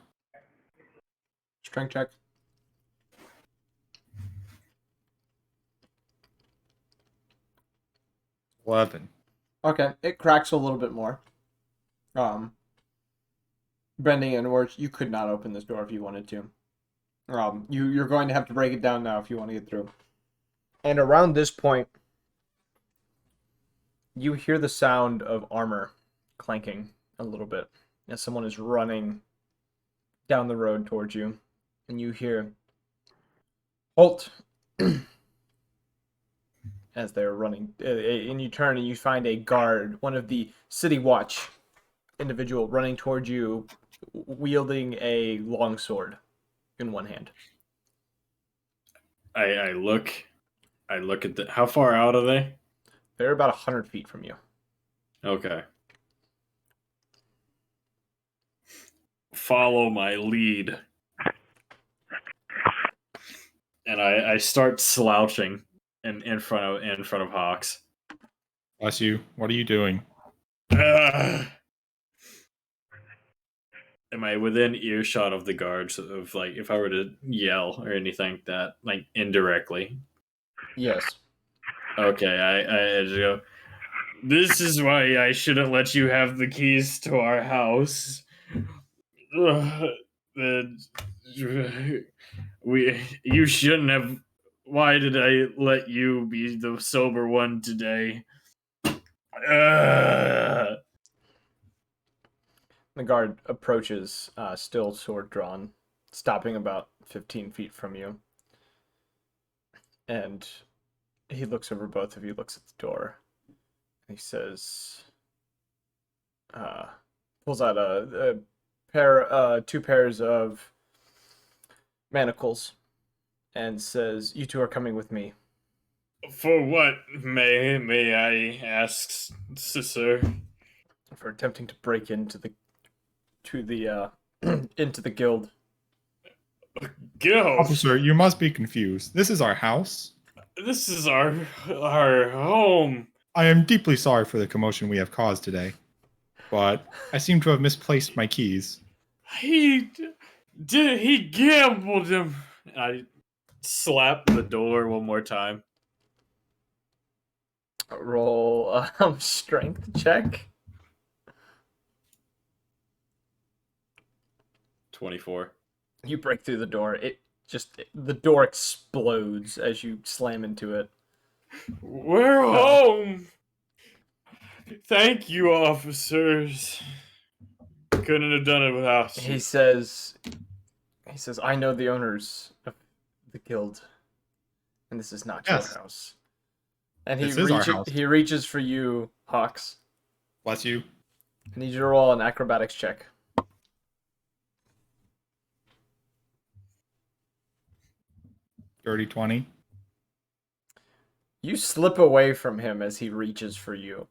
Strength check. $11. Okay, it cracks a little bit more. Bending inwards, you could not open this door if you wanted to. You're going to have to break it down now if you want to get through. And around this point, you hear the sound of armor clanking a little bit as someone is running down the road towards you, and you hear "Halt!" as they're running, and you turn and you find a guard, one of the city watch individual, running towards you, wielding a longsword in one hand. I look at the. How far out are they? They're about 100 feet from you. Okay. Follow my lead. And I start slouching in front of Hawks. Bless you. What are you doing? Am I within earshot of the guards of like if I were to yell or anything like that, like indirectly? Yes. Okay, I just go. This is why I shouldn't let you have the keys to our house. You shouldn't have. Why did I let you be the sober one today? The guard approaches, still sword drawn, stopping about 15 feet from you. And he looks over both of you, looks at the door. He says, pulls out two pairs of manacles and says, "You two are coming with me." For what, may I ask, sir? For attempting to break into the into the guild. Go. Officer, you must be confused. This is our house. This is our home. I am deeply sorry for the commotion we have caused today, but I seem to have misplaced my keys. He gambled him. I slap the door one more time. Roll strength check. 24. You break through the door. The door explodes as you slam into it. We're home. Thank you, officers. Couldn't have done it without you. He says, "I know the owners of the guild, and this is not Yes. your house." And This is our house. he reaches for you, Hawks. Bless you. I need you to roll an acrobatics check. Dirty 20. You slip away from him as he reaches for you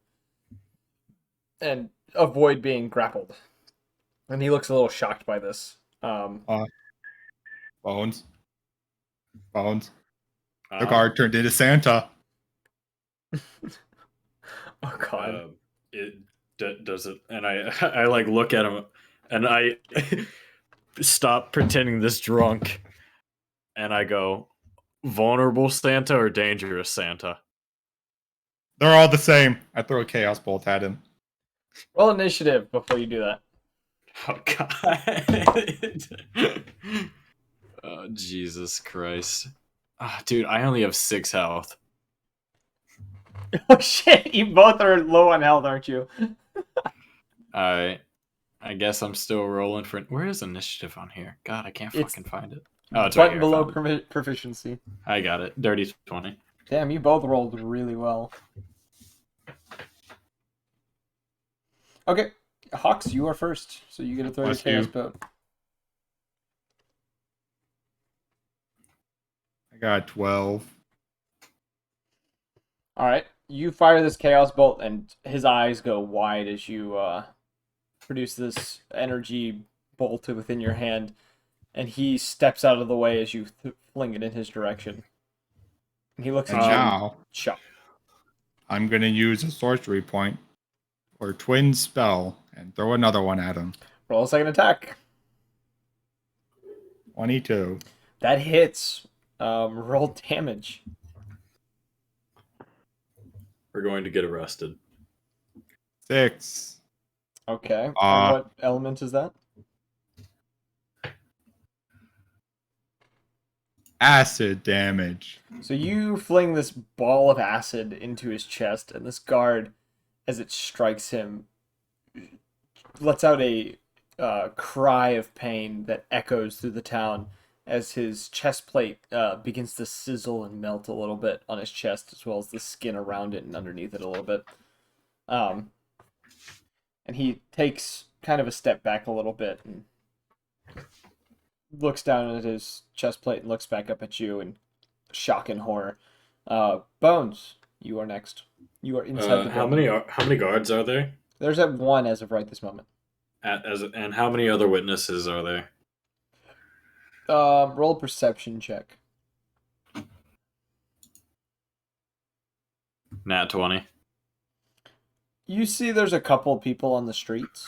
and avoid being grappled. And he looks a little shocked by this. Bones. Bones. The Uh, guard turned into Santa. Oh god. Does it, and I like look at him, and I stop pretending this drunk, and I go, vulnerable Santa or dangerous Santa? They're all the same. I throw a chaos bolt at him. Roll initiative before you do that. Oh god. Oh Jesus Christ. Dude, I only have 6 health. Oh shit, you both are low on health, aren't you? I guess I'm still rolling for. Where is initiative on here? God, I can't It's fucking find it. Oh, it's right Button here. I below found it. proficiency. I got it. Dirty 20. Damn, you both rolled really well. Okay, Hawks, you are first, so you get to throw your Bless chaos you. boat. I got 12. All right, you fire this chaos bolt, and his eyes go wide as you produce this energy bolt within your hand, and he steps out of the way as you fling it in his direction. And he looks And at you. now Shot. I'm gonna use a sorcery point or twin spell and throw another one at him. Roll a second attack. 22. That hits. Roll damage. We're going to get arrested. 6. Okay. And Uh, what element is that? Acid damage. So you fling this ball of acid into his chest, and this guard, as it strikes him, lets out a cry of pain that echoes through the town as his chest plate begins to sizzle and melt a little bit on his chest, as well as the skin around it and underneath it a little bit. And he takes kind of a step back a little bit and looks down at his chest plate and looks back up at you in shock and horror. Bones, you are next. You are inside the building. How many guards are there? There's at one as of right this moment. And how many other witnesses are there? Roll a perception check. Nat 20. You see there's a couple of people on the streets.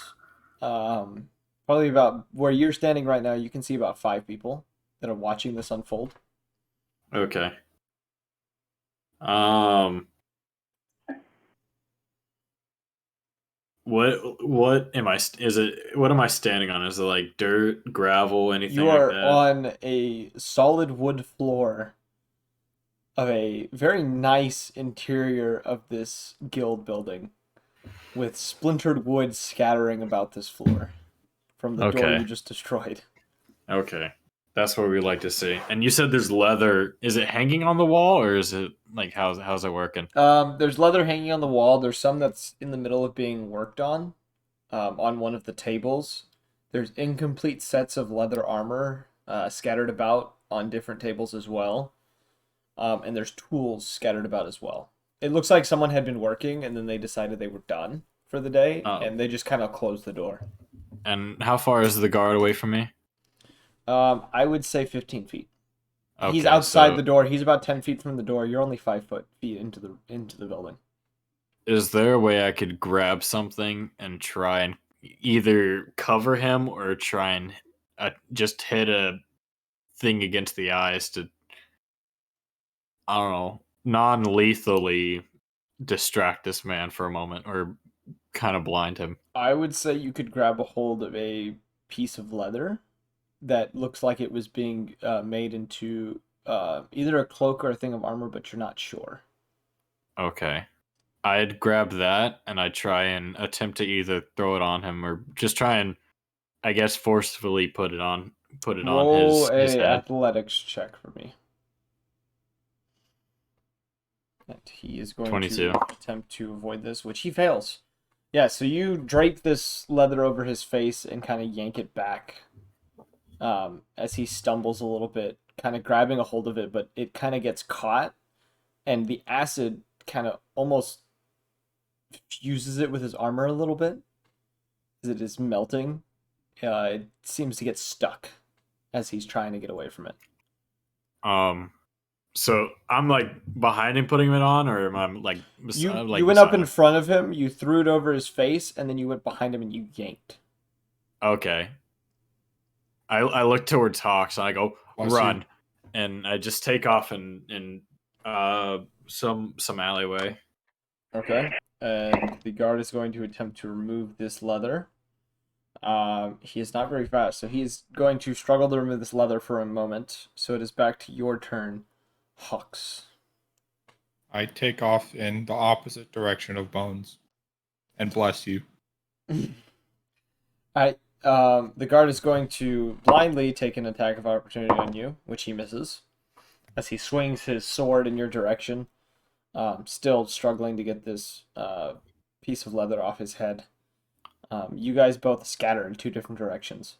Probably about where you're standing right now, you can see about 5 people that are watching this unfold. Okay. What am I what am I standing on? Is it like dirt, gravel, anything You like are that? on a solid wood floor of a very nice interior of this guild building with splintered wood scattering about this floor from the door Okay. you just destroyed. Okay. That's what we like to see. And you said there's leather. Is it hanging on the wall, or is it like how's it working? There's leather hanging on the wall. There's some that's in the middle of being worked on one of the tables. There's incomplete sets of leather armor scattered about on different tables as well. And there's tools scattered about as well. It looks like someone had been working and then they decided they were done for the day, and they just kind of closed the door. And how far is the guard away from me? I would say 15 feet. Okay, He's outside so the door. He's about 10 feet from the door. You're only 5 feet into the building. is there a way I could grab something and try and either cover him or try and just hit a thing against the eyes to, I don't know, non-lethally distract this man for a moment or kind of blind him? I would say you could grab a hold of a piece of leather that looks like it was being made into either a cloak or a thing of armor, but you're not sure. Okay. I'd grab that and I'd try and attempt to either throw it on him or just try and, I guess, forcefully put it on Roll his a head. athletics check for me. And he is going 22. to attempt to avoid this, which he fails. Yeah, so you drape this leather over his face and kind of yank it back as he stumbles a little bit, kind of grabbing a hold of it, but it kind of gets caught, and the acid kind of almost fuses it with his armor a little bit as it is melting. It seems to get stuck as he's trying to get away from it. So I'm like behind him putting it on, or am I like You went up in front of him, you threw it over his face, and then you went behind him and you yanked. Okay. I look towards Hawks and I go, Bless run, and I just take off in some alleyway. Okay. And the guard is going to attempt to remove this leather. He is not very fast, so he is going to struggle to remove this leather for a moment. So it is back to your turn, Hawks. I take off in the opposite direction of Bones. And bless you. Alright, the guard is going to blindly take an attack of opportunity on you, which he misses, as he swings his sword in your direction, still struggling to get this piece of leather off his head. You guys both scatter in 2 different directions,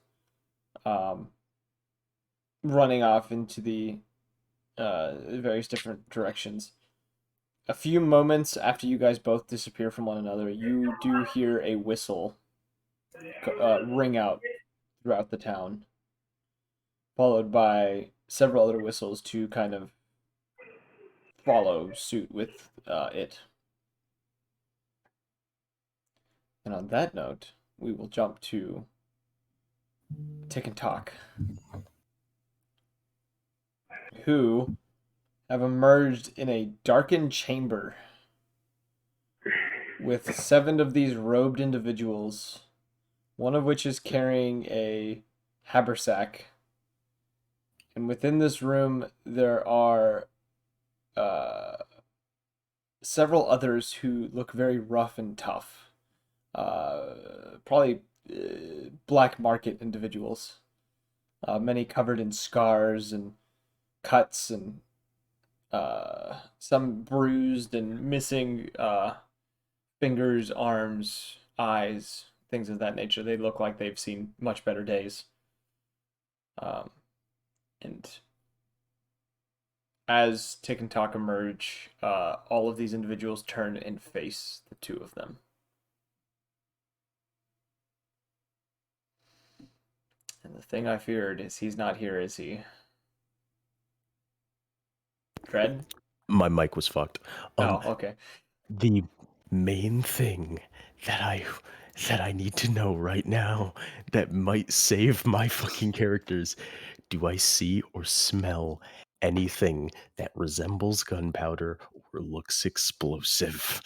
running off into the various different directions. A few moments after you guys both disappear from one another, you do hear a whistle ring out throughout the town, followed by several other whistles to kind of follow suit with it. And on that note, we will jump to Tick and Talk, who have emerged in a darkened chamber with 7 of these robed individuals, one of which is carrying a haversack. And within this room, there are several others who look very rough and tough. Probably black market individuals. Many covered in scars and cuts, and some bruised and missing fingers, arms, eyes, things of that nature. They look like they've seen much better days. And as Tick and Talk emerge, all of these individuals turn and face the 2 of them. And the thing I feared is he's not here, is he? Dread? My mic was fucked. Oh, okay. The main thing that I need to know right now that might save my fucking characters. Do I see or smell anything that resembles gunpowder or looks explosive?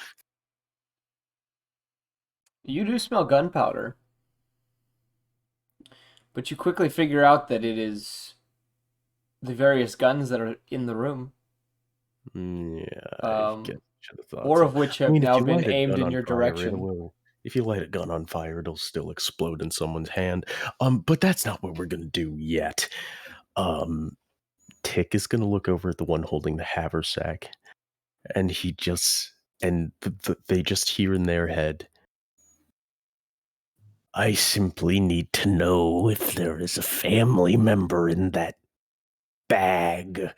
You do smell gunpowder, but you quickly figure out that it is the various guns that are in the room. Yeah, I guess I should have thought 4 so. of which I have mean, if now you been light a aimed gun in on your fire, it direction. will. If you light a gun on fire, it'll still explode in someone's hand. But that's not what we're gonna do yet. Tick is gonna look over at the one holding the haversack, and they just hear in their head, I simply need to know if there is a family member in that bag.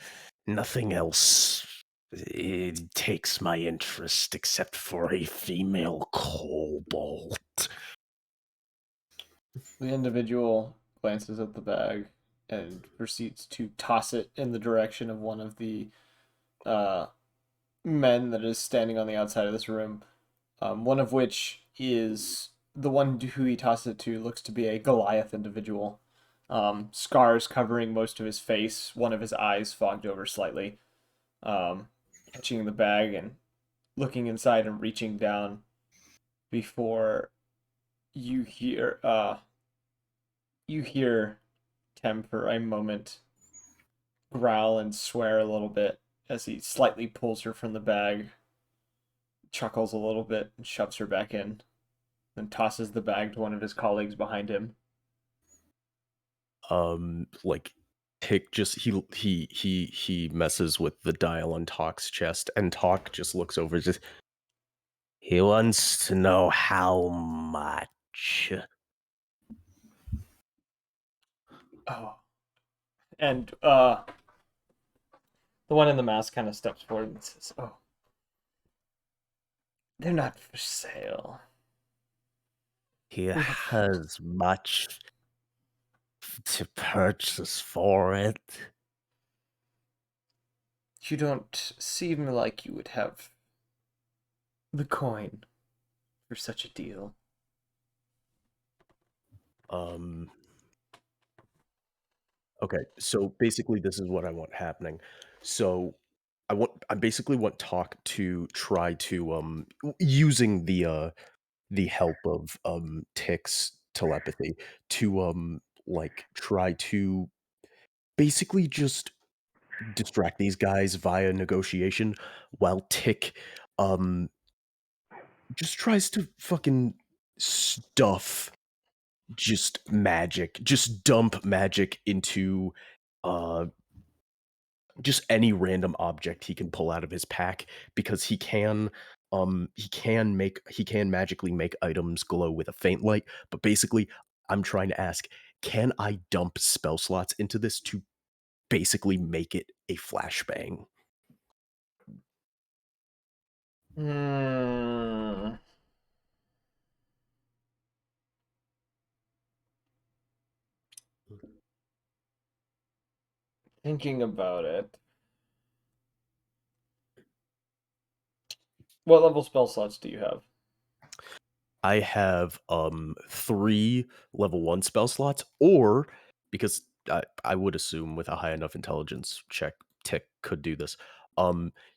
Nothing else it takes my interest except for a female kobold. The individual glances at the bag and proceeds to toss it in the direction of one of the men that is standing on the outside of this room. One of which is the one who he tosses it to looks to be a Goliath individual. Scars covering most of his face, one of his eyes fogged over slightly. Catching the bag and looking inside and reaching down before you hear Tem for a moment growl and swear a little bit as he slightly pulls her from the bag, chuckles a little bit, and shoves her back in, then tosses the bag to one of his colleagues behind him. Like Tick just he messes with the dial on Talk's chest, and Talk just looks over, just he wants to know how much. Oh. And the one in the mask kind of steps forward and says, "Oh, they're not for sale." He has much to purchase for it. You don't seem like you would have the coin for such a deal. Okay, so basically this is what I want happening. So I basically want Talk to try to using the help of Tick's telepathy to like try to basically just distract these guys via negotiation, while Tick um just tries to fucking stuff just dump magic into uh just any random object he can pull out of his pack, because he can magically make items glow with a faint light. But basically, I'm trying to ask, can I dump spell slots into this to basically make it a flashbang? Hmm. Thinking about it. What level spell slots do you have? I have 3 level 1 spell slots, or because I would assume with a high enough intelligence check, Tick could do this.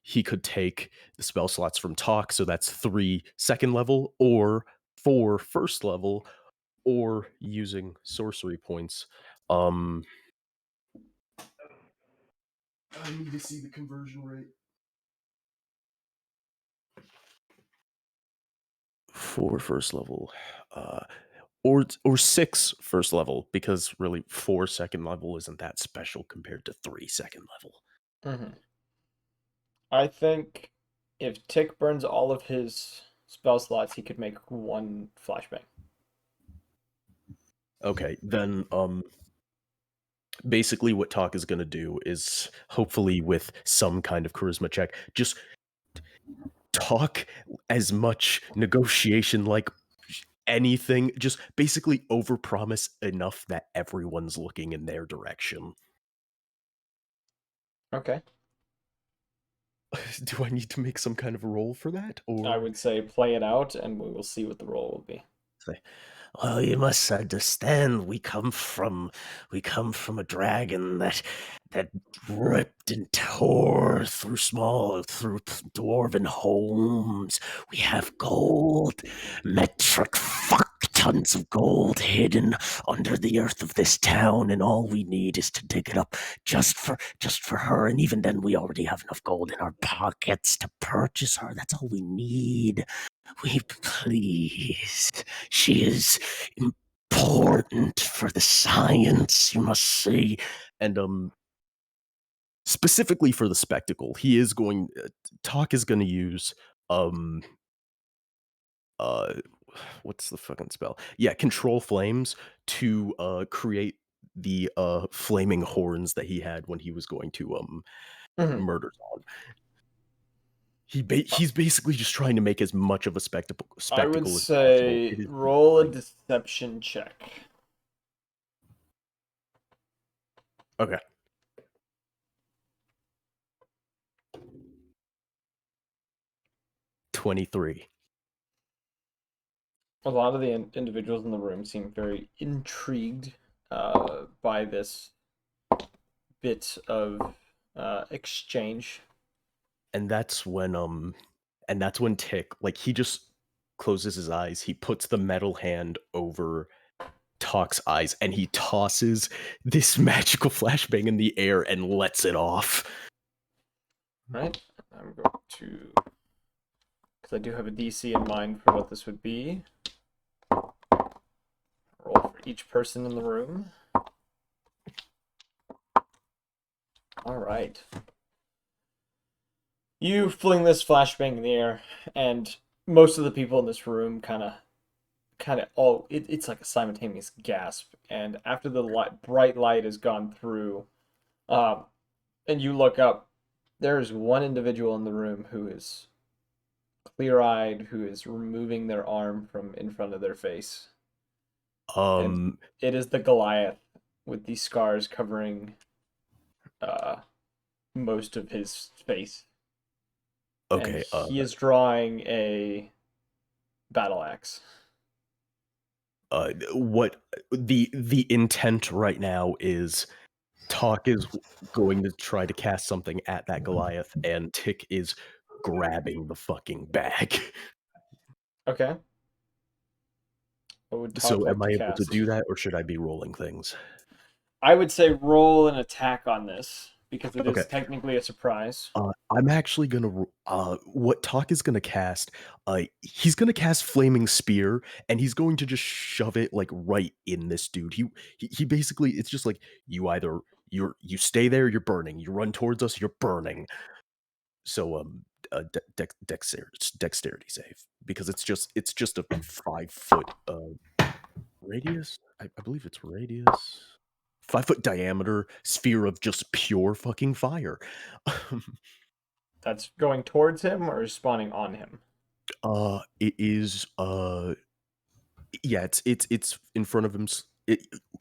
He could take the spell slots from Talk, so that's 3 second level, or 4 first level, or using sorcery points. I need to see the conversion rate. 4 first level, or 6 first level, because really 4 second level isn't that special compared to 3 second level. Mm-hmm. I think if Tick burns all of his spell slots, he could make 1 flashbang. Okay, then basically what Talk is going to do is, hopefully with some kind of charisma check, just talk as much negotiation like anything, just basically overpromise enough that everyone's looking in their direction. Okay. Do I need to make some kind of a roll for that, or I would say play it out, and we will see what the roll will be. well, you must understand, we come from a dragon that ripped and tore through dwarven homes. We have gold, metric fuck tons of gold hidden under the earth of this town, and all we need is to dig it up just for her. And even then, we already have enough gold in our pockets to purchase her. That's all we need. We pleased. She is important for the science, you must see. And specifically for the spectacle, he is going Talk is going to use what's the fucking spell? Yeah, control flames to create the flaming horns that he had when he was going to Mhm. murder Zog. He's basically just trying to make as much of a spectacle I would as possible. say It is roll a like- deception check. Okay. $23. A lot of the individuals in the room seem very intrigued by this bit of exchange. And that's when Tick, like, he just closes his eyes, he puts the metal hand over Talk's eyes, and he tosses this magical flashbang in the air and lets it off. Right? I'm going to, because I do have a DC in mind for what this would be. Roll for each person in the room. All right. You fling this flashbang in the air, and most of the people in this room kind of it's like a simultaneous gasp. And after the bright light has gone through, and you look up, there is one individual in the room who is clear-eyed, who is removing their arm from in front of their face. And it is the Goliath with these scars covering most of his face. Okay, And he is drawing a battle axe. what the intent right now is, Talk is going to try to cast something at that Goliath, and Tick is grabbing the fucking bag. Okay. What would Talk So like am I to able to cast? do that, or should I be rolling things? I would say roll an attack on this, because it is Okay. technically a surprise. I'm actually gonna what Talk is gonna cast. He's gonna cast Flaming Spear, and he's going to just shove it like right in this dude. He basically, it's just like, you stay there, you're burning. You run towards us, you're burning. So dexterity save, because it's just a 5-foot radius. I believe it's radius. 5-foot diameter sphere of just pure fucking fire. That's going towards him or spawning on him? It is yeah, it's in front of him.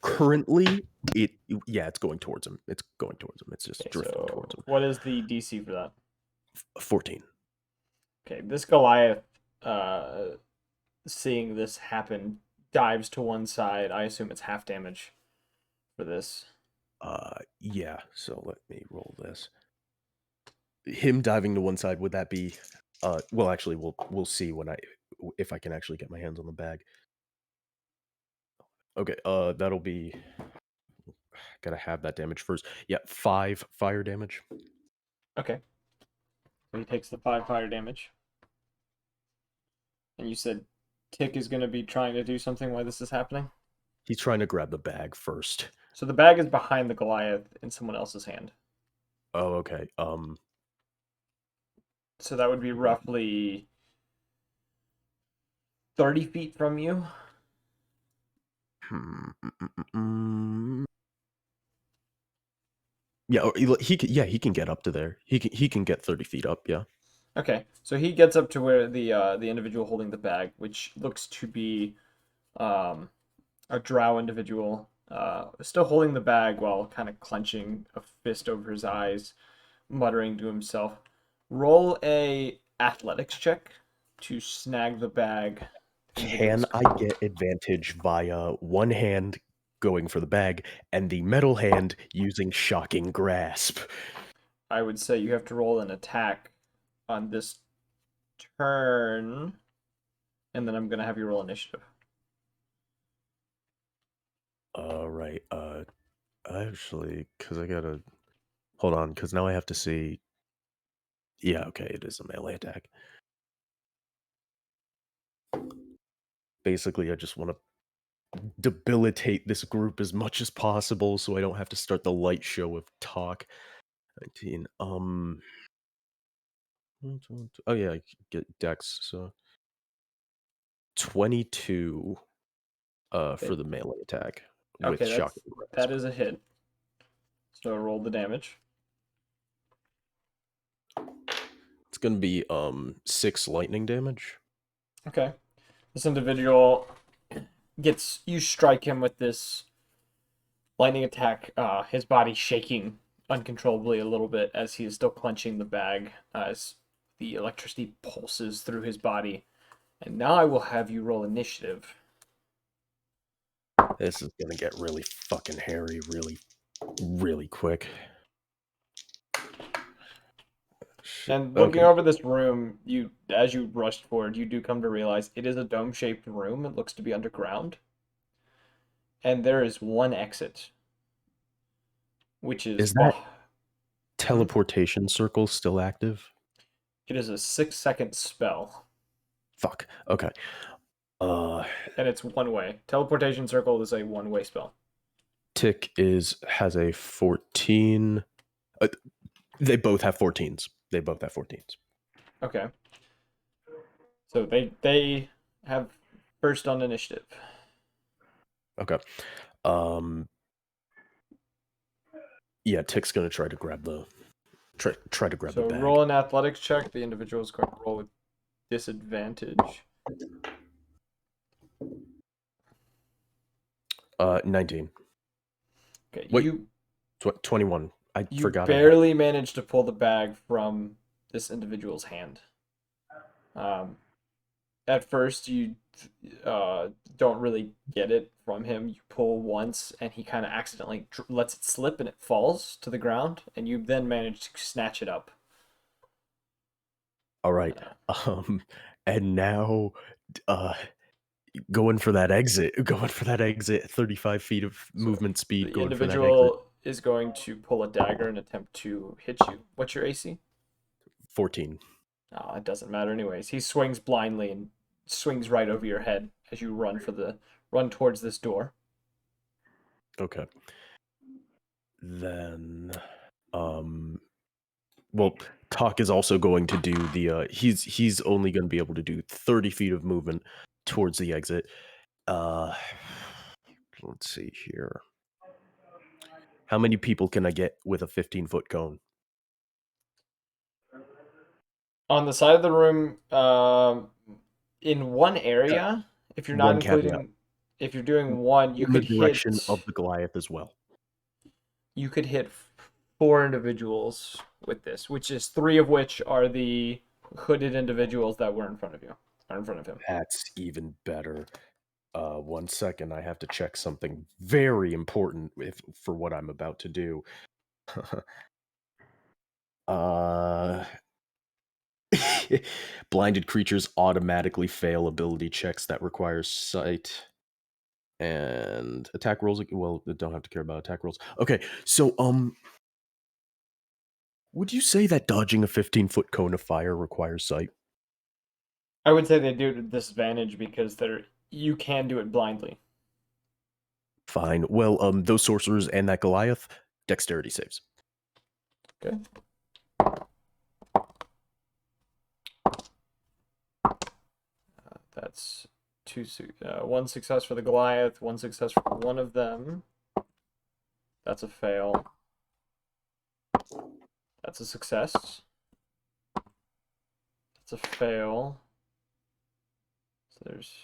Currently, it's going towards him. It's going towards him. It's just Okay, drifting so towards him. what is the DC for that? 14. Okay, this Goliath, seeing this happen, dives to one side. I assume it's half damage for this. Yeah. So let me roll this. Him diving to one side, would that be? Well, actually, we'll see if I can actually get my hands on the bag. Okay. That'll be. Gotta have that damage first. Yeah, 5 fire damage. Okay. So he takes the 5 fire damage. And you said Tick is going to be trying to do something while this is happening? He's trying to grab the bag first. So the bag is behind the Goliath in someone else's hand. Oh, okay. So that would be roughly 30 feet from you. Yeah, he can get up to there. He can get 30 feet up. Yeah. Okay, so he gets up to where the individual holding the bag, which looks to be a drow individual, still holding the bag while kind of clenching a fist over his eyes, muttering to himself. Roll a athletics check to snag the bag. Can I get advantage via one hand going for the bag and the metal hand using shocking grasp? I would say you have to roll an attack on this turn, and then I'm gonna have you roll initiative. Right. Actually, because I gotta hold on, because now I have to see. Yeah, okay, it is a melee attack. Basically, I just want to debilitate this group as much as possible, so I don't have to start the light show of talk. 19. Oh yeah, I get Dex. So 22. For the melee attack with Okay, shocking that grasp. is a hit. So roll the damage. It's gonna be 6 lightning damage. Okay. This individual you strike him with this lightning attack, his body shaking uncontrollably a little bit as he is still clenching the bag as the electricity pulses through his body. And now I will have you roll initiative. This is gonna get really fucking hairy really quick. And looking over this room, as you rushed forward, you do come to realize it is a dome-shaped room. It looks to be underground. And there is one exit, which Is that teleportation circle still active? It is a 6-second spell. Fuck. Okay. And it's one way. Teleportation circle is a one-way spell. Tick has a 14. They both have 14s. Okay. So they have first on initiative. Okay. Yeah, Tick's gonna try to grab the the So bag. roll an athletics check. The individual is going to roll with disadvantage. 19. Okay, Wait. 21. I forgot. You barely managed to pull the bag from this individual's hand. At first, you don't really get it from him. You pull once, and he kind of accidentally lets it slip, and it falls to the ground, and you then manage to snatch it up. All right. And now, going for that exit. 35 feet of movement speed. The Going for that exit. individual is going to pull a dagger and attempt to hit you. What's your AC? 14. Oh, it doesn't matter anyways. He swings blindly and swings right over your head as you run towards this door. Okay. Then, well, Talk is also going to do the. He's only going to be able to do 30 feet of movement towards the exit. Let's see here. How many people can I get with a 15-foot cone? On the side of the room, in one area, if you're not One including caveat. if you're doing one, you in the could direction hit. of the Goliath as well. You could hit 4 individuals with this, which is 3 of which are the hooded individuals that were in front of you, or in front of him. That's even better. 1 second, I have to check something very important for what I'm about to do. Blinded creatures automatically fail ability checks that require sight. And attack rolls, well, don't have to care about attack rolls. Okay, so, would you say that dodging a 15-foot cone of fire requires sight? I would say they do it at disadvantage because you can do it blindly. Fine. Well, those sorcerers and that Goliath, dexterity saves. Okay. That's 1 success for the Goliath, 1 success for one of them. That's a fail. That's a success. That's a fail. So there's...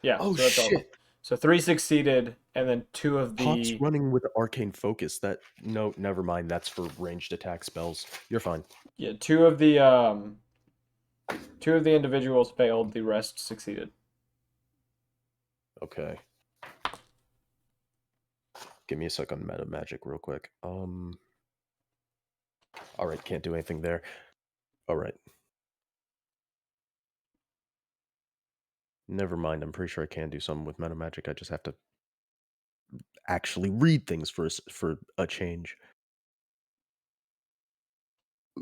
Yeah, Oh, so that's all. shit. So 3 succeeded, and then 2 of Pop's the... running with arcane focus. No, never mind. That's for ranged attack spells. You're fine. Yeah, 2 of the individuals failed, the rest succeeded. Okay. Give me a sec on meta magic real quick. Alright, can't do anything there. Alright. Never mind, I'm pretty sure I can do something with meta magic. I just have to actually read things for a change.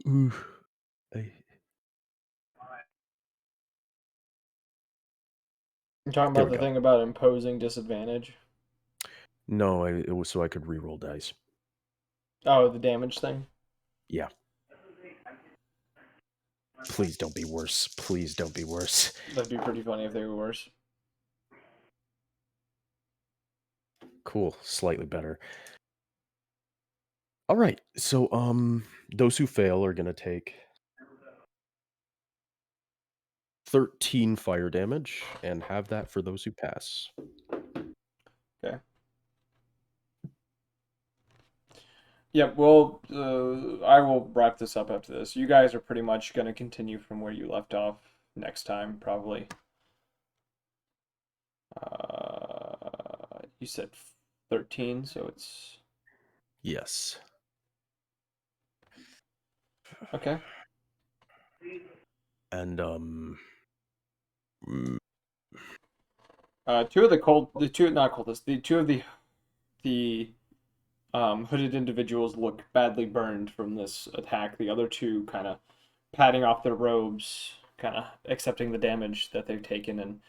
Ooh. You're talking There about we the go. thing about imposing disadvantage? No, it was so I could reroll dice. Oh, the damage thing? Yeah. Please don't be worse. Please don't be worse. That'd be pretty funny if they were worse. Cool. Slightly better. All right. So, those who fail are gonna take 13 fire damage, and have that for those who pass. Okay. Yep, well, I will wrap this up after this. You guys are pretty much going to continue from where you left off next time, probably. You said 13, so it's... Yes. Okay. And mm, Two of the two, not cultists, the two of the hooded individuals look badly burned from this attack. The other two kind of patting off their robes, kind of accepting the damage that they've taken and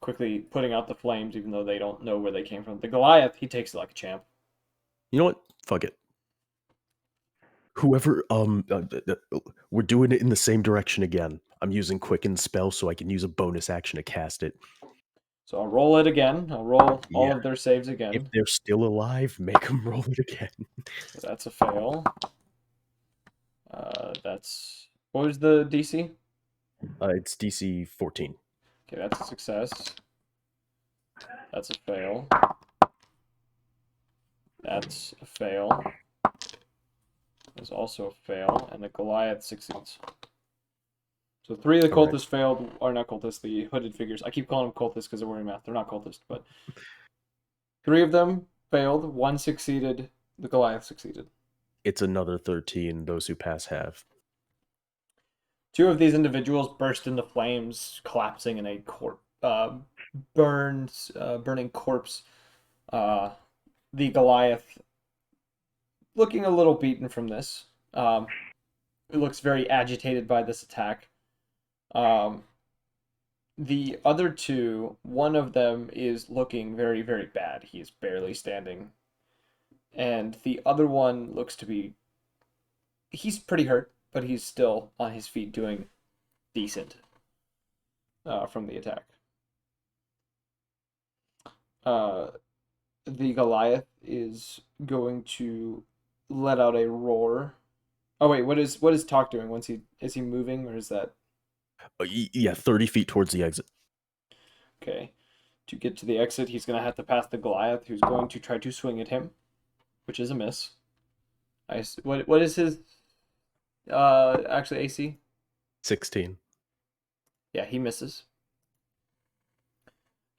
quickly putting out the flames, even though they don't know where they came from. The Goliath, he takes it like a champ. you know what? Fuck it. Whoever we're doing it in the same direction again. I'm using quicken spell so I can use a bonus action to cast it. So I'll roll it again. I'll roll all of their saves If again. they're still alive, make them roll it again. So that's a fail. That's... What was the DC? It's DC 14. Okay, that's a success. That's a fail. That's a fail. That's also a fail. And the Goliath succeeds. So 3 of the All right. cultists failed, or not cultists, the hooded figures. I keep calling them cultists because they're wearing math. They're not cultists, but 3 of them failed. 1 succeeded. The Goliath succeeded. It's another 13. Those who pass have. 2 of these individuals burst into flames, collapsing in a burning corpse. The Goliath, looking a little beaten from this. It looks very agitated by this attack. The other 2, one of them is looking very, very bad. He is barely standing. And the other one looks to be... He's pretty hurt, but he's still on his feet doing decent from the attack. The Goliath is going to let out a roar. Oh wait, what is Talk doing? Is he moving, or is that... Yeah, 30 feet towards the exit. Okay. To get to the exit, he's going to have to pass the Goliath, who's going to try to swing at him, which is a miss. What is his actually AC? 16. Yeah, he misses.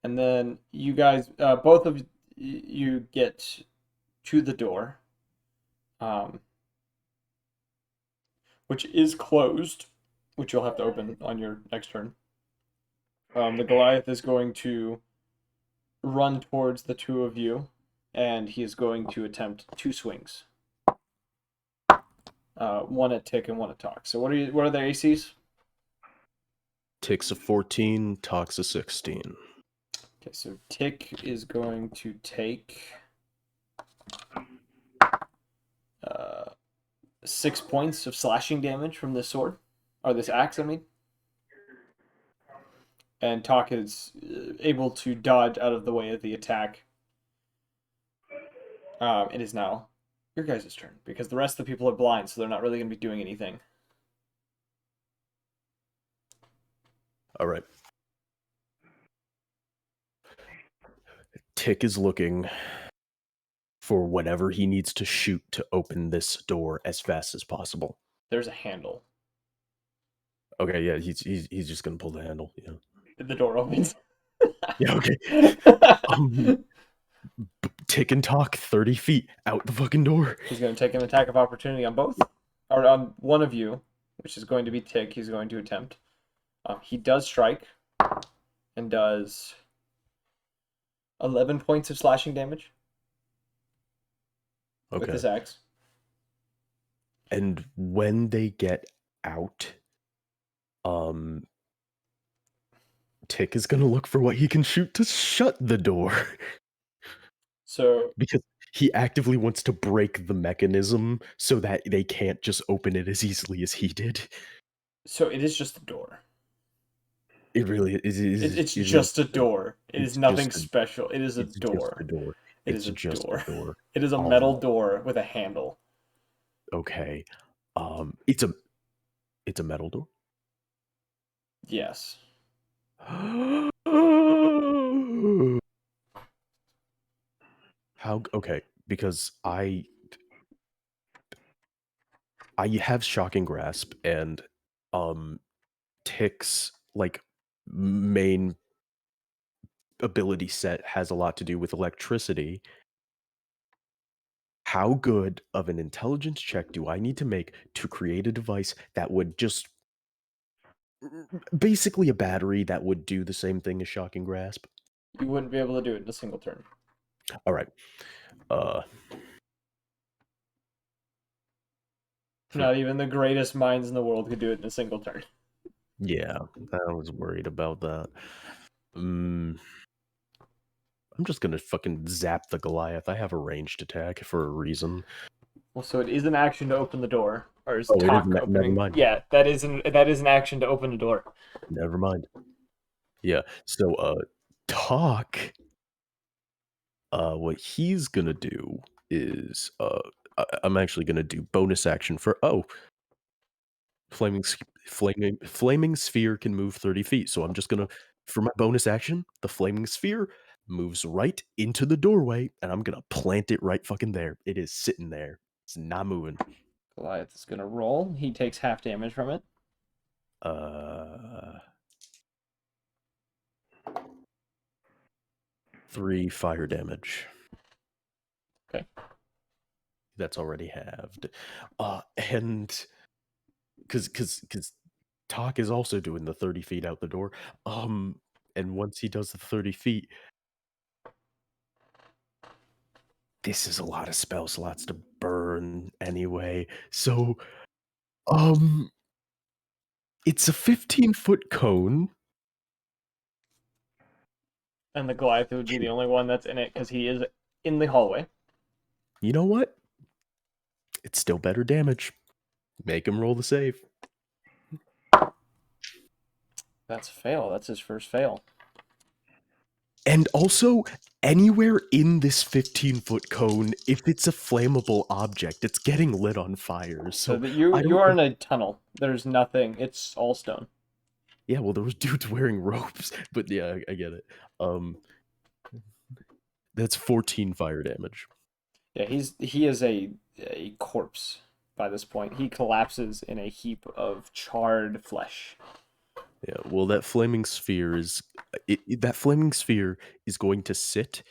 And then you guys, both of you get to the door, which is closed, which you'll have to open on your next turn. The Goliath is going to run towards the two of you, and he is going to attempt 2 swings. One at Tick and one at Talk. So what are their ACs? Tick's a 14, Talk's a 16. Okay, so Tick is going to take 6 points of slashing damage from this sword, or this axe, I mean. And Talk is able to dodge out of the way of the attack. It is now your guys' turn, because the rest of the people are blind, so they're not really going to be doing anything. All right. Tick is looking for whatever he needs to shoot to open this door as fast as possible. There's a handle. Okay, yeah, he's just gonna pull the handle. Yeah. The door opens. Yeah. Okay. Tick and Talk 30 feet out the fucking door. He's going to take an attack of opportunity on both, or on one of you, which is going to be Tick. He's going to attempt. He does strike, and does 11 points of slashing damage with his axe. And when they get out, Tick is gonna look for what he can shoot to shut the door. So Because he actively wants to break the mechanism so that they can't just open it as easily as he did. So it is just a door. It really is. It's just a door. It is nothing special. It is a It's door. just a door. It It's is a just door. a door. It is a metal door with a handle. Okay. It's a metal door. Yes. How? Okay, because I have shocking grasp, and Tick's like main ability set has a lot to do with electricity. How good of an intelligence check do I need to make to create a device that would just basically a battery that would do the same thing as shocking grasp? You wouldn't be able to do it in a single turn. All right. Not even the greatest minds in the world could do it in a single turn. Yeah, I was worried about that. I'm just gonna fucking zap the Goliath. I have a ranged attack for a reason. Well, so it is an action to open the door, or is Oh, it is Talk never opening? mind. Yeah, that is an action to open the door. Never mind. Yeah. So, Talk. What he's gonna do is, I'm actually gonna do bonus action for flaming sphere can move 30 feet. So I'm just gonna, for my bonus action, the flaming sphere moves right into the doorway, and I'm gonna plant it right fucking there. It is sitting there. It's not moving. Goliath is gonna roll. He takes half damage from it. 3 fire damage. Okay. That's already halved. And because Talk is also doing the 30 feet out the door. And once he does the 30 feet, this is a lot of spell slots to burn anyway. So, it's a 15-foot cone. And the Goliath would be the only one that's in it because he is in the hallway. You know what? It's still better damage. Make him roll the save. That's a fail. That's his first fail. And also, anywhere in this 15-foot cone, if it's a flammable object, it's getting lit on fire. So you are in a tunnel. There's nothing. It's all stone. Yeah, well, there was dudes wearing ropes, but yeah, I get it. That's 14 fire damage. Yeah, he is a corpse by this point. He collapses in a heap of charred flesh. Yeah, well, that flaming sphere is that flaming sphere is going to sit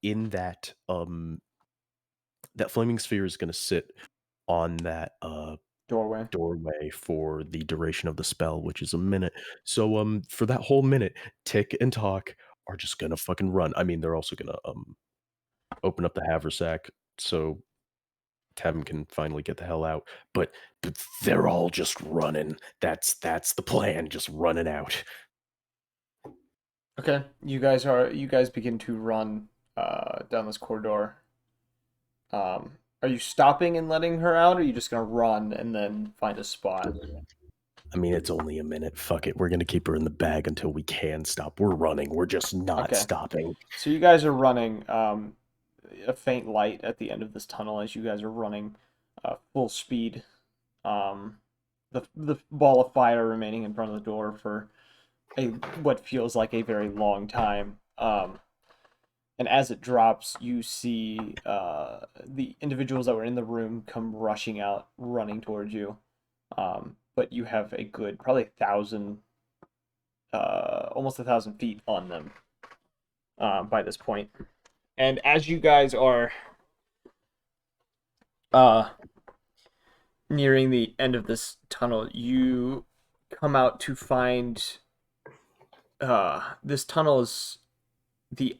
in that that flaming sphere is going to sit on that Doorway. doorway for the duration of the spell, which is a minute. So for that whole minute, Tick and Talk are just gonna fucking run. I mean, they're also gonna open up the haversack so Tem can finally get the hell out. But they're all just running. That's the plan, just running out. Okay, you guys begin to run down this corridor. Are you stopping and letting her out, or are you just gonna run and then find a spot? I mean, it's only a minute. Fuck it. We're gonna keep her in the bag until we can stop. We're running. We're just not Okay. stopping. So you guys are running. A faint light at the end of this tunnel as you guys are running full speed. The ball of fire remaining in front of the door for what feels like a very long time. And as it drops, you see the individuals that were in the room come rushing out, running towards you. But you have a good, probably 1,000, almost 1,000 feet on them by this point. And as you guys are nearing the end of this tunnel, you come out to find this tunnel is the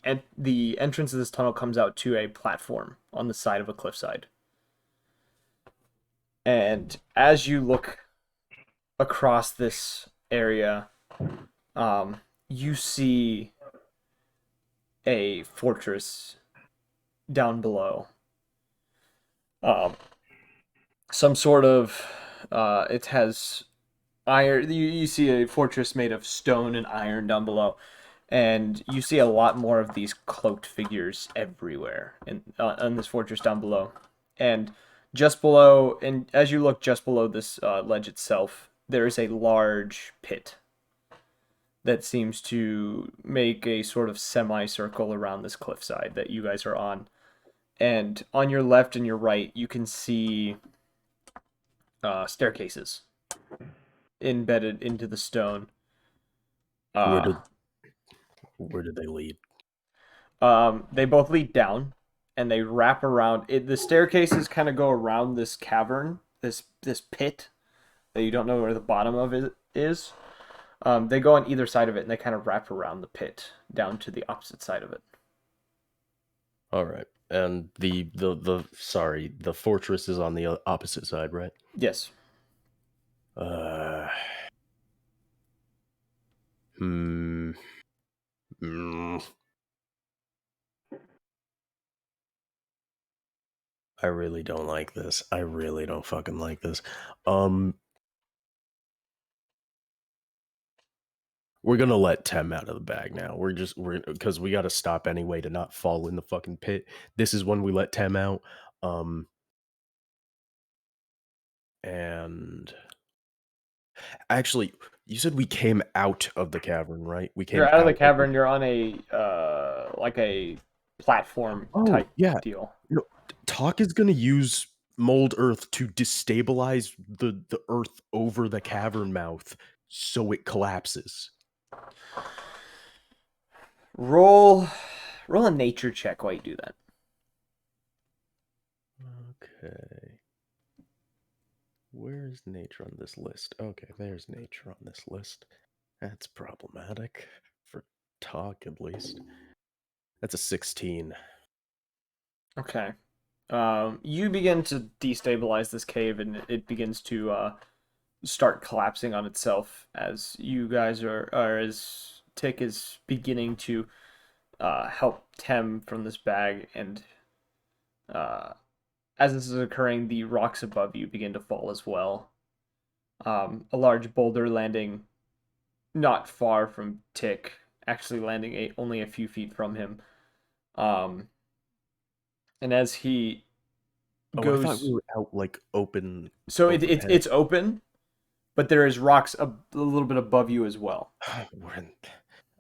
entrance of this tunnel comes out to a platform on the side of a cliffside. And as you look across this area, you see a fortress down below. Some sort of it has iron. You see a fortress made of stone and iron down below, and you see a lot more of these cloaked figures everywhere on this fortress down below. And just below, and as you look just below this ledge itself, there is a large pit that seems to make a sort of semicircle around this cliffside that you guys are on. And on your left and your right, you can see staircases embedded into the stone. Where did they lead? They both lead down, and they wrap around. The staircases kind of go around this cavern, this pit that you don't know where the bottom of it is. They go on either side of it, and they kind of wrap around the pit down to the opposite side of it. All right. And the fortress is on the opposite side, right? Yes. I really don't like this. I really don't fucking like this. We're gonna let Tem out of the bag now. We're because we gotta stop anyway to not fall in the fucking pit. This is when we let Tem out. And actually, you said we came out of the cavern, right? We came You're out of the cavern. You're on a like a platform type deal. You know, Talk is gonna use mold earth to destabilize the earth over the cavern mouth so it collapses. Roll a nature check while you do that. Okay. Where's nature on this list? Okay, there's nature on this list. That's problematic. For Talk, at least. That's a 16. Okay. You begin to destabilize this cave, and it begins to start collapsing on itself as you guys are as Tick is beginning to help Tem from this bag, and as this is occurring, the rocks above you begin to fall as well. A large boulder landing not far from Tick, actually landing only a few feet from him. And as he goes, I thought we were out like open. So it's open, but there is rocks a little bit above you as well.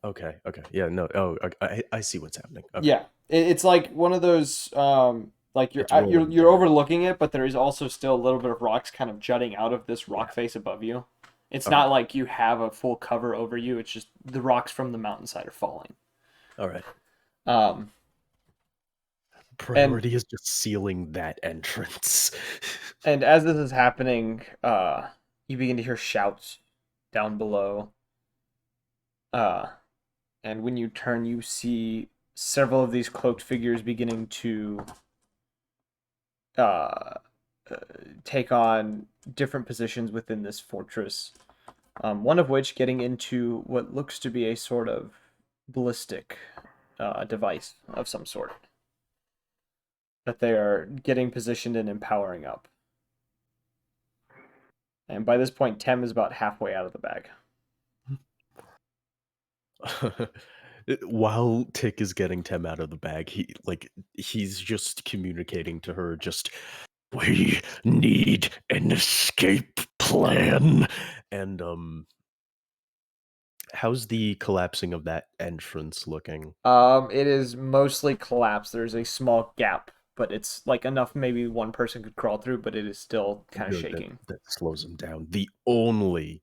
Okay, yeah, no. Oh, I see what's happening. Okay. Yeah, It's like one of those like It's rolling you're down. overlooking it, but there is also still a little bit of rocks kind of jutting out of this rock face above you. It's Okay. not like you have a full cover over you. It's just the rocks from the mountainside are falling. All right. Um, Priority is just sealing that entrance. and as this is happening, you begin to hear shouts down below. Uh, and when you turn, you see several of these cloaked figures beginning to uh, take on different positions within this fortress. One of which getting into what looks to be a sort of ballistic device of some sort that they are getting positioned and empowering up. And by this point, Tem is about halfway out of the bag. While Tick is getting Tem out of the bag, he's just communicating to her just, we need an escape plan. And how's the collapsing of that entrance looking? It is mostly collapsed. There's a small gap, but it's like enough maybe one person could crawl through, but it is still kind of Good, shaking. that slows him down. The only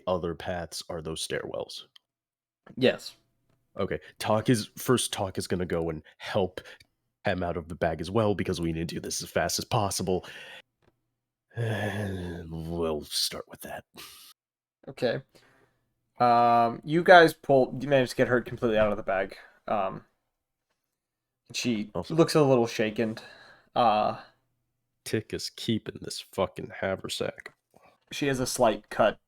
other paths are those stairwells. Yes. Okay, Talk is gonna go and help Tem out of the bag as well, because we need to do this as fast as possible. And we'll start with that. Okay. You guys you managed to get her completely out of the bag. She Also, looks a little shaken. Tick is keeping this fucking haversack. She has a slight cut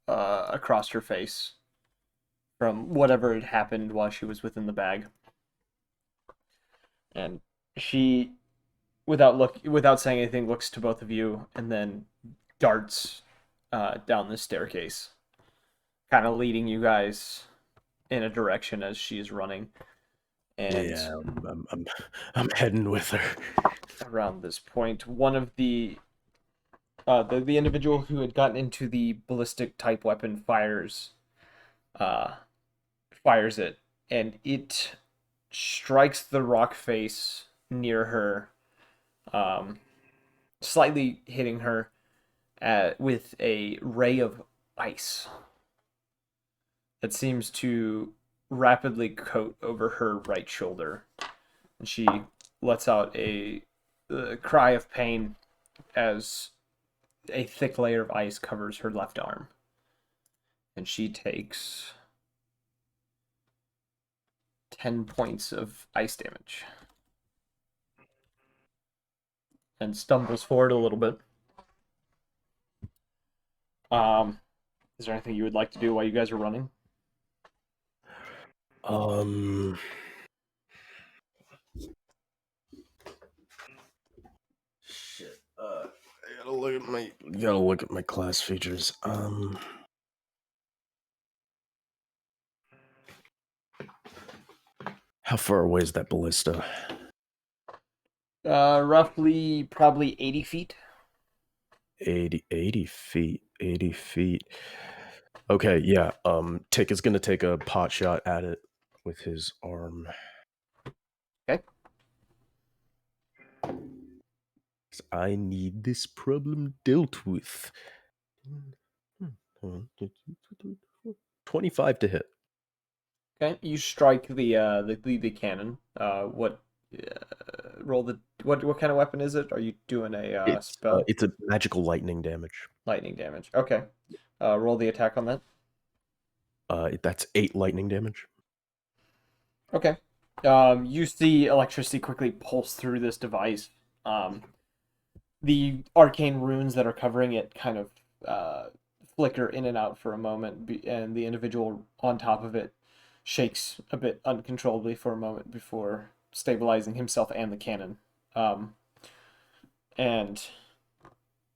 across her face from whatever had happened while she was within the bag. And she, without saying anything, looks to both of you and then darts down the staircase, kind of leading you guys in a direction as she is running. And Yeah, I'm heading with her. around this point, one of the individual who had gotten into the ballistic type weapon fires it, and it strikes the rock face near her, slightly hitting her with a ray of ice that seems to rapidly coat over her right shoulder. And she lets out a cry of pain as a thick layer of ice covers her left arm. And she takes 10 points of ice damage. And stumbles forward a little bit. Is there anything you would like to do while you guys are running? Shit. I gotta look at my class features. How far away is that ballista? Roughly, probably 80 feet. 80 feet. 80 feet. Okay, yeah. Tick is gonna take a pot shot at it with his arm. Okay. I need this problem dealt with. 25 to hit. Okay, you strike the cannon. Roll the what kind of weapon is it? Are you doing a spell? It's a magical lightning damage. Lightning damage. Okay. Roll the attack on that. That's 8 lightning damage. Okay. You see electricity quickly pulse through this device. The arcane runes that are covering it kind of flicker in and out for a moment, and the individual on top of it shakes a bit uncontrollably for a moment before stabilizing himself and the cannon. And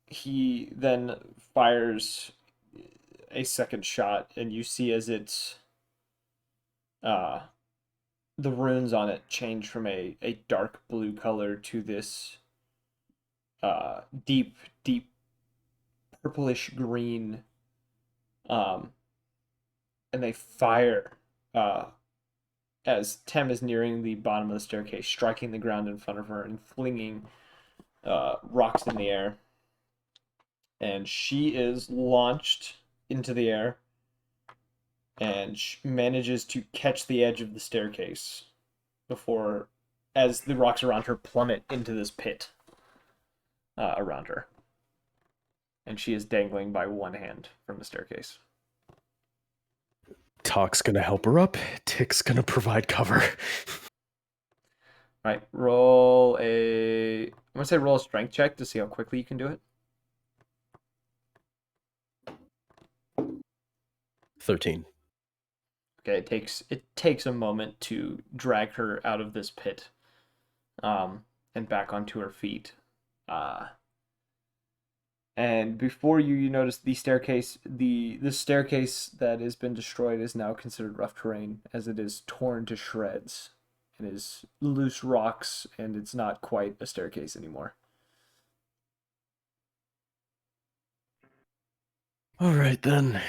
he then fires a second shot, and you see as it's the runes on it change from a dark blue color to this deep purplish green, and they fire as Tem is nearing the bottom of the staircase, striking the ground in front of her and flinging rocks in the air. And she is launched into the air and manages to catch the edge of the staircase before, as the rocks around her plummet into this pit around her. And she is dangling by one hand from the staircase. Talk's gonna help her up. Tick's gonna provide cover. Right, roll a... I'm going to say roll a strength check to see how quickly you can do it. 13. Okay, it takes a moment to drag her out of this pit, and back onto her feet. And before you notice the staircase, the staircase that has been destroyed is now considered rough terrain, as it is torn to shreds. It is loose rocks, and it's not quite a staircase anymore. All right then.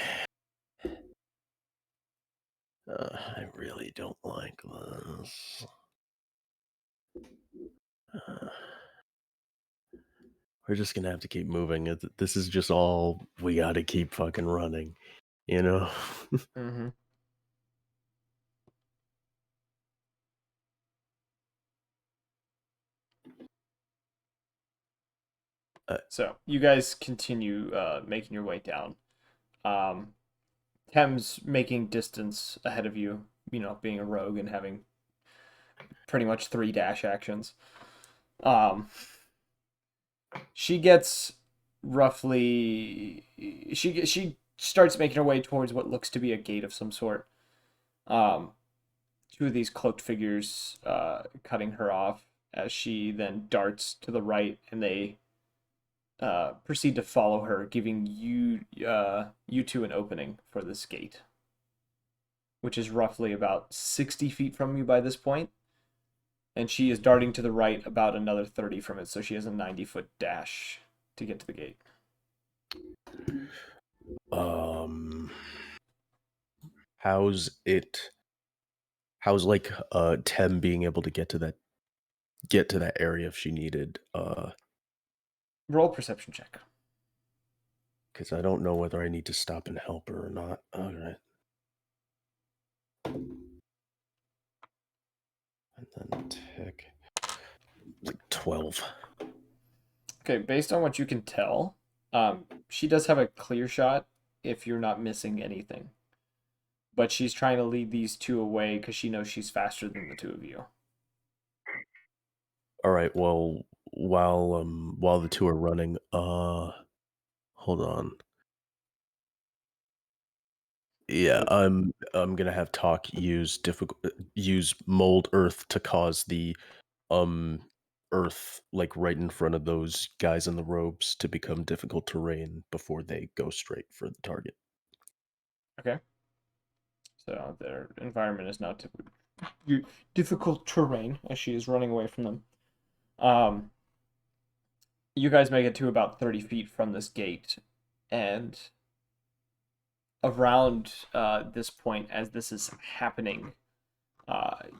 I really don't like this. We're just gonna have to keep moving. This is just all we gotta keep fucking running, you know? Mm-hmm. So you guys continue making your way down. Tem's making distance ahead of you, being a rogue and having pretty much 3 dash actions. She gets roughly... She starts making her way towards what looks to be a gate of some sort. 2 of these cloaked figures cutting her off as she then darts to the right, and they proceed to follow her, giving you two an opening for this gate, which is roughly about 60 feet from you by this point, and she is darting to the right about another 30 from it, so she has a 90-foot dash to get to the gate. How's like Tem being able to get to that area if she needed? Roll perception check. Because I don't know whether I need to stop and help her or not. All right. And then tick. Like 12. Okay, based on what you can tell, she does have a clear shot if you're not missing anything. But she's trying to lead these 2 away because she knows she's faster than the 2 of you. All right. Well, while the 2 are running, hold on. Yeah, I'm gonna have Talk use mold earth to cause the earth like right in front of those guys in the robes to become difficult terrain before they go straight for the target. Okay. So their environment is now difficult terrain as she is running away from them. You guys make it to about 30 feet from this gate, and around this point, as this is happening,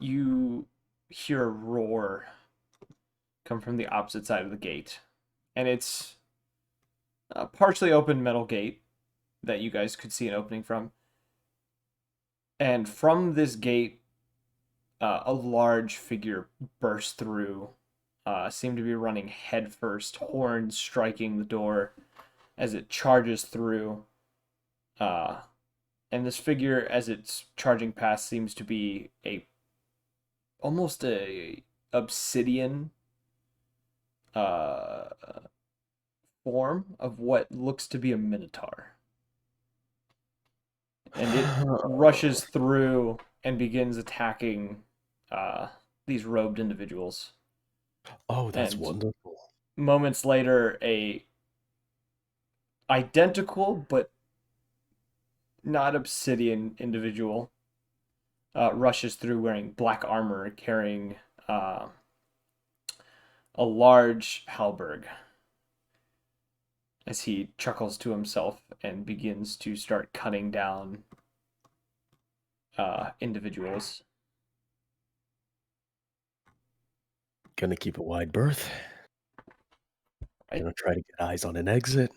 you hear a roar come from the opposite side of the gate, and it's a partially open metal gate that you guys could see an opening from. And from this gate, a large figure bursts through, seemed to be running headfirst, horns striking the door as it charges through. And this figure, as it's charging past, seems to be almost a obsidian form of what looks to be a minotaur. And it rushes through and begins attacking these robed individuals. Oh, that's And wonderful. moments later, a identical but not obsidian individual rushes through wearing black armor, carrying a large halberd, as he chuckles to himself and begins to start cutting down individuals. Gonna keep a wide berth. Right. Gonna try to get eyes on an exit.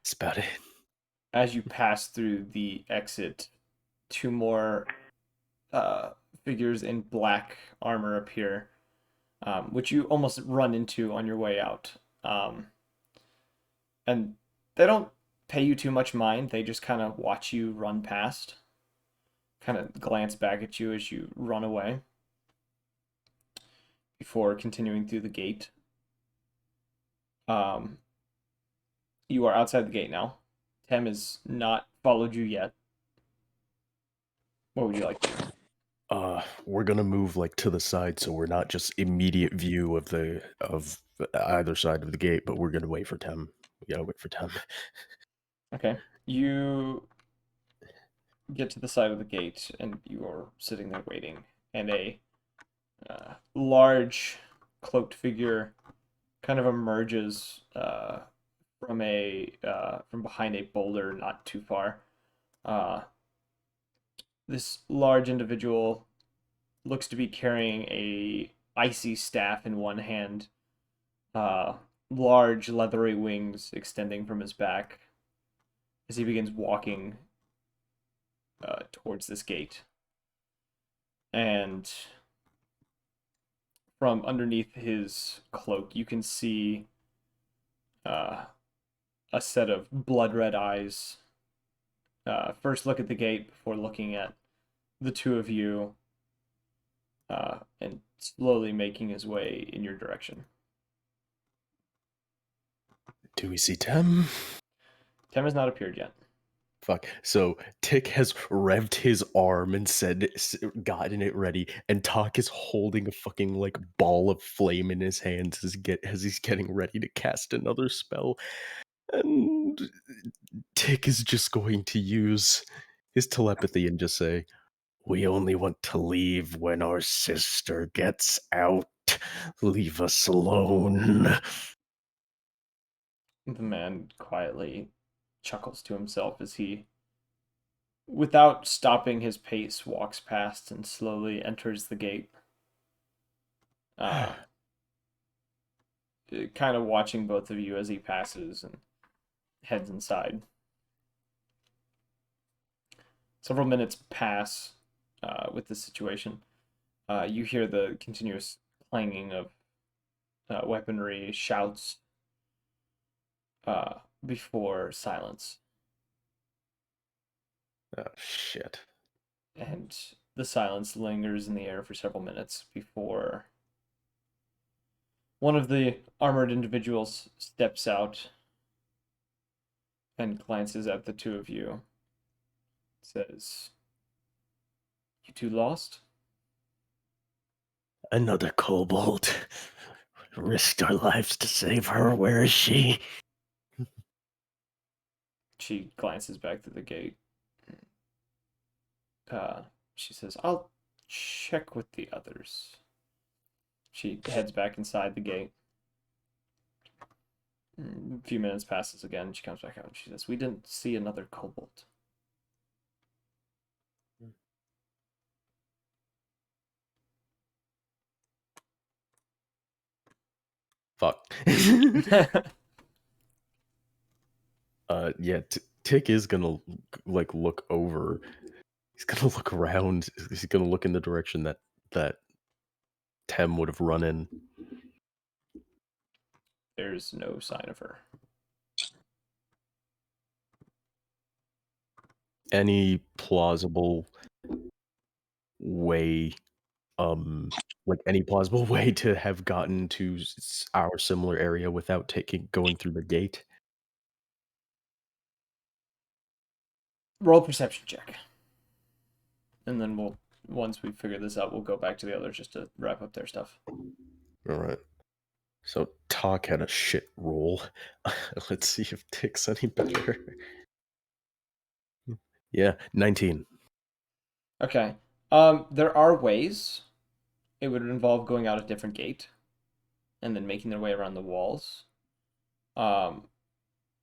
That's about it. As you pass through the exit, two more figures in black armor appear, which you almost run into on your way out. And they don't pay you too much mind. They just kind of watch you run past, kind of glance back at you as you run away before continuing through the gate. You are outside the gate now. Tem has not followed you yet. What would you like to do? We're gonna move like to the side, so we're not just immediate view of either side of the gate, but we're gonna wait for Tem. We gotta wait for Tem. Okay. You get to the side of the gate, and you are sitting there waiting, and a large cloaked figure kind of emerges from from behind a boulder not too far. This large individual looks to be carrying a icy staff in one hand, large leathery wings extending from his back as he begins walking towards this gate. And from underneath his cloak, you can see a set of blood red eyes. First look at the gate before looking at the two of you, and slowly making his way in your direction. Do we see Tem? Tem has not appeared yet. Fuck. So Tick has revved his arm and gotten it ready, and Talk is holding a fucking like ball of flame in his hands as he's getting ready to cast another spell. And Tick is just going to use his telepathy and just say, "We only want to leave when our sister gets out. Leave us alone." The man quietly chuckles to himself as he, without stopping his pace, walks past and slowly enters the gate. Kind of watching both of you as he passes and heads inside. Several minutes pass with this situation. You hear the continuous clanging of weaponry, shouts, before silence. Oh, shit. And the silence lingers in the air for several minutes before one of the armored individuals steps out and glances at the two of you. Says, "You two lost?" Another kobold. Risked our lives to save her. Where is she? She glances back through the gate. She says, "I'll check with the others." She heads back inside the gate. A few minutes passes again. She comes back out. She says, "We didn't see another kobold." Fuck. Yeah, Tick is gonna like look over. He's gonna look around. He's gonna look in the direction that Tem would have run in. There's no sign of her. Any plausible way, like any plausible way to have gotten to our similar area without going through the gate? Roll a perception check. And then once we figure this out, we'll go back to the others just to wrap up their stuff. All right. So Talk had a shit roll. Let's see if Tick's any better. Yeah, 19. Okay. There are ways. It would involve going out a different gate and then making their way around the walls.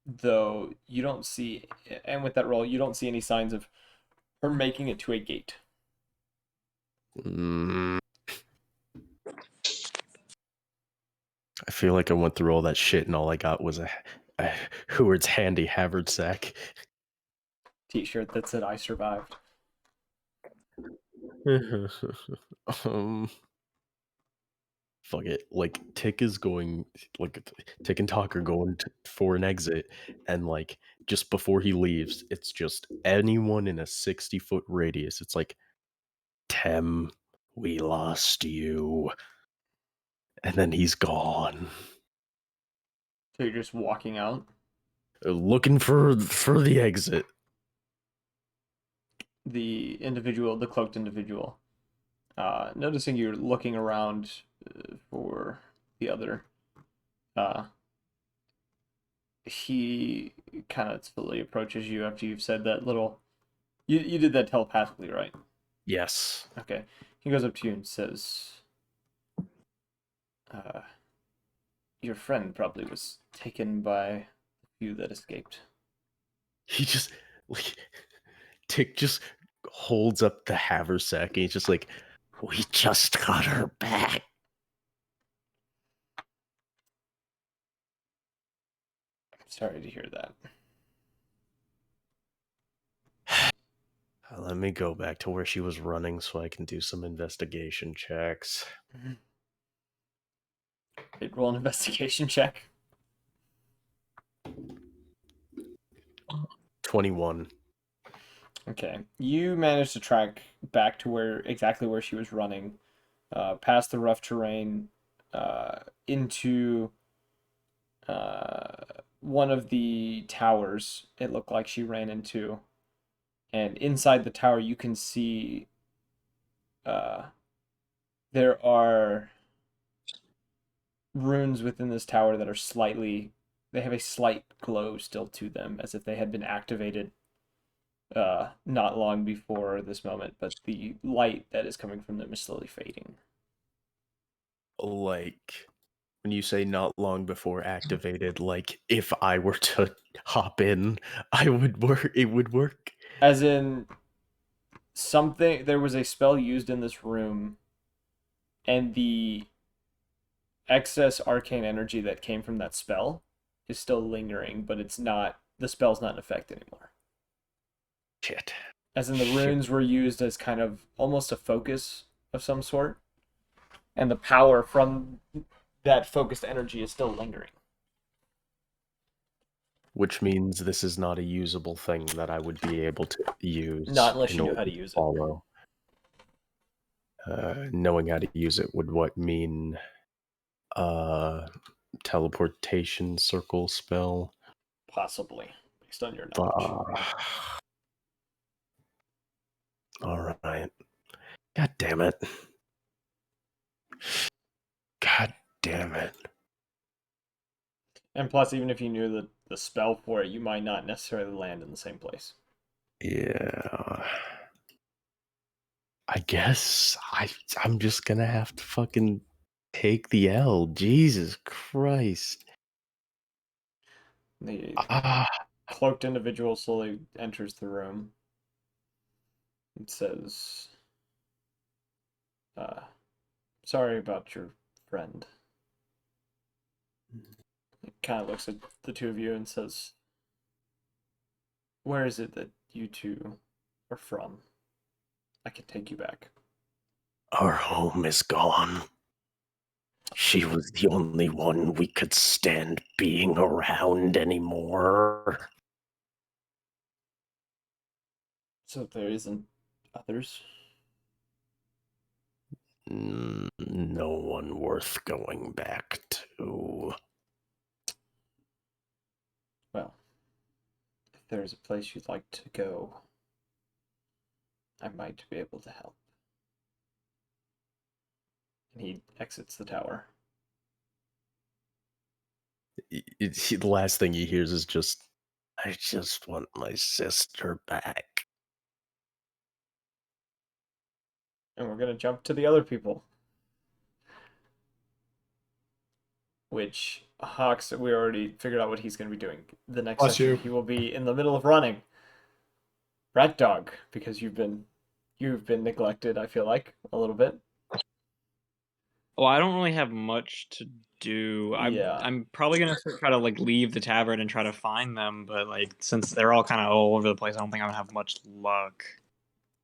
Though you don't see, and with that roll, you don't see any signs of her making it to a gate. I feel like I went through all that shit and all I got was a Heward's handy haversack. T-shirt that said "I survived." Fuck it. Like Tick is going, like Tick and Talk are going for an exit, and like just before he leaves, it's just anyone in a 60-foot radius. It's like, Tem, we lost you, and then he's gone. So you're just walking out. Looking for the exit. The cloaked individual, noticing you're looking around for the other, he kind of slowly approaches you after you've said that little. You did that telepathically, right? Yes. Okay. He goes up to you and says, "Your friend probably was taken by a few that escaped." He just like Tick just holds up the haversack and he's just like, we just got her back. I'm sorry to hear that. Let me go back to where she was running so I can do some investigation checks. Roll an investigation check. 21. Okay. You managed to track back to exactly where she was running, past the rough terrain, into one of the towers it looked like she ran into. And inside the tower, you can see there are runes within this tower that are they have a slight glow still to them, as if they had been activated not long before this moment, but the light that is coming from them is slowly fading. Like, when you say not long before activated, like, if I were to hop in, it would work? As in, there was a spell used in this room, and the excess arcane energy that came from that spell is still lingering, but the spell's not in effect anymore. Shit. As in, the runes were used as kind of almost a focus of some sort, and the power from that focused energy is still lingering. Which means this is not a usable thing that I would be able to use. Not unless you knew how to use it. Follow. Knowing how to use it would what mean? Teleportation circle spell? Possibly, based on your knowledge. Alright. God damn it. God damn it. And plus, even if you knew the spell for it, you might not necessarily land in the same place. Yeah. I guess I'm just gonna have to fucking take the L. Jesus Christ. The cloaked individual slowly enters the room. It says, "Sorry about your friend." It kind of looks at the two of you and says, "Where is it that you two are from? I can take you back." Our home is gone. She was the only one we could stand being around anymore. So there isn't others? No one worth going back to. Well, if there's a place you'd like to go, I might be able to help. And he exits the tower. The last thing he hears is just, I just want my sister back. And we're going to jump to the other people. Which, Hawks, we already figured out what he's going to be doing. The next session, he will be in the middle of running. Rat Dog, because you've been neglected, I feel like, a little bit. Well, I don't really have much to do. Yeah. I'm probably gonna try to like leave the tavern and try to find them, but like since they're all kind of all over the place, I don't think I'm gonna have much luck.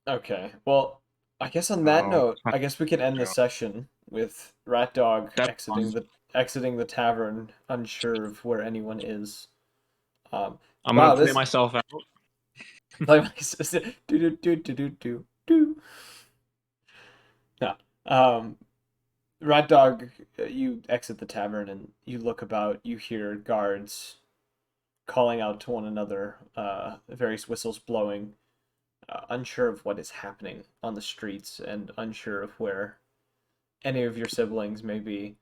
Okay. Well, I guess on that Oh, note, I guess we can end the session with Rat Dog that's exiting fine. the tavern, unsure of where anyone is. I'm Wow, gonna clear this myself out. play my do do do do do do do. Yeah. Rat Dog, you exit the tavern and you look about. You hear guards calling out to one another, various whistles blowing, unsure of what is happening on the streets and unsure of where any of your siblings may be.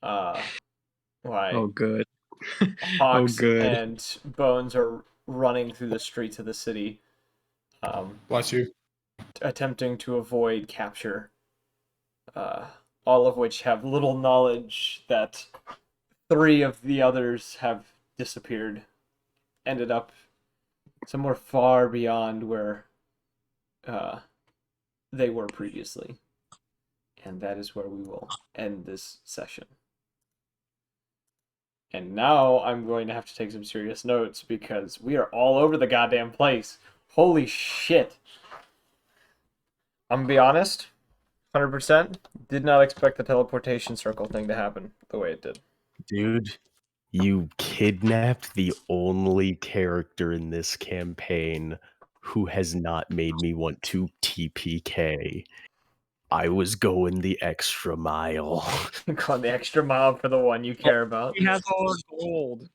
Why Oh, good. Oh, Hawks good. and Bones are running through the streets of the city, Bless you. attempting to avoid capture. Uh, all of which have little knowledge that three of the others have disappeared, ended up somewhere far beyond where they were previously. And that is where we will end this session. And now I'm going to have to take some serious notes because we are all over the goddamn place. Holy shit. I'm gonna be honest, 100%, did not expect the teleportation circle thing to happen the way it did. Dude, you kidnapped the only character in this campaign who has not made me want to TPK. I was going the extra mile. Going the extra mile for the one you care about. He has all our gold.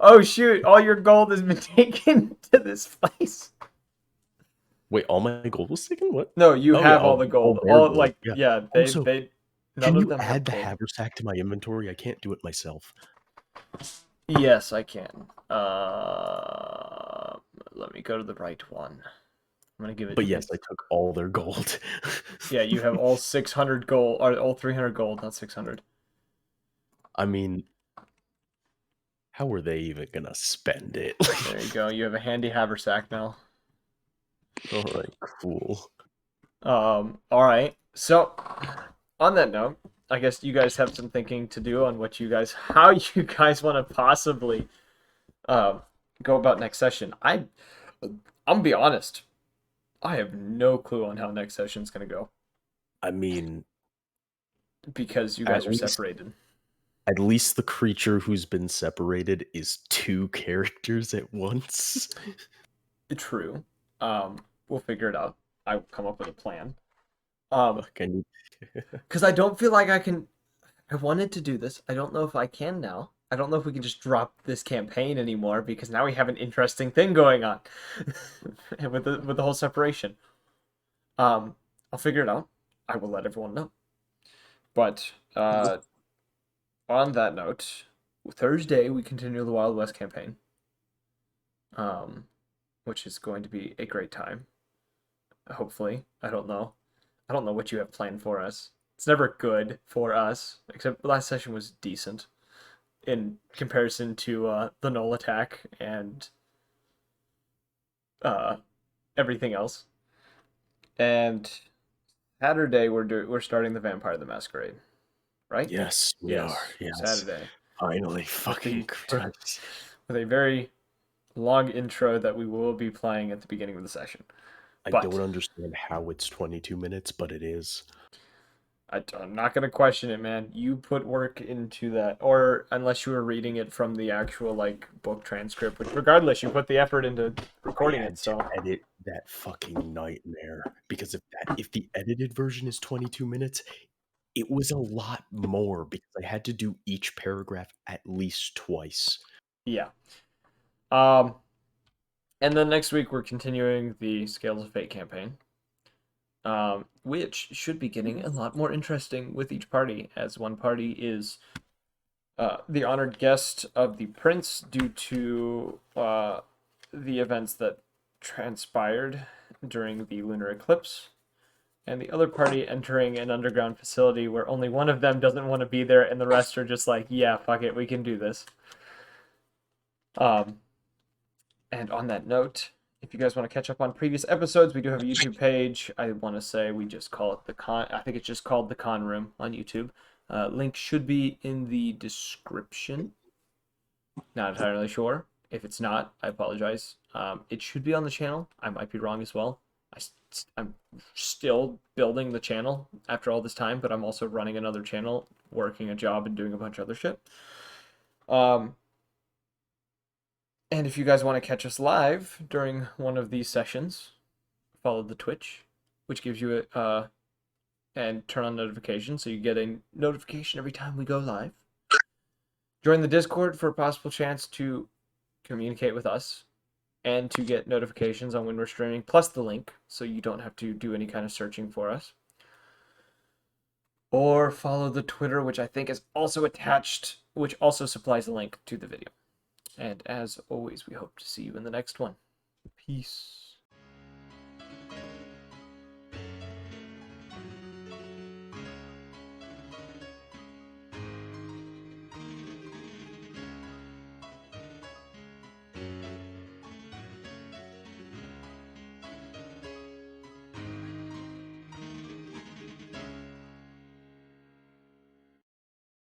Oh shoot, all your gold has been taken to this place. Wait, all my gold was taken? What? No, you Oh, yeah, have all the gold. their All gold, like yeah. yeah, Also, they none can of you them have add the gold. haversack to my inventory? I can't do it myself. Yes, I can. Let me go to the right one. I'm gonna give it. But yes, I took all their gold. Yeah, you have all 600 gold, or all 300 gold, not 600. I mean, how were they even gonna spend it? There you go. You have a handy haversack now. All right, cool. All right. So, on that note, I guess you guys have some thinking to do on how you guys want to possibly, go about next session. I'm gonna be honest. I have no clue on how next session's gonna go I mean, because you guys are separated. at least the creature who's been separated is two characters at once. True. We'll figure it out. I'll come up with a plan. Can Because I don't feel like I can. I wanted to do this. I don't know if I can now. I don't know if we can just drop this campaign anymore because now we have an interesting thing going on with the whole separation. I'll figure it out. I will let everyone know. But on that note, Thursday we continue the Wild West campaign, which is going to be a great time. Hopefully, I don't know what you have planned for us. It's never good for us, except last session was decent in comparison to the null attack and everything else. And Saturday we're starting the Vampire the Masquerade, right? Yes, we are. Yes. Saturday. Finally, fucking Christ. With a very long intro that we will be playing at the beginning of the session. I don't understand how it's 22 minutes, but it is. I'm not going to question it, man. You put work into that, or unless you were reading it from the actual like book transcript, which regardless, you put the effort into recording it. So edit that fucking nightmare because if the edited version is 22 minutes, it was a lot more because I had to do each paragraph at least twice. Yeah. And then next week we're continuing the Scales of Fate campaign. Which should be getting a lot more interesting with each party, as one party is the honored guest of the prince due to the events that transpired during the lunar eclipse, and the other party entering an underground facility where only one of them doesn't want to be there, and the rest are just like, yeah, fuck it, we can do this. And on that note, If you guys want to catch up on previous episodes, we do have a YouTube page. I want to say we just call it the Con. I think it's just called the Con Room on YouTube. Link should be in the description. Not entirely sure. If it's not, I apologize. It should be on the channel. I might be wrong as well. I'm still building the channel after all this time, but I'm also running another channel, working a job, and doing a bunch of other shit. And if you guys want to catch us live during one of these sessions, follow the Twitch, which gives you and turn on notifications so you get a notification every time we go live. Join the Discord for a possible chance to communicate with us and to get notifications on when we're streaming, plus the link, so you don't have to do any kind of searching for us. Or follow the Twitter, which I think is also attached, which also supplies a link to the video. And as always, we hope to see you in the next one. Peace.